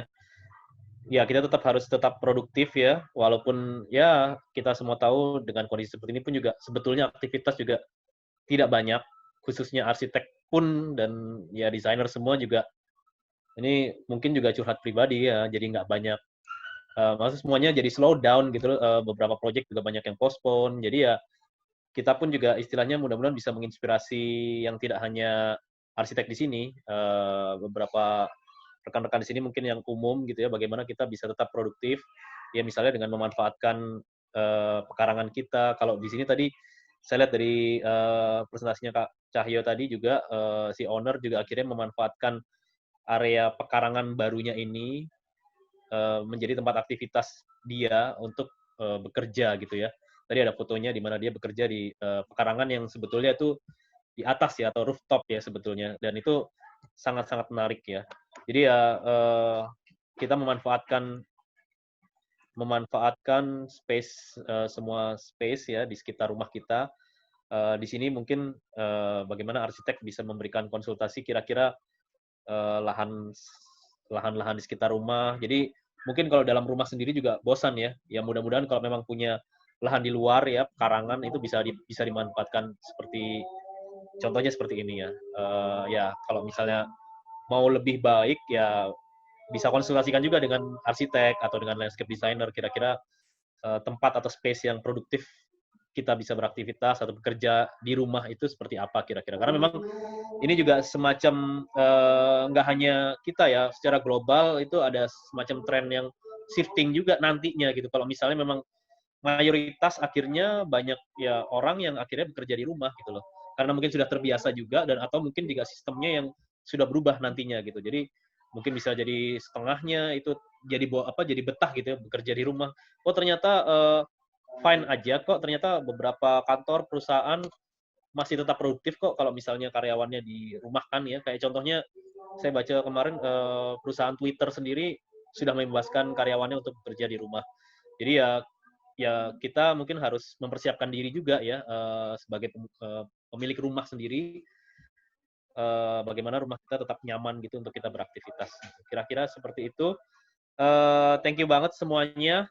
ya kita harus tetap produktif ya, walaupun ya kita semua tahu dengan kondisi seperti ini pun juga sebetulnya aktivitas juga tidak banyak, khususnya arsitek pun dan ya desainer semua juga ini mungkin juga curhat pribadi ya, jadi nggak banyak. Maksudnya semuanya jadi slow down gitu, beberapa project juga banyak yang postpone, jadi ya kita pun juga istilahnya mudah-mudahan bisa menginspirasi yang tidak hanya arsitek di sini, beberapa rekan-rekan di sini mungkin yang umum gitu ya, bagaimana kita bisa tetap produktif, ya misalnya dengan memanfaatkan pekarangan kita. Kalau di sini tadi saya lihat dari presentasinya Kak Cahyo tadi juga, si owner juga akhirnya memanfaatkan area pekarangan barunya ini menjadi tempat aktivitas dia untuk bekerja gitu ya. Tadi ada fotonya di mana dia bekerja di pekarangan yang sebetulnya itu di atas ya, atau rooftop ya sebetulnya, dan itu sangat-sangat menarik ya. Jadi ya kita memanfaatkan space, semua space ya di sekitar rumah kita Di sini mungkin bagaimana arsitek bisa memberikan konsultasi kira-kira lahan-lahan di sekitar rumah. Jadi mungkin kalau dalam rumah sendiri juga bosan ya. Ya mudah-mudahan kalau memang punya lahan di luar ya, karangan itu bisa dimanfaatkan seperti contohnya seperti ini ya. Ya kalau misalnya mau lebih baik ya bisa konsultasikan juga dengan arsitek atau dengan landscape designer kira-kira tempat atau space yang produktif kita bisa beraktivitas atau bekerja di rumah itu seperti apa kira-kira. Karena memang ini juga semacam nggak hanya kita ya, secara global itu ada semacam tren yang shifting juga nantinya gitu. Kalau misalnya memang mayoritas akhirnya banyak ya orang yang akhirnya bekerja di rumah gitu loh. Karena mungkin sudah terbiasa juga dan atau mungkin juga sistemnya yang sudah berubah nantinya gitu. Jadi mungkin bisa jadi setengahnya itu jadi jadi betah gitu ya bekerja di rumah. Oh ternyata fine aja kok, ternyata beberapa kantor perusahaan masih tetap produktif kok kalau misalnya karyawannya dirumahkan ya. Kayak contohnya saya baca kemarin perusahaan Twitter sendiri sudah membebaskan karyawannya untuk bekerja di rumah. Jadi ya kita mungkin harus mempersiapkan diri juga ya sebagai pemilik rumah sendiri, bagaimana rumah kita tetap nyaman gitu untuk kita beraktivitas. Kira-kira seperti itu. Thank you banget semuanya.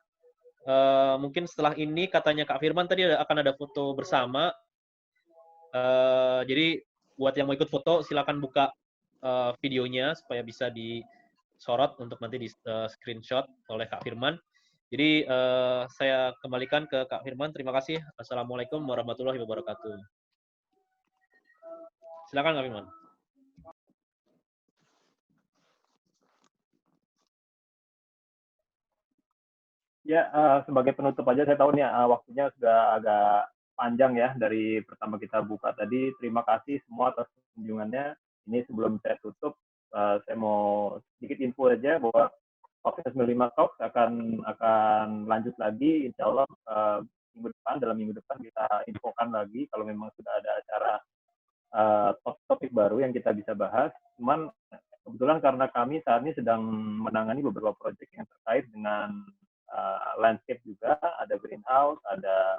Mungkin setelah ini katanya Kak Firman tadi akan ada foto bersama. Jadi buat yang mau ikut foto silakan buka videonya supaya bisa disorot untuk nanti di screenshot oleh Kak Firman. Jadi saya kembalikan ke Kak Firman. Terima kasih. Assalamualaikum warahmatullahi wabarakatuh. Silakan Kak Firman. Ya, sebagai penutup aja, saya tahu nih waktunya sudah agak panjang ya dari pertama kita buka tadi. Terima kasih semua atas kunjungannya. Ini sebelum saya tutup, saya mau sedikit info aja bahwa Podcast 95 Talks akan lanjut lagi. Insya Allah dalam minggu depan kita infokan lagi kalau memang sudah ada acara topik baru yang kita bisa bahas. Cuman kebetulan karena kami saat ini sedang menangani beberapa proyek yang terkait dengan landscape juga, ada greenhouse, ada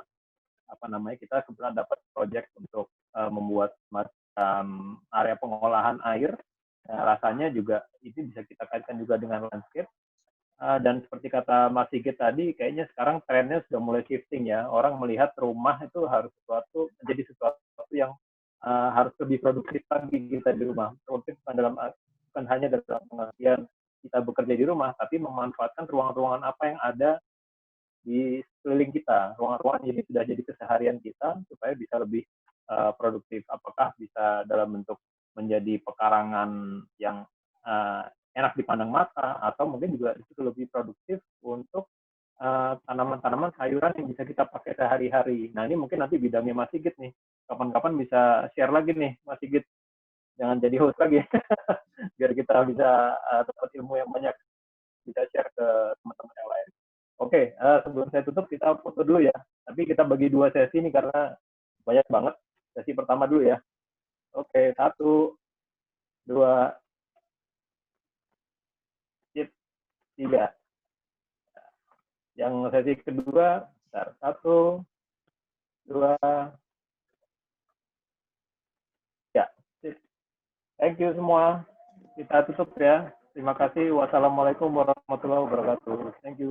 kita kebetulan dapat proyek untuk membuat semacam area pengolahan air. Rasanya juga itu bisa kita kaitkan juga dengan landscape. Dan seperti kata Mas Sigit tadi, kayaknya sekarang trennya sudah mulai shifting ya. Orang melihat rumah itu harus menjadi sesuatu yang harus lebih produktif lagi kita di rumah. Produktif bukan hanya dalam pengertian kita bekerja di rumah, tapi memanfaatkan ruangan-ruangan apa yang ada di sekeliling kita. Ruangan-ruangan ini sudah jadi keseharian kita supaya bisa lebih produktif. Apakah bisa dalam bentuk menjadi pekarangan yang enak dipandang mata, atau mungkin juga itu lebih produktif untuk tanaman-tanaman sayuran yang bisa kita pakai sehari-hari. Nah ini mungkin nanti bidangnya Mas Sigit nih. Kapan-kapan bisa share lagi nih Mas Sigit. Jangan jadi host lagi. Biar kita bisa dapat ilmu yang banyak. Bisa share ke teman-teman yang lain. Oke, sebelum saya tutup kita foto dulu ya. Tapi kita bagi 2 sesi nih karena banyak banget. Sesi pertama dulu ya. Oke, 1, 2, 3. Yang sesi kedua, 1, 2, ya. Thank you semua. Kita tutup ya. Terima kasih. Wassalamualaikum warahmatullahi wabarakatuh. Thank you.